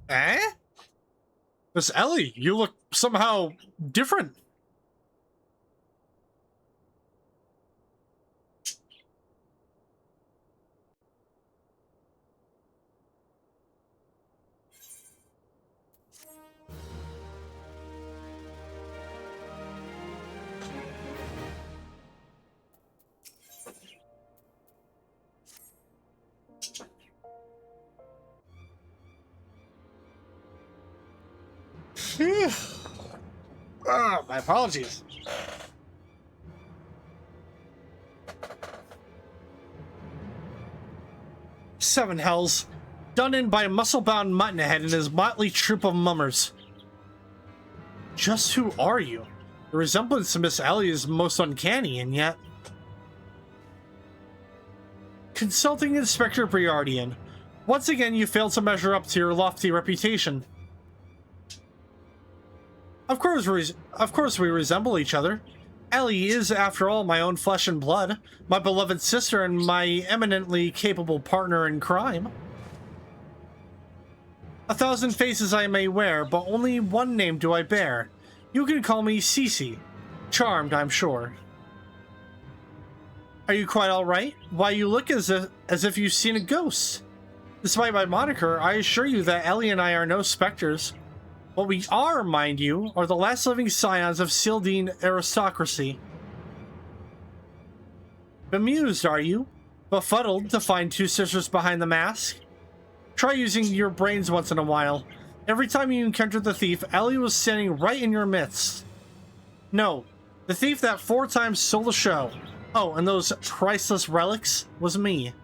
Eh? Miss Ellie, you look somehow different. My apologies. Seven hells. Done in by a muscle-bound muttonhead and his motley troop of mummers. Just who are you? The resemblance to Miss Ellie is most uncanny, and yet... Consulting Inspector Briardian. Once again, you failed to measure up to your lofty reputation. Of course we resemble each other. Ellie is, after all, my own flesh and blood, my beloved sister and my eminently capable partner in crime. 1,000 faces I may wear, but only one name do I bear. You can call me Cece. Charmed, I'm sure. Are you quite all right? Why, you look as if you've seen a ghost. Despite my moniker, I assure you that Ellie and I are no specters. What we are, mind you, are the last living scions of Sildine aristocracy. Bemused, are you? Befuddled to find two sisters behind the mask? Try using your brains once in a while. Every time you encountered the thief, Ellie was standing right in your midst. No, the thief that 4 times stole the show. Oh, and those priceless relics was me.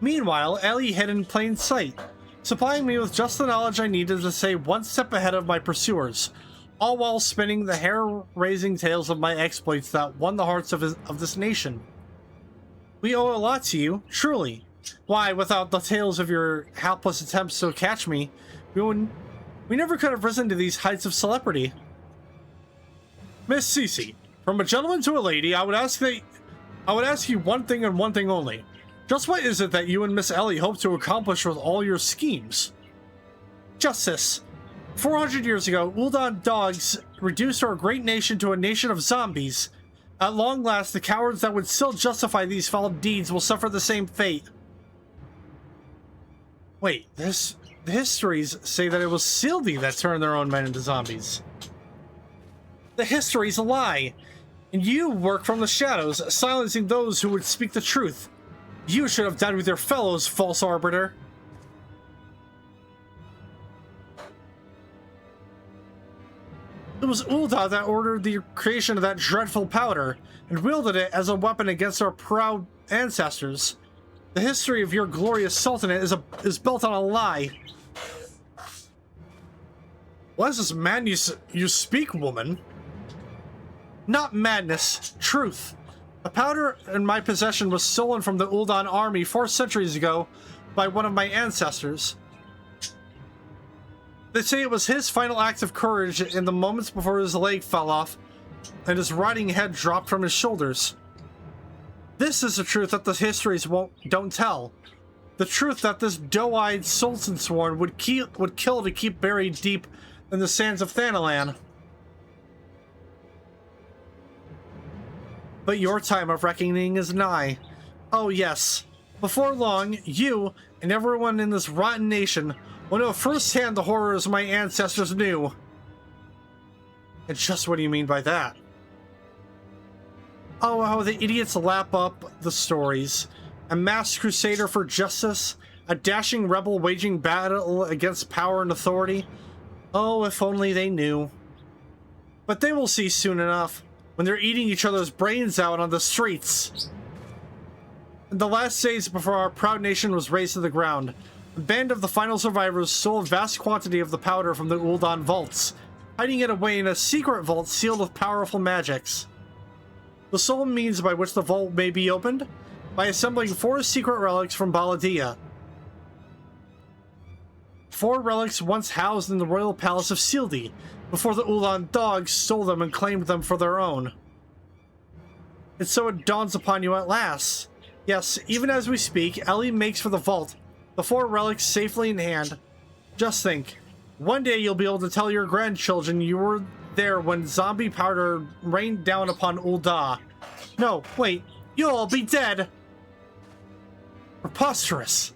Meanwhile, Ellie hid in plain sight, supplying me with just the knowledge I needed to stay one step ahead of my pursuers, all while spinning the hair-raising tales of my exploits that won the hearts of this nation. We owe a lot to you, truly. Why, without the tales of your helpless attempts to catch me, we never could have risen to these heights of celebrity. Miss Cece, from a gentleman to a lady, I would ask you one thing and one thing only. Just what is it that you and Miss Ellie hope to accomplish with all your schemes? Justice. 400 years ago, Uldan dogs reduced our great nation to a nation of zombies. At long last, the cowards that would still justify these foul deeds will suffer the same fate. Wait, the histories say that it was Sylvie that turned their own men into zombies. The history's a lie, and you work from the shadows, silencing those who would speak the truth. You should have died with your fellows, false arbiter. It was Ulda that ordered the creation of that dreadful powder, and wielded it as a weapon against our proud ancestors. The history of your glorious sultanate is built on a lie. What is this madness you speak, woman? Not madness, truth. The powder in my possession was stolen from the Uldan army 4 centuries ago by one of my ancestors. They say it was his final act of courage in the moments before his leg fell off and his riding head dropped from his shoulders. This is the truth that the histories don't tell. The truth that this doe-eyed sultan sworn would kill to keep buried deep in the sands of Thanalan. But your time of reckoning is nigh. Oh yes, before long, you and everyone in this rotten nation will know firsthand the horrors my ancestors knew. And just what do you mean by that? Oh, how the idiots lap up the stories. A masked crusader for justice, a dashing rebel waging battle against power and authority. Oh, if only they knew. But they will see soon enough, when they're eating each other's brains out on the streets. In the last days before our proud nation was razed to the ground, a band of the final survivors stole a vast quantity of the powder from the Uldan vaults, hiding it away in a secret vault sealed with powerful magics. The sole means by which the vault may be opened? By assembling 4 secret relics from Baladia. 4 relics once housed in the royal palace of Sildi, before the Uldan dogs stole them and claimed them for their own. And so it dawns upon you at last. Yes, even as we speak, Ellie makes for the vault, the 4 relics safely in hand. Just think, one day you'll be able to tell your grandchildren you were there when zombie powder rained down upon Ulda. No, wait, you'll all be dead! Preposterous!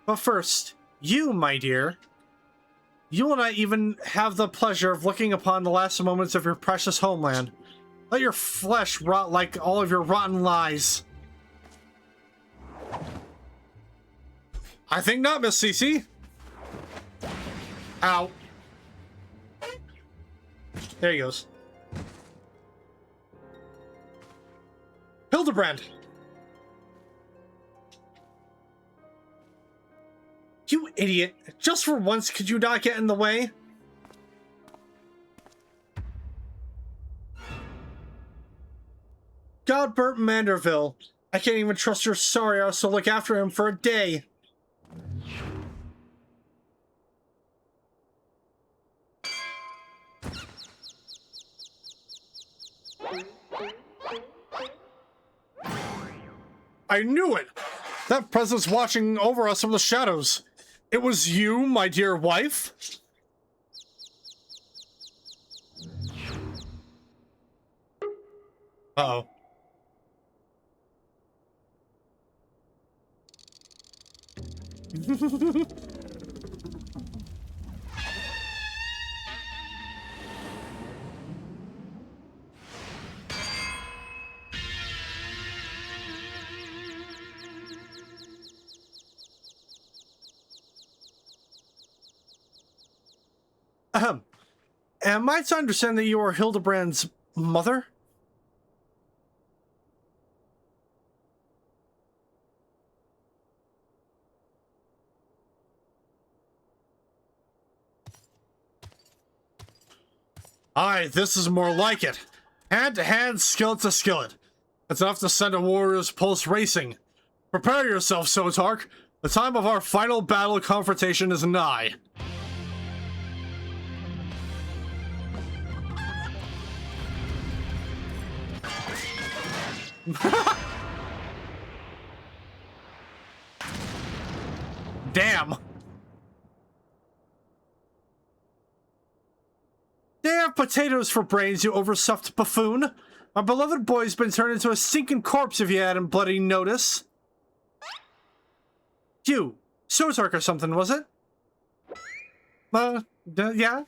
But first, you, my dear, you will not even have the pleasure of looking upon the last moments of your precious homeland. Let your flesh rot like all of your rotten lies. I think not, Miss Cece. Ow. There he goes. Hildebrand! You idiot! Just for once, could you not get in the way? Godbert Manderville. I can't even trust your sorry ass to look after him for a day. I knew it! That presence watching over us from the shadows. It was you, my dear wife? Uh-oh. Am I to understand that you are Hildebrand's mother? Aye, this is more like it. Hand to hand, skillet to skillet. That's enough to send a warrior's pulse racing. Prepare yourself, Sotark. The time of our final battle confrontation is nigh. Damn. They have potatoes for brains, you overstuffed buffoon. My beloved boy's been turned into a sinking corpse if you hadn't bloody notice. You, Sotark or something, was it? Yeah?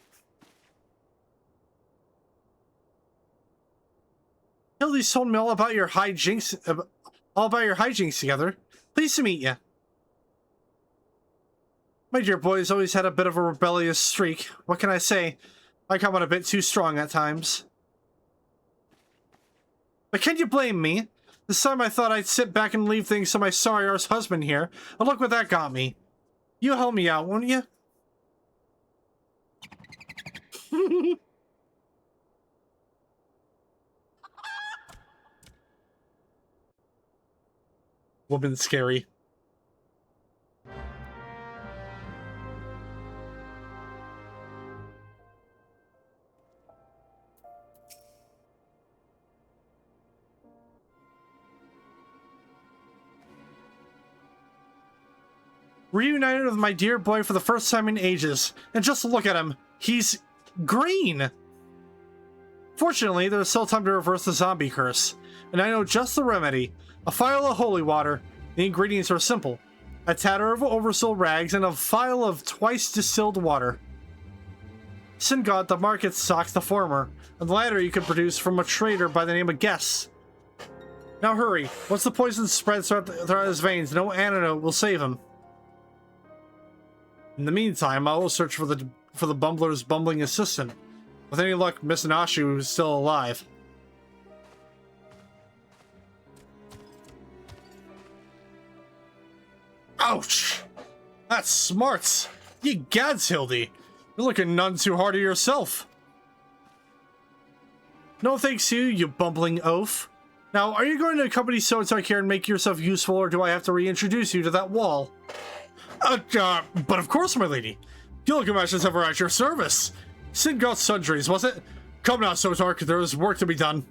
Hildy's told me all about your hijinks together. Pleased to meet you. My dear boy's always had a bit of a rebellious streak. What can I say? I come on a bit too strong at times. But can you blame me? This time I thought I'd sit back and leave things to my sorry-arse husband here. And look what that got me. You help me out, won't you? Woman's scary. Reunited with my dear boy for the first time in ages. And just look at him. He's green. Fortunately, there's still time to reverse the zombie curse. And I know just the remedy. A phial of holy water. The ingredients are simple. A tatter of oversold rags and a vial of twice distilled water. Sin God, the market stocks the former. And the latter you can produce from a trader by the name of Guess. Now hurry. Once the poison spreads throughout his veins, no antidote will save him. In the meantime, I will search for the bumbler's bumbling assistant. With any luck, Miss Nashu is still alive. Ouch! That's smarts! Ye gads, Hildy! You're looking none too hard at yourself. No thanks to you, you bumbling oaf. Now, are you going to accompany Sotark here and make yourself useful, or do I have to reintroduce you to that wall? But of course, my lady. Gilgamesh is ever at your service. Sin got sundries, was it? Come now, Sotark, there is work to be done.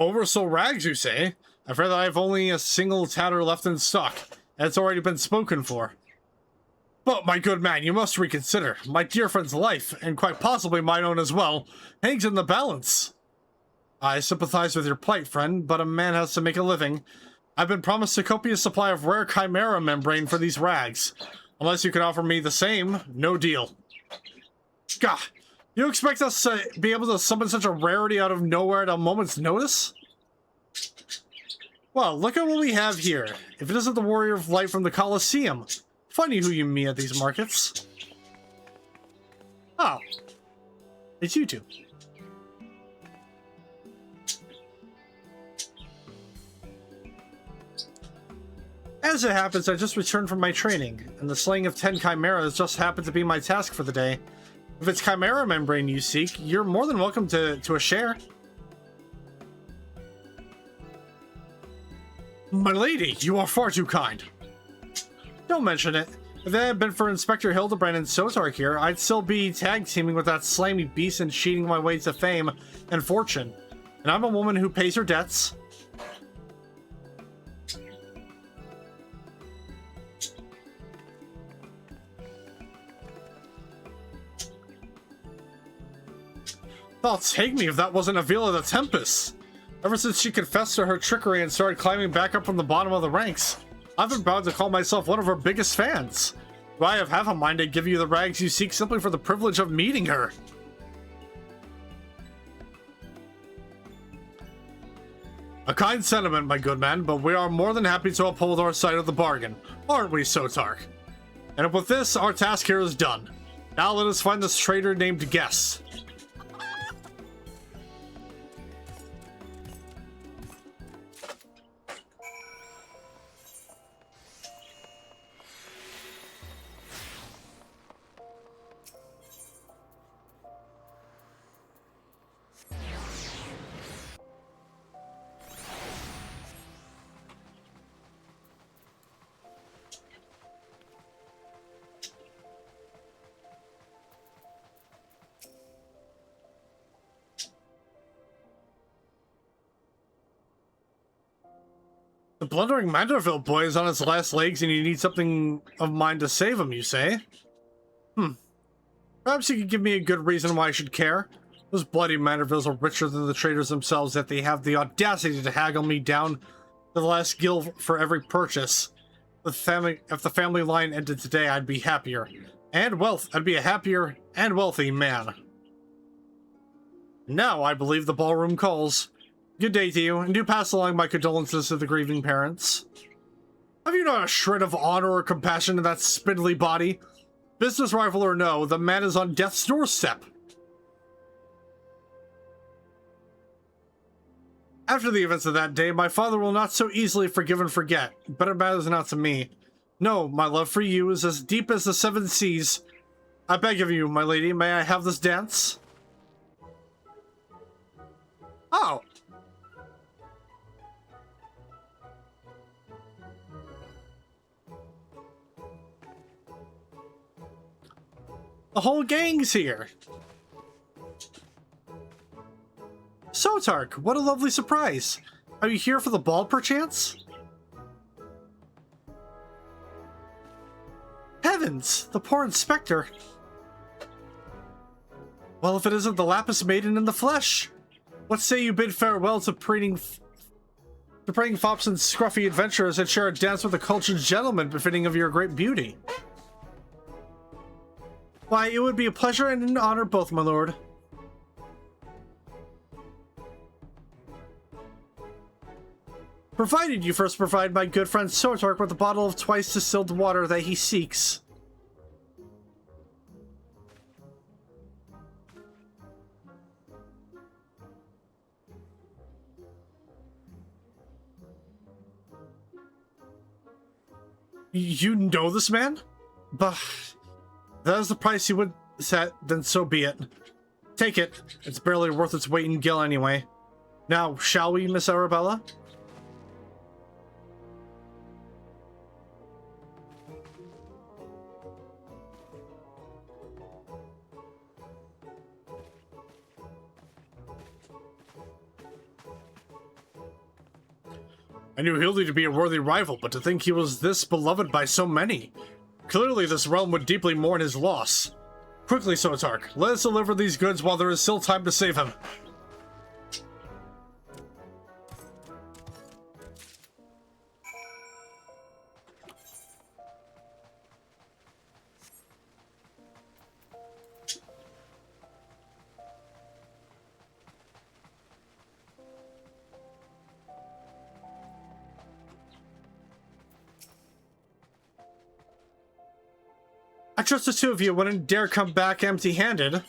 Oversoul rags, you say? I've heard that I have only a single tatter left in stock, and it's already been spoken for. But, my good man, you must reconsider. My dear friend's life, and quite possibly mine own as well, hangs in the balance. I sympathize with your plight, friend, but a man has to make a living. I've been promised a copious supply of rare chimera membrane for these rags. Unless you can offer me the same, no deal. Gah! You expect us to be able to summon such a rarity out of nowhere at a moment's notice? Well, look at what we have here. If it isn't the Warrior of Light from the Colosseum. Funny who you meet at these markets. Oh. It's you two. As it happens, I just returned from my training, and the slaying of 10 chimeras just happened to be my task for the day. If it's chimera membrane you seek, you're more than welcome to a share. My lady, you are far too kind. Don't mention it. If it had been for Inspector Hildebrand and Sotark here, I'd still be tag teaming with that slimy beast and cheating my way to fame and fortune. And I'm a woman who pays her debts. Oh, take me if that wasn't Avila the Tempest. Ever since she confessed to her trickery and started climbing back up from the bottom of the ranks, I've been proud to call myself one of her biggest fans. Do I have half a mind to give you the rags you seek simply for the privilege of meeting her? A kind sentiment, my good man, but we are more than happy to uphold our side of the bargain, aren't we, Sotark? And with this, our task here is done. Now let us find this traitor named Guess. The blundering Manderville boy is on his last legs and you need something of mine to save him, you say? Perhaps you could give me a good reason why I should care. Those bloody Mandervilles are richer than the traders themselves, yet they have the audacity to haggle me down to the last gil for every purchase. If the family line ended today, I'd be happier. I'd be a happier and wealthy man. Now, I believe the ballroom calls. Good day to you, and do pass along my condolences to the grieving parents. Have you not a shred of honor or compassion in that spindly body? Business rival or no, the man is on death's doorstep. After the events of that day, my father will not so easily forgive and forget, but it matters not to me. No, my love for you is as deep as the 7 seas. I beg of you, my lady, may I have this dance? Oh! The whole gang's here! Sotark, what a lovely surprise! Are you here for the ball, perchance? Heavens! The poor inspector! Well, if it isn't the Lapis Maiden in the flesh! What say you bid farewell to preening fops and scruffy adventurers and share a dance with a cultured gentleman befitting of your great beauty? Why, it would be a pleasure and an honor both, my lord. Provided you first provide my good friend Sotark with a bottle of twice distilled water that he seeks. You know this man? Bah. If that is the price you would set, then so be it. Take it. It's barely worth its weight in gil anyway. Now, shall we, Miss Arabella? I knew Hildy to be a worthy rival, but to think he was this beloved by so many. Clearly this realm would deeply mourn his loss. Quickly, Sotark, let us deliver these goods while there is still time to save him. I trust the two of you wouldn't dare come back empty-handed.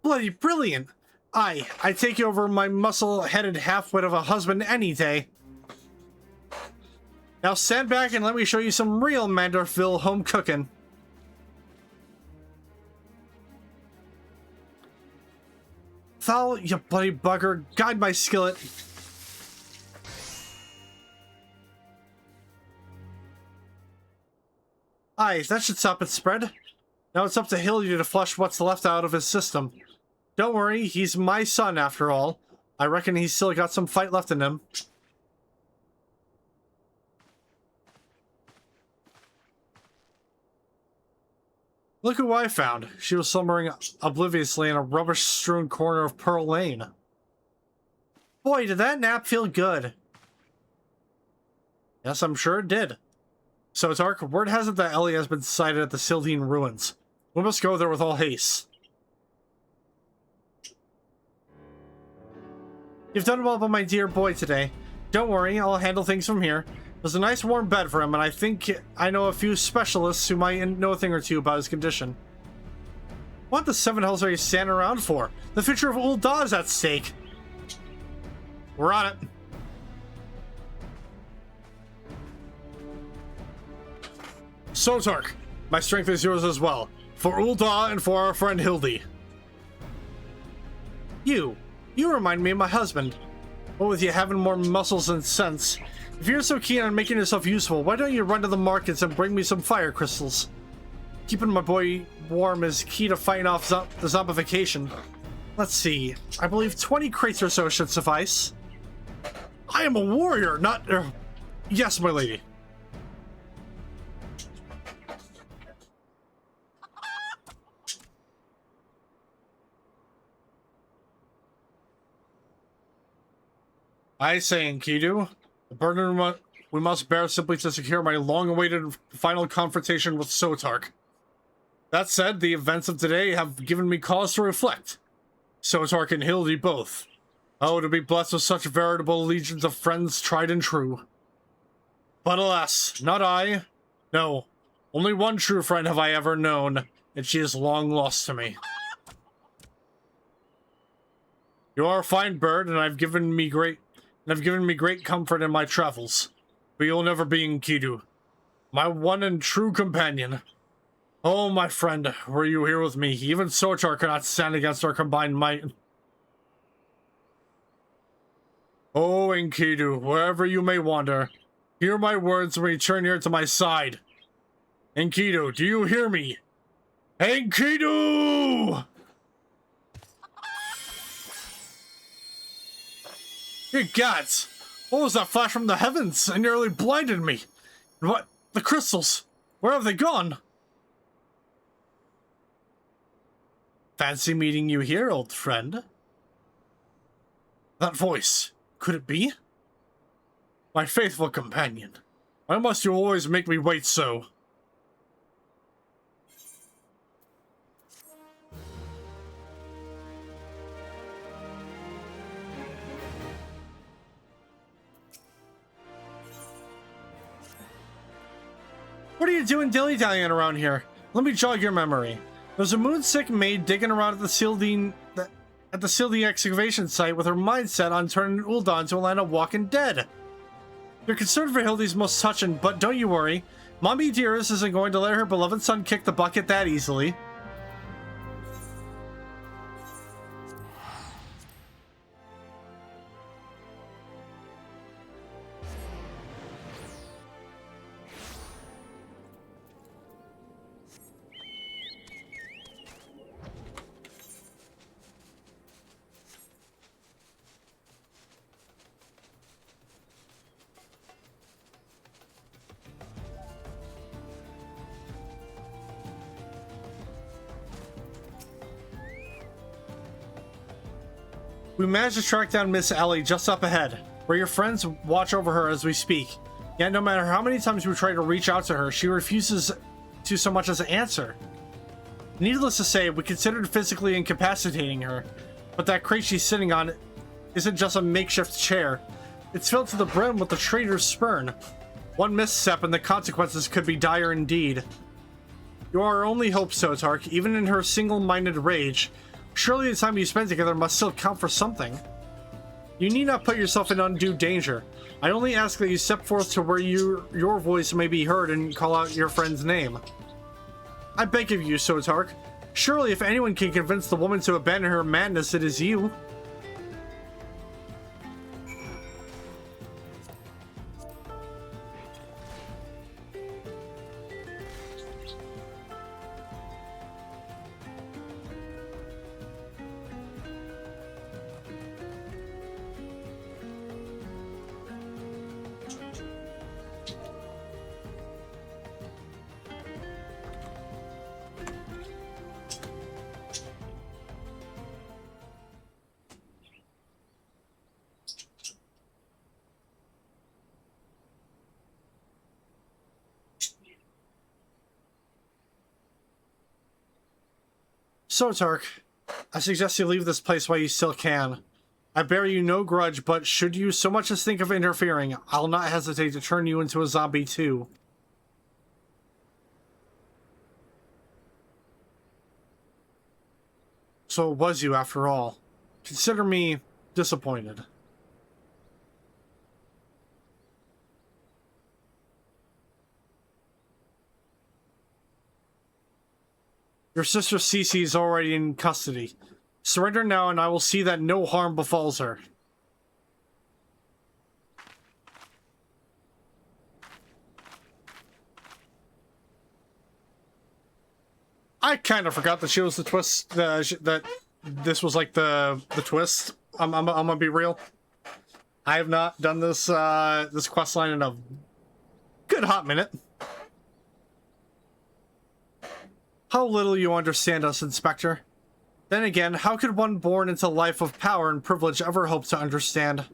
Bloody brilliant! I take you over my muscle-headed half-wit of a husband any day. Now stand back and let me show you some real Manderville home cooking. Foul, you bloody bugger, guide my skillet. Aye, that should stop its spread. Now it's up to Hildy to flush what's left out of his system. Don't worry, he's my son after all. I reckon he's still got some fight left in him. Look who I found. She was slumbering obliviously in a rubbish-strewn corner of Pearl Lane. Boy, did that nap feel good. Yes, I'm sure it did. So, Tark, word has it that Ellie has been sighted at the Sildine ruins. We must go there with all haste. You've done well by my dear boy today. Don't worry, I'll handle things from here. There's a nice warm bed for him, and I think I know a few specialists who might know a thing or two about his condition. What the seven hells are you standing around for? The future of Ul'dah is at stake. We're on it. Sotark, my strength is yours as well. For Ul'dah and for our friend Hildy. You remind me of my husband. What with you having more muscles and sense. If you're so keen on making yourself useful, why don't you run to the markets and bring me some fire crystals? Keeping my boy warm is key to fighting off the zombification. Let's see, I believe 20 crates or so should suffice. I am a warrior, not... yes, my lady. I say, Enkidu, the burden we must bear simply to secure my long-awaited final confrontation with Sotark. That said, the events of today have given me cause to reflect. Sotark and Hildy both. Oh, to be blessed with such veritable legions of friends tried and true. But alas, not I. No, only one true friend have I ever known, and she is long lost to me. You are a fine bird, and have given me great comfort in my travels. But you'll never be Enkidu, my one and true companion. Oh, my friend, were you here with me? Even Sotar cannot stand against our combined might. Oh, Enkidu, wherever you may wander, hear my words and return here to my side. Enkidu, do you hear me? Enkidu! Good gods! What was that flash from the heavens? It nearly blinded me. And what? The crystals? Where have they gone? Fancy meeting you here, old friend. That voice. Could it be? My faithful companion. Why must you always make me wait so? What are you doing dilly-dallying around here? Let me jog your memory. There's a moonsick maid digging around at the Sildine excavation site with her mind set on turning Ul'dah into a land of walking dead. You're concerned for Hildy's most touching, but don't you worry. Mommy Dearest isn't going to let her beloved son kick the bucket that easily. We managed to track down Miss Ellie just up ahead, where your friends watch over her as we speak. Yet no matter how many times we try to reach out to her, she refuses to so much as answer. Needless to say, we considered physically incapacitating her, but that crate she's sitting on isn't just a makeshift chair. It's filled to the brim with the traitor's spurn. One misstep and the consequences could be dire indeed. You are our only hope, Sotark, even in her single-minded rage. Surely the time you spend together must still count for something. You need not put yourself in undue danger. I only ask that you step forth to where your voice may be heard and call out your friend's name. I beg of you, Sotark. Surely if anyone can convince the woman to abandon her madness, it is you. Sotark, I suggest you leave this place while you still can. I bear you no grudge, but should you so much as think of interfering, I'll not hesitate to turn you into a zombie too. So it was you after all. Consider me disappointed. Your sister Cece is already in custody. Surrender now and I will see that no harm befalls her. I kind of forgot that she was the twist, that this was like the twist. I'm gonna be real. I have not done this this quest line in a good hot minute. How little you understand us, Inspector. Then again, how could one born into a life of power and privilege ever hope to understand?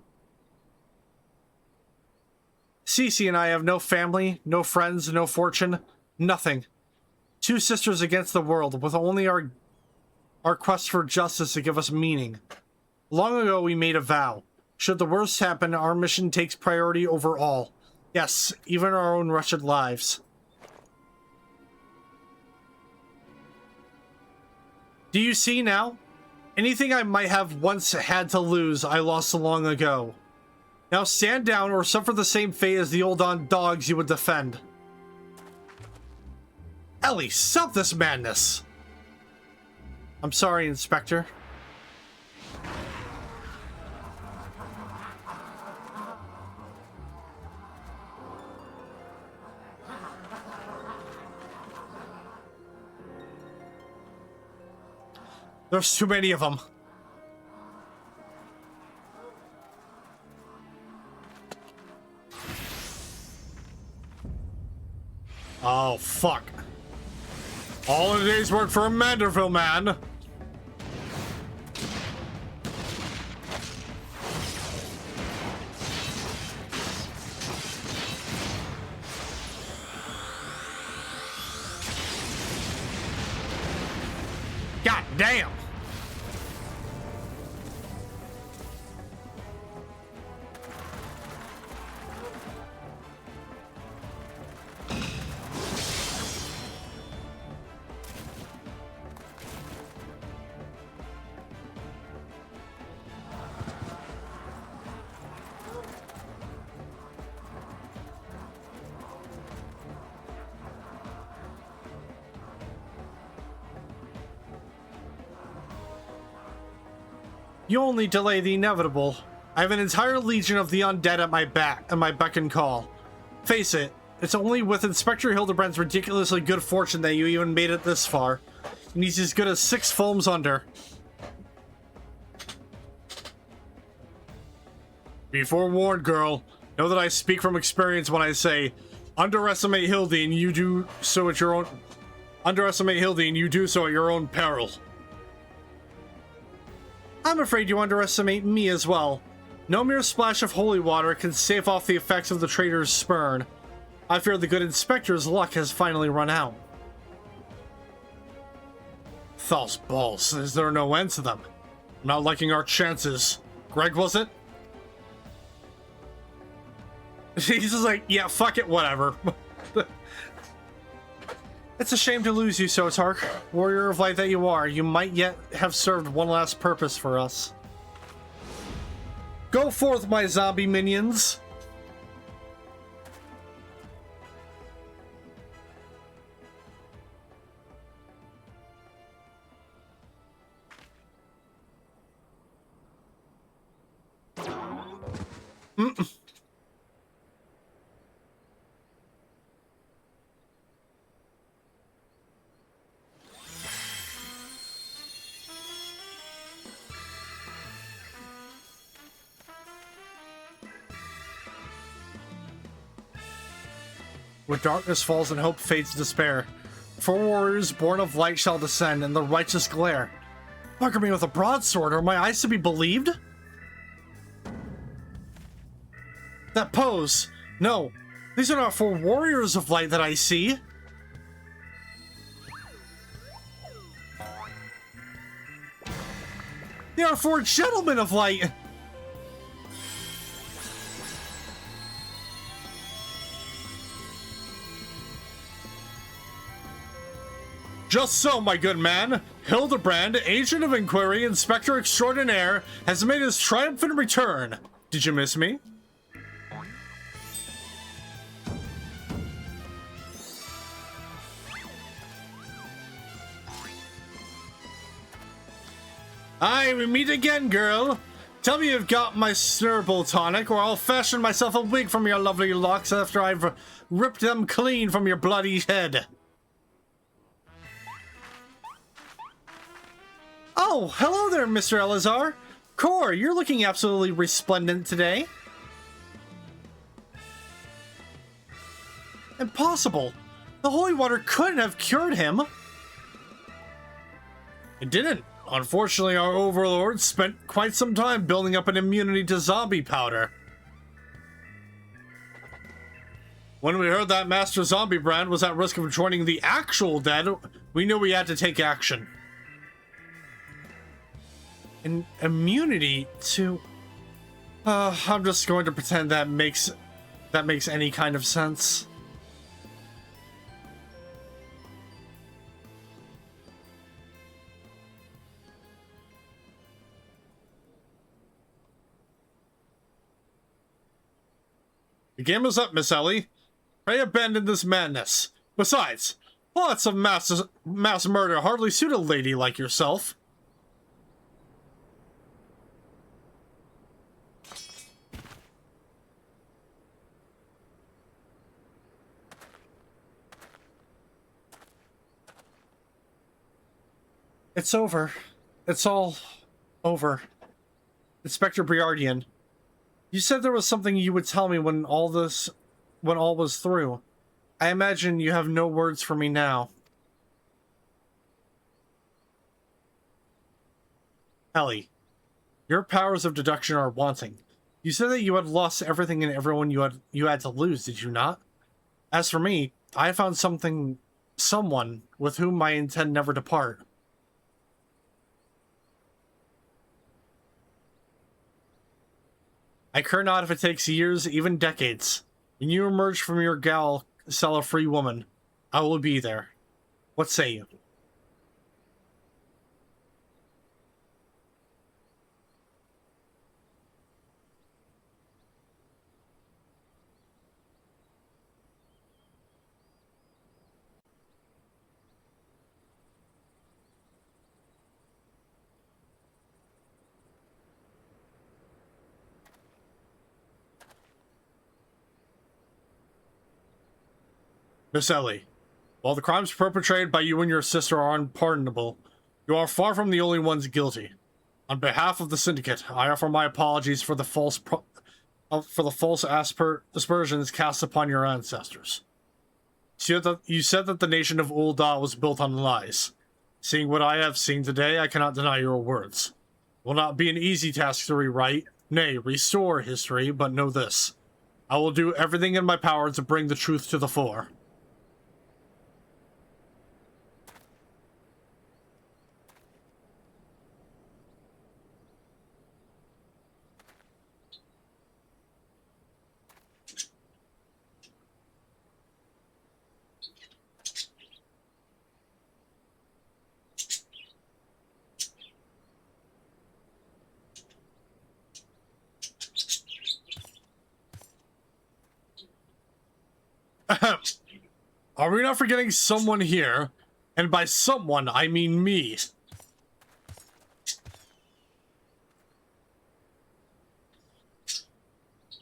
Cece and I have no family, no friends, no fortune, nothing. Two sisters against the world, with only our quest for justice to give us meaning. Long ago we made a vow. Should the worst happen, our mission takes priority over all. Yes, even our own wretched lives. Do you see now? Anything I might have once had to lose, I lost long ago. Now stand down or suffer the same fate as the old dogs you would defend. Ellie, stop this madness! I'm sorry, Inspector. There's too many of them. Oh, fuck. All in a day's work for a Manderville man. God damn. You only delay the inevitable. I have an entire legion of the undead at my beck and call. Face it, it's only with Inspector Hildebrand's ridiculously good fortune that you even made it this far. And he's as good as 6 foams under. Be forewarned, girl. Know that I speak from experience when I say, underestimate Hildy and you do so at your own... Underestimate Hildy and you do so at your own peril. I'm afraid you underestimate me as well. No mere splash of holy water can stave off the effects of the traitor's spurn. I fear the good inspector's luck has finally run out. Thos balls, is there no end to them? I'm not liking our chances. Greg, was it? He's just like, yeah, fuck it, whatever. It's a shame to lose you, Sotark. Warrior of light that you are, you might yet have served one last purpose for us. Go forth, my zombie minions! Where darkness falls and hope fades to despair, 4 warriors born of light shall descend in the righteous glare. Bugger me with a broadsword, are my eyes to be believed? That pose! No, these are not 4 warriors of light that I see. They are 4 gentlemen of light! Just so, my good man. Hildebrand, agent of inquiry, inspector extraordinaire, has made his triumphant return. Did you miss me? Aye, we meet again, girl. Tell me you've got my Snurble tonic, or I'll fashion myself a wig from your lovely locks after I've ripped them clean from your bloody head. Oh, hello there, Mr. Elazar. Cor, you're looking absolutely resplendent today. Impossible. The holy water couldn't have cured him. It didn't. Unfortunately, our overlord spent quite some time building up an immunity to zombie powder. When we heard that Master Zombie Brand was at risk of joining the actual dead, we knew we had to take action. An immunity to... I'm just going to pretend that makes any kind of sense. The game is up, Miss Ellie. Pray abandon this madness. Besides, lots of mass murder hardly suit a lady like yourself. It's over. It's all over. Inspector Briardian, you said there was something you would tell me when all was through. I imagine you have no words for me now. Ellie, your powers of deduction are wanting. You said that you had lost everything and everyone you had to lose, did you not? As for me, I found someone with whom I intend never to part. I care not if it takes years, even decades. When you emerge from your gal cell a free woman, I will be there. What say you? Miss Ellie, while the crimes perpetrated by you and your sister are unpardonable, you are far from the only ones guilty. On behalf of the Syndicate, I offer my apologies for the false aspersions cast upon your ancestors. You said that the nation of Ul'dah was built on lies. Seeing what I have seen today, I cannot deny your words. Will not be an easy task to rewrite, nay, restore history, but know this. I will do everything in my power to bring the truth to the fore. Are we not forgetting someone here? And by someone, I mean me.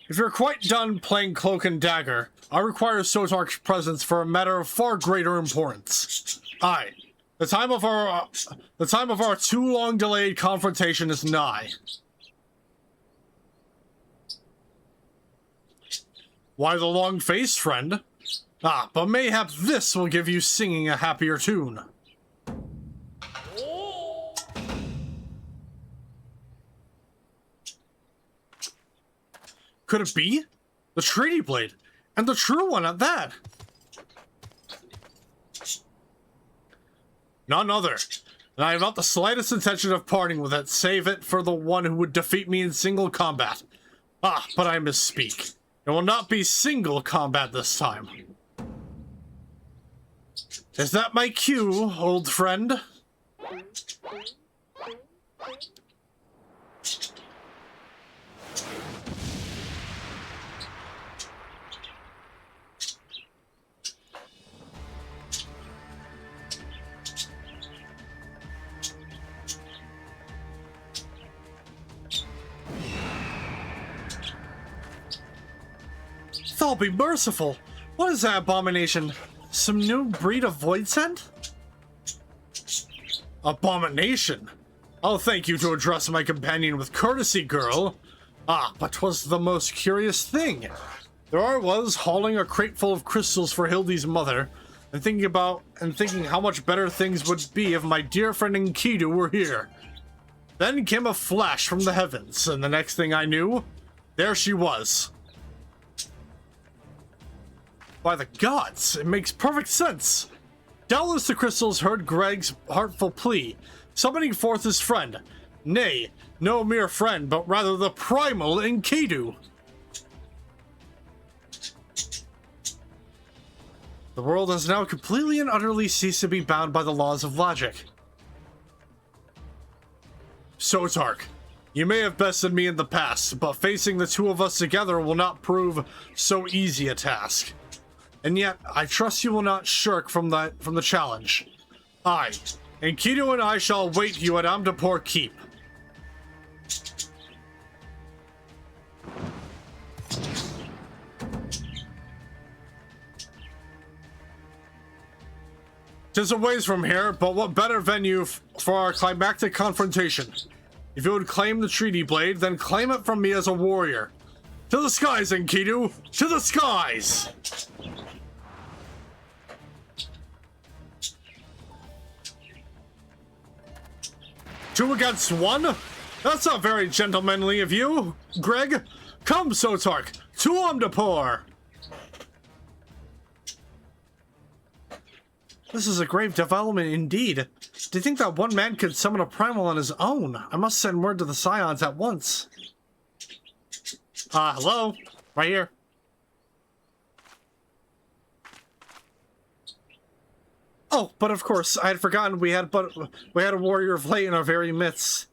If you're quite done playing Cloak and Dagger, I require Sotark's presence for a matter of far greater importance. Aye, the time of our too long delayed confrontation is nigh. Why the long face, friend? Ah, but mayhap this will give you singing a happier tune. Could it be? The Treaty Blade, and the true one at that. None other, and I have not the slightest intention of parting with it, save it for the one who would defeat me in single combat. Ah, but I misspeak. It will not be single combat this time. Is that my cue, old friend? Thou be merciful! What is that abomination? Some new breed of void scent? Abomination? I'll thank you to address my companion with courtesy, girl. Ah, but 'twas the most curious thing. There I was, hauling a crate full of crystals for Hildy's mother, and thinking how much better things would be if my dear friend Enkidu were here. Then came a flash from the heavens, and the next thing I knew, there she was. By the gods, it makes perfect sense. Doubtless the crystals heard Greg's heartful plea, summoning forth his friend. Nay, no mere friend, but rather the primal Enkidu. The world has now completely and utterly ceased to be bound by the laws of logic. Sotark, you may have bested me in the past, but facing the two of us together will not prove so easy a task. And yet, I trust you will not shirk from the challenge. Aye, Enkidu and I shall await you at Amdapor Keep. Tis a ways from here, but what better venue for our climactic confrontation? If you would claim the Treaty Blade, then claim it from me as a warrior. To the skies, Enkidu! To the skies! 2 against 1? That's not very gentlemanly of you, Greg. Come, Sotark, to Amdapor! This is a grave development indeed. Do you think that one man could summon a primal on his own? I must send word to the Scions at once. Hello? Right here. Oh, but of course, I had forgotten we had a warrior of light in our very midst.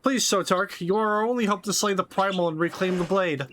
Please, Sotark, you are our only hope to slay the primal and reclaim the blade.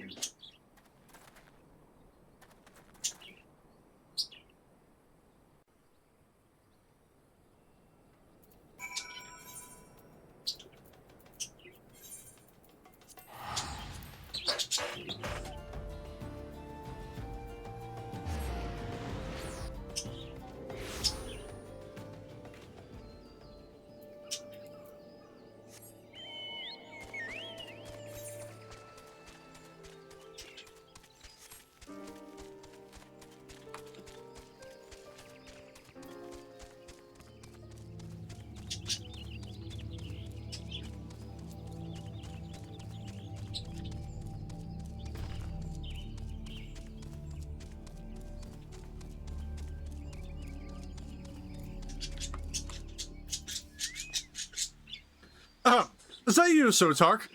Is that you, Sotark?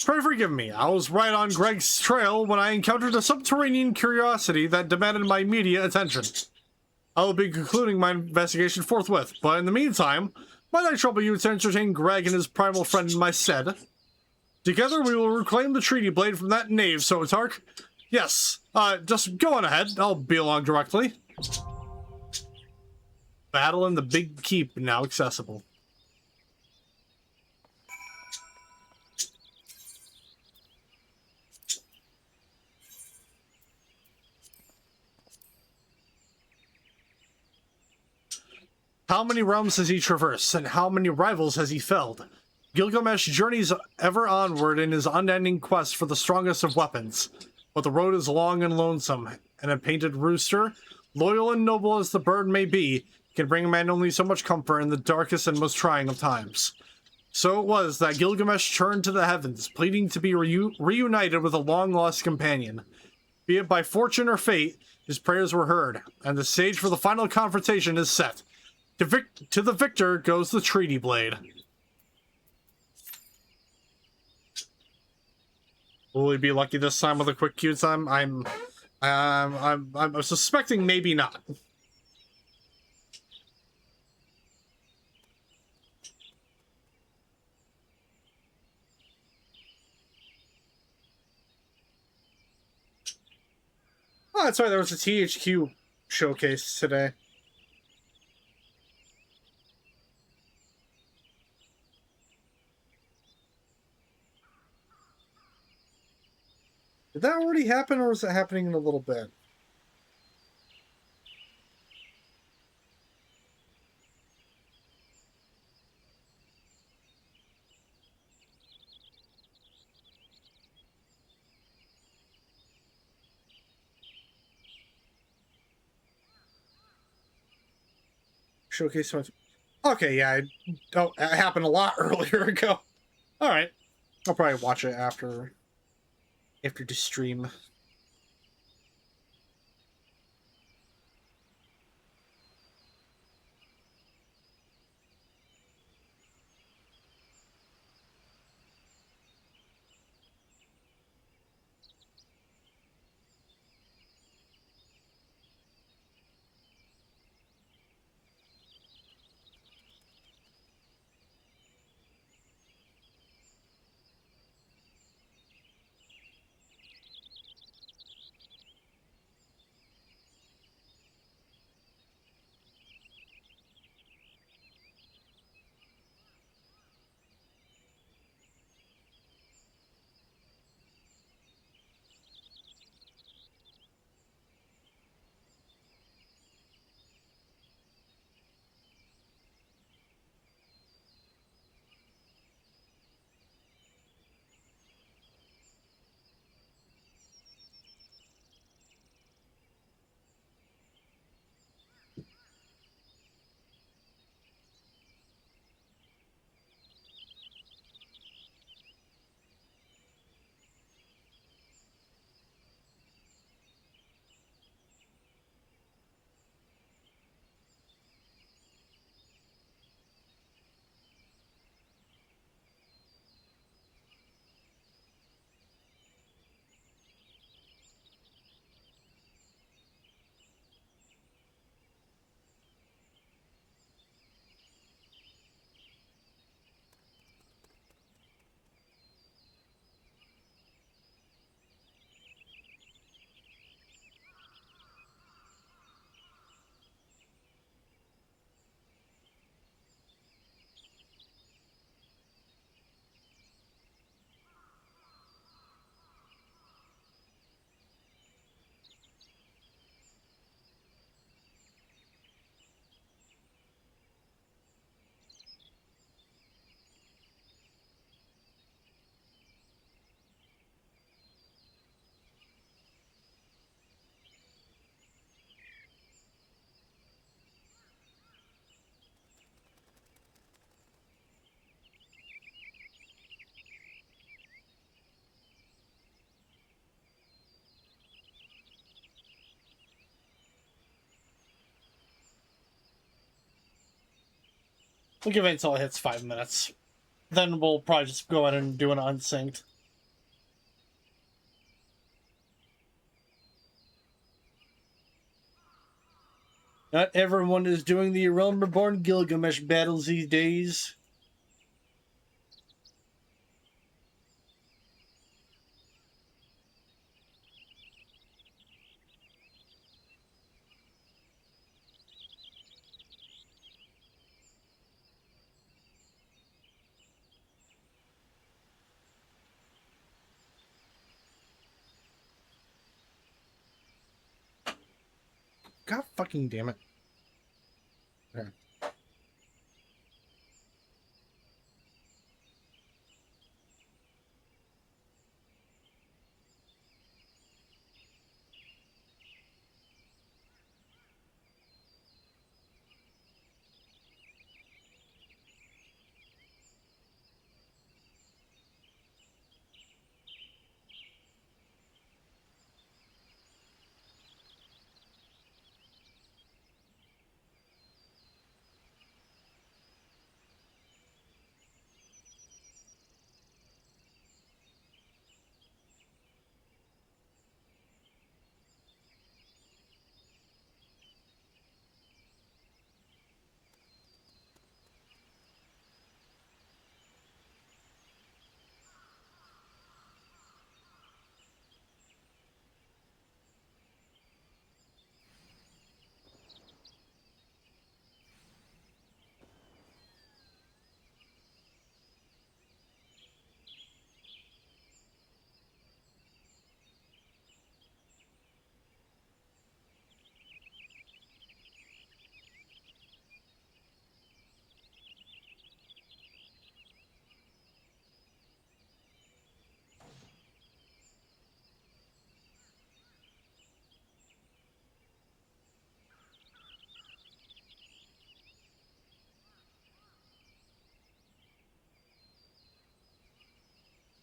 Pray forgive me. I was right on Greg's trail when I encountered a subterranean curiosity that demanded my immediate attention. I will be concluding my investigation forthwith, but in the meantime, might I trouble you to entertain Greg and his primal friend in my stead? Together we will reclaim the treaty blade from that knave, Sotark. Yes, just go on ahead. I'll be along directly. Battle in the Big Keep now accessible. How many realms has he traversed, and how many rivals has he felled? Gilgamesh journeys ever onward in his unending quest for the strongest of weapons. But the road is long and lonesome, and a painted rooster, loyal and noble as the bird may be, can bring a man only so much comfort in the darkest and most trying of times. So it was that Gilgamesh turned to the heavens, pleading to be reunited with a long-lost companion. Be it by fortune or fate, his prayers were heard, and the stage for the final confrontation is set. To the victor goes the treaty blade. Will we be lucky this time with a quick queue time? I'm suspecting maybe not. Oh, that's right. There was a THQ showcase today. Did that already happen, or is it happening in a little bit? Showcase. Okay, yeah. It happened a lot earlier ago. All right. I'll probably watch it after the stream. We'll give it until it hits 5 minutes. then we'll probably just go ahead and do an unsynced. Not everyone is doing the Realm Reborn Gilgamesh battles these days. God fucking damn it. There.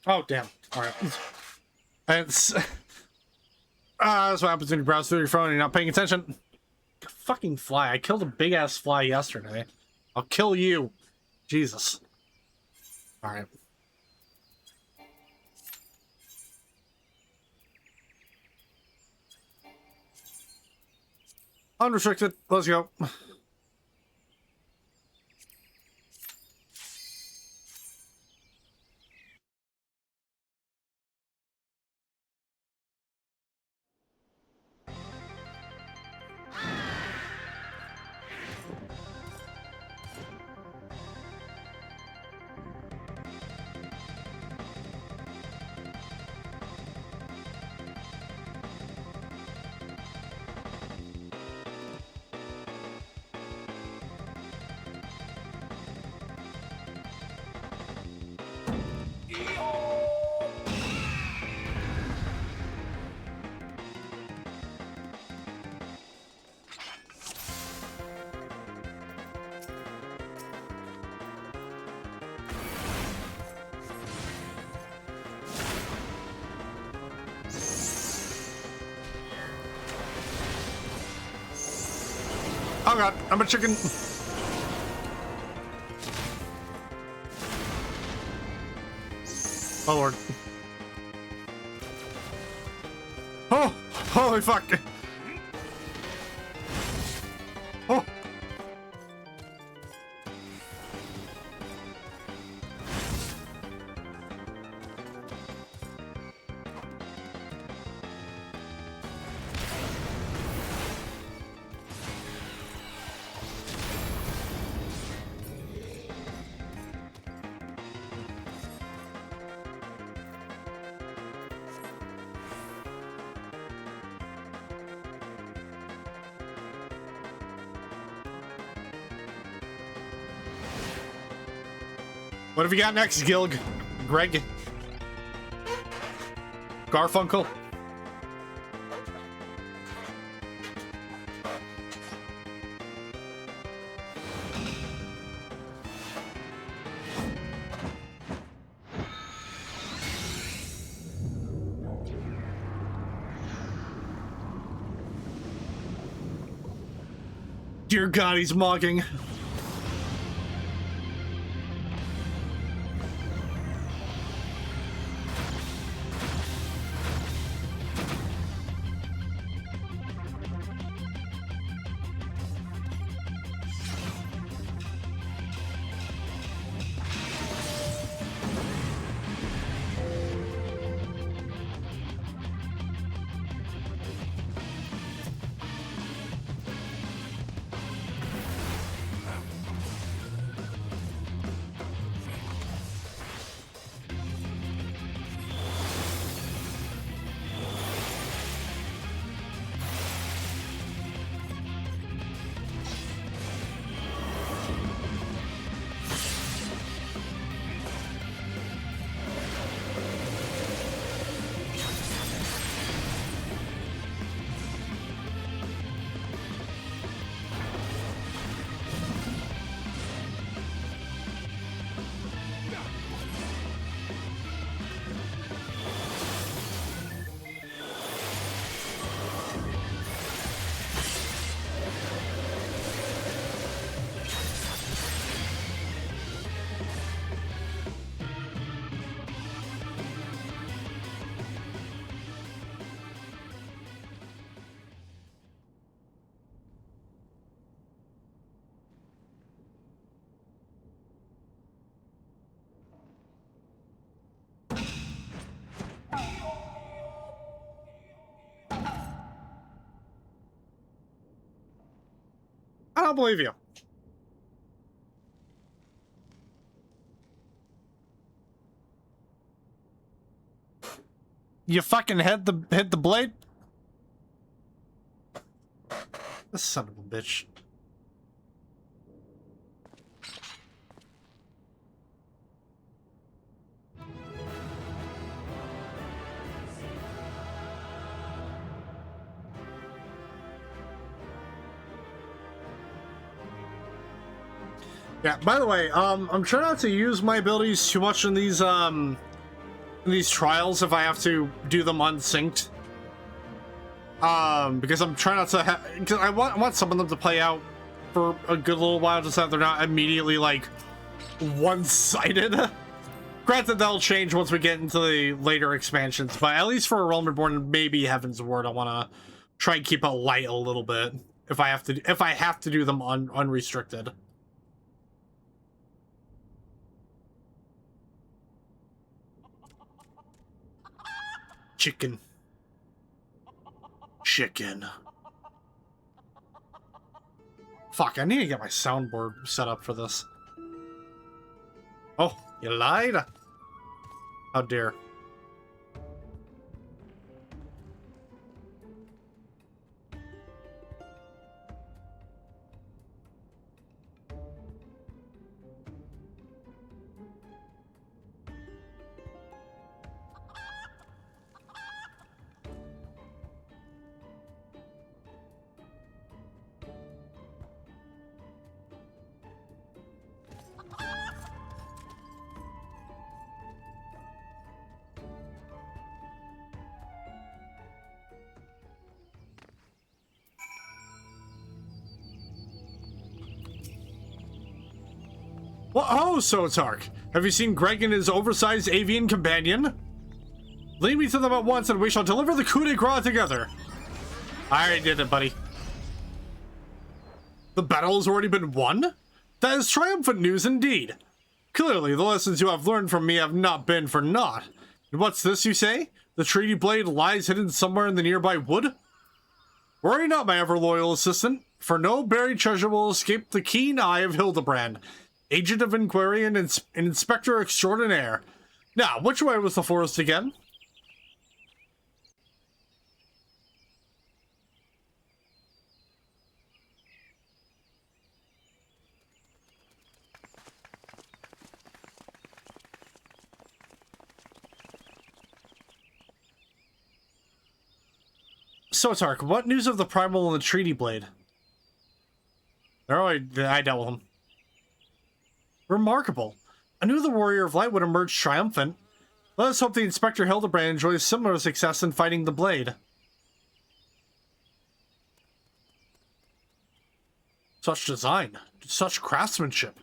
Oh, damn. Alright. It's... that's what happens when you browse through your phone and you're not paying attention. Fucking fly. I killed a big-ass fly yesterday. I'll kill you. Jesus. Alright. Unrestricted. Let's go. Oh god, I'm a chicken. Oh lord. Oh, holy fuck. Oh. What have you got next, Gilg? Greg? Garfunkel? Dear God, he's mocking. I'll believe you. You fucking hit the blade? This son of a bitch. Yeah, by the way, I'm trying not to use my abilities too much in these trials if I have to do them unsynced. Because I'm trying not to because I want some of them to play out for a good little while, just so that they're not immediately like one-sided. Granted, that'll change once we get into the later expansions, but at least for a Realm Reborn and maybe Heaven's Word, I want to try and keep it light a little bit if I have to do them unrestricted. Chicken. Fuck, I need to get my soundboard set up for this. Oh, you lied? How dare. Well, oh, Sotark, have you seen Greg and his oversized avian companion? Lead me to them at once and we shall deliver the coup de grace together. I already did it, buddy. The battle has already been won? That is triumphant news indeed. Clearly, the lessons you have learned from me have not been for naught. And what's this, you say? The treaty blade lies hidden somewhere in the nearby wood? Worry not, my ever-loyal assistant, for no buried treasure will escape the keen eye of Hildebrand, agent of inquiry and inspector extraordinaire. Now, which way was the forest again? Sotark, what news of the Primal and the Treaty Blade? Oh, I dealt with him. Remarkable. I knew the Warrior of Light would emerge triumphant. Let us hope the Inspector Hildebrand enjoys similar success in fighting the Blade. Such design, such craftsmanship.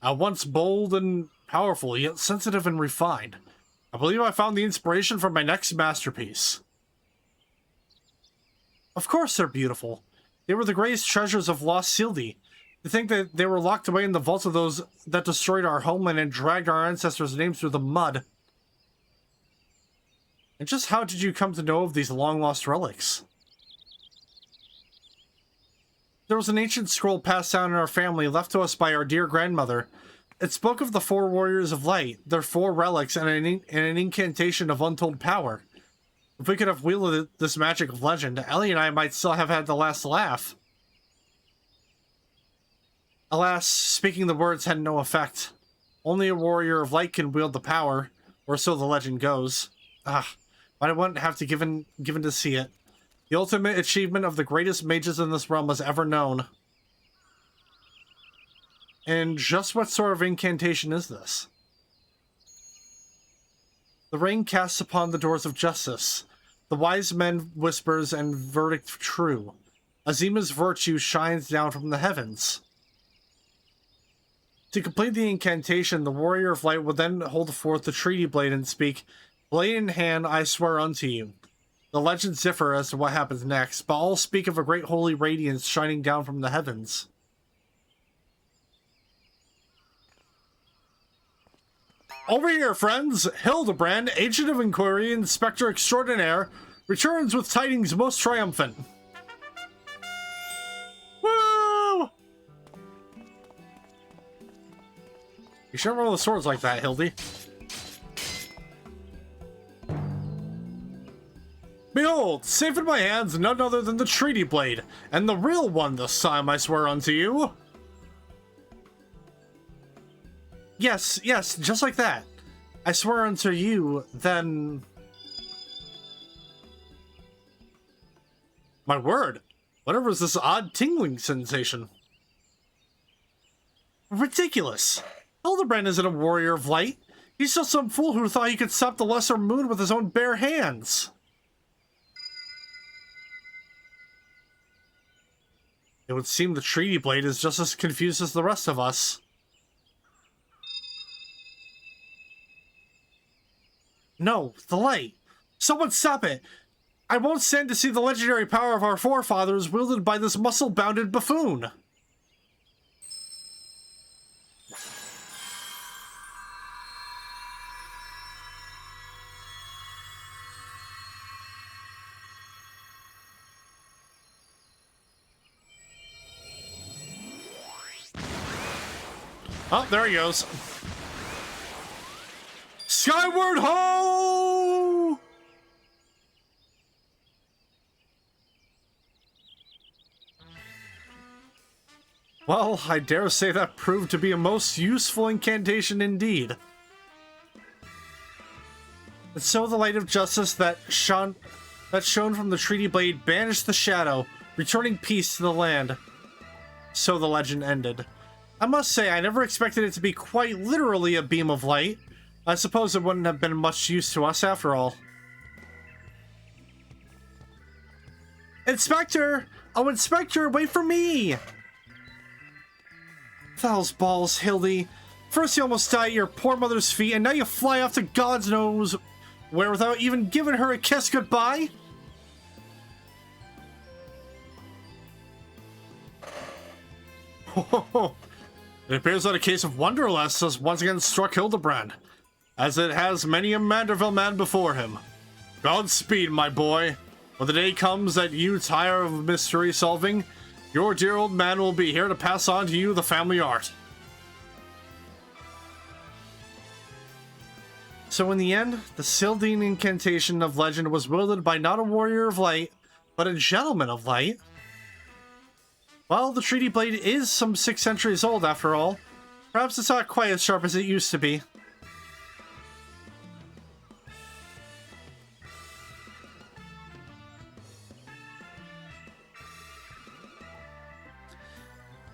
At once bold and powerful, yet sensitive and refined. I believe I found the inspiration for my next masterpiece. Of course they're beautiful. They were the greatest treasures of lost Sildi. To think that they were locked away in the vaults of those that destroyed our homeland and dragged our ancestors' names through the mud. And just how did you come to know of these long-lost relics? There was an ancient scroll passed down in our family, left to us by our dear grandmother. It spoke of the 4 Warriors of Light, their 4 relics, and an incantation of untold power. If we could have wielded this magic of legend, Ellie and I might still have had the last laugh. Alas, speaking the words had no effect. Only a Warrior of Light can wield the power, or so the legend goes. But I wouldn't have to given to see it. The ultimate achievement of the greatest mages in this realm was ever known. And just what sort of incantation is this? The rain casts upon the doors of justice. The wise men whispers and verdict true. Azima's virtue shines down from the heavens. To complete the incantation, the Warrior of Light will then hold forth the Treaty Blade and speak, "Blade in hand, I swear unto you." The legends differ as to what happens next, but all speak of a great holy radiance shining down from the heavens. Over here, friends! Hildebrand, Agent of Inquiry, Inspector Extraordinaire, returns with tidings most triumphant. Woo! You shouldn't roll the swords like that, Hildy. Behold, safe in my hands, none other than the treaty blade, and the real one this time, I swear unto you. Yes, yes, just like that. I swear unto you, then... My word, whatever is this odd tingling sensation? Ridiculous. Hildebrand isn't a warrior of light. He's just some fool who thought he could stop the lesser moon with his own bare hands. It would seem the treaty blade is just as confused as the rest of us. No, the light. Someone stop it. I won't stand to see the legendary power of our forefathers wielded by this muscle-bounded buffoon. Oh, there he goes. Skyward ho! Well, I dare say that proved to be a most useful incantation indeed. And so the light of justice that shone from the treaty blade banished the shadow, returning peace to the land. So the legend ended. I must say, I never expected it to be quite literally a beam of light. I suppose it wouldn't have been much use to us after all. Inspector! Oh, Inspector, wait for me! Those balls, Hildy. First you almost die at your poor mother's feet, and now you fly off to God knows where without even giving her a kiss goodbye? It appears that a case of Wanderlust has once again struck Hildebrand, as it has many a Manderville man before him. Godspeed, my boy. When the day comes that you tire of mystery solving, your dear old man will be here to pass on to you the family art. So in the end, the Sildine incantation of legend was wielded by not a warrior of light, but a gentleman of light. Well, the treaty blade is some 6 centuries old after all. Perhaps it's not quite as sharp as it used to be.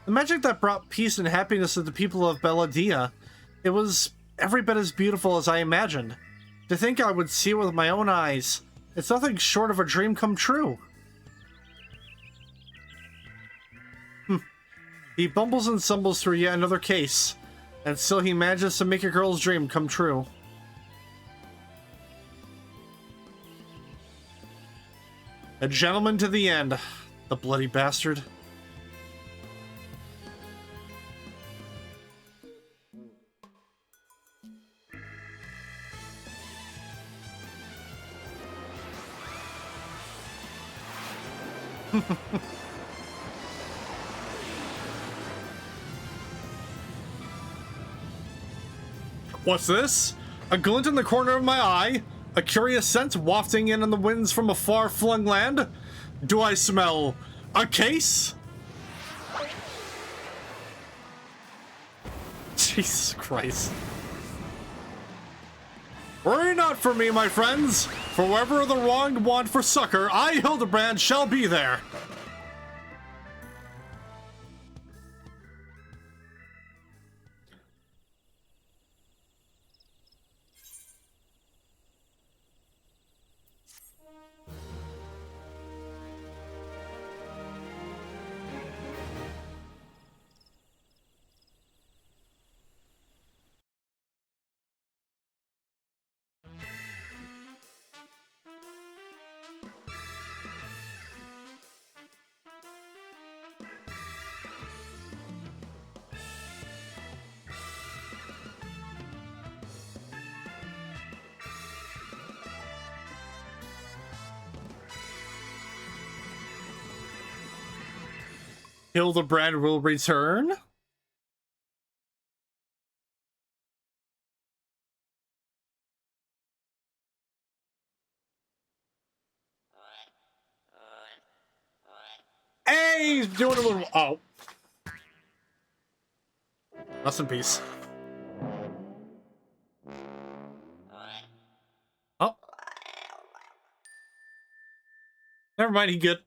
The magic that brought peace and happiness to the people of Belladia, it was every bit as beautiful as I imagined. To think I would see it with my own eyes, it's nothing short of a dream come true. He bumbles and stumbles through yet another case, and still he manages to make a girl's dream come true. A gentleman to the end, the bloody bastard. What's this? A glint in the corner of my eye? A curious scent wafting in on the winds from a far-flung land? Do I smell a case? Jesus Christ. Worry not for me, my friends, for wherever the wronged want for succor, I, Hildebrand, shall be there. Hildebrand will return? Hey, he's doing a little... Oh. Rest in peace. Oh. Never mind, he good.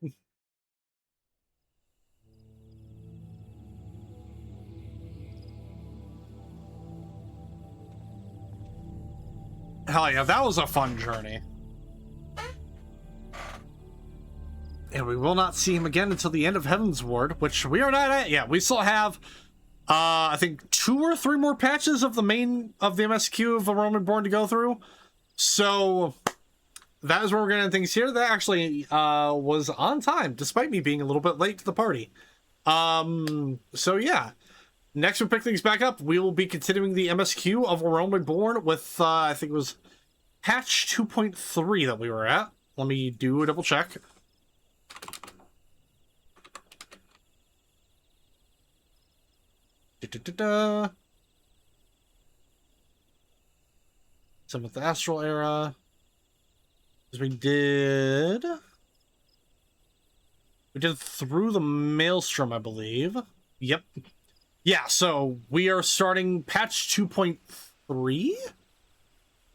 Hell yeah, that was a fun journey. And we will not see him again until the end of Heaven's Ward, which we are not at yet. We still have, I think, 2 or 3 more patches of the MSQ of Reborn to go through. So that is where we're getting things here. That actually was on time, despite me being a little bit late to the party. So yeah. Next we pick things back up, we will be continuing the MSQ of Reborn with, I think it was patch 2.3 that we were at. Let me do a double check. Some of the Astral Era. We did Through the Maelstrom, I believe. Yep. Yeah, so we are starting patch 2.3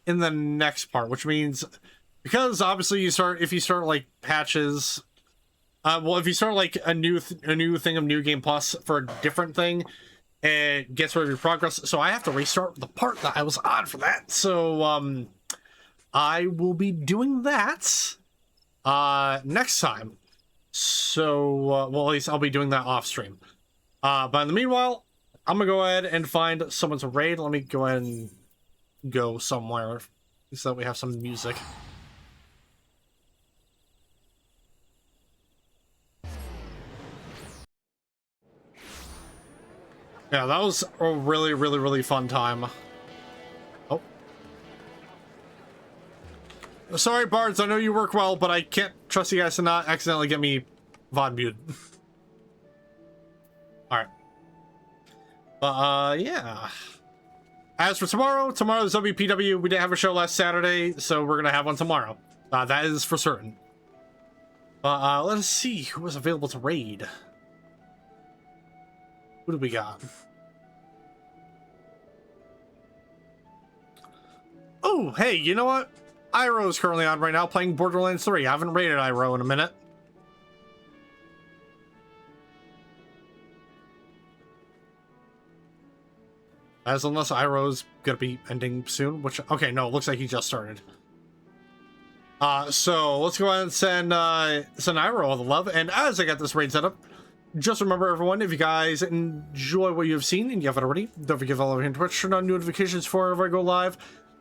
in the next part, which means because obviously if you start like patches, well, if you start like a new thing of New Game Plus for a different thing, it gets rid of your progress. So I have to restart the part that I was on for that. So I will be doing that next time. So well, at least I'll be doing that off stream. But in the meanwhile, I'm gonna go ahead and find someone to raid. Let me go ahead and go somewhere so that we have some music. Yeah, that was a really, really, really fun time. Oh. Sorry, Bards, I know you work well, but I can't trust you guys to not accidentally get me VOD muted. Alright. But, yeah. As for tomorrow's WPW. We didn't have a show last Saturday, so we're gonna have one tomorrow. That is for certain. But, let us see who was available to raid. Who do we got? Oh, hey, you know what? Iroh's currently on right now playing Borderlands 3. I haven't raided Iroh in a minute. As unless Iroh's gonna be ending soon, which, okay, no, it looks like he just started. So let's go ahead and send Iroh all the love. And as I got this raid set up, just remember, everyone, if you guys enjoy what you have seen and you haven't already, don't forget to follow me on Twitch, turn on notifications for whenever I go live.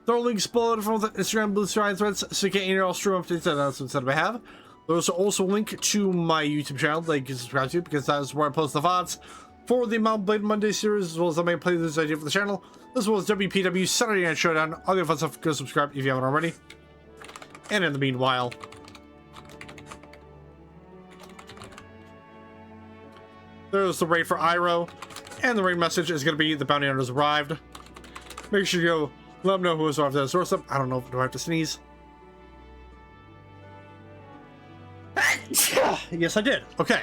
There are links below from the Instagram, Blue Sky, and Threads, so you can email all stream updates and announcements that I have. There's also a link to my YouTube channel that you can subscribe to, because that is where I post the VODs for the Mount Blade Monday series, as well as I may play this idea for the channel, as well as WPW Saturday Night Showdown. All the fun stuff, go subscribe if you haven't already. And in the meanwhile, there's the raid for Iroh, and the raid message is going to be the bounty hunters arrived. Make sure you go let them know who has arrived at the source up. I don't know, do I have to sneeze? Yes, I did. Okay.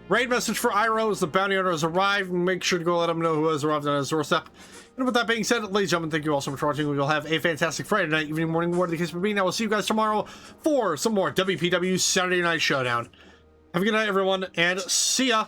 Raid message for Iroh is the bounty hunter has arrived. Make sure to go let them know who has arrived on his doorstep. And with that being said, ladies and gentlemen, thank you all so much for watching. We will have a fantastic Friday night, evening, morning, whatever the case may be. And I will see you guys tomorrow for some more WPW Saturday Night Showdown. Have a good night, everyone, and see ya!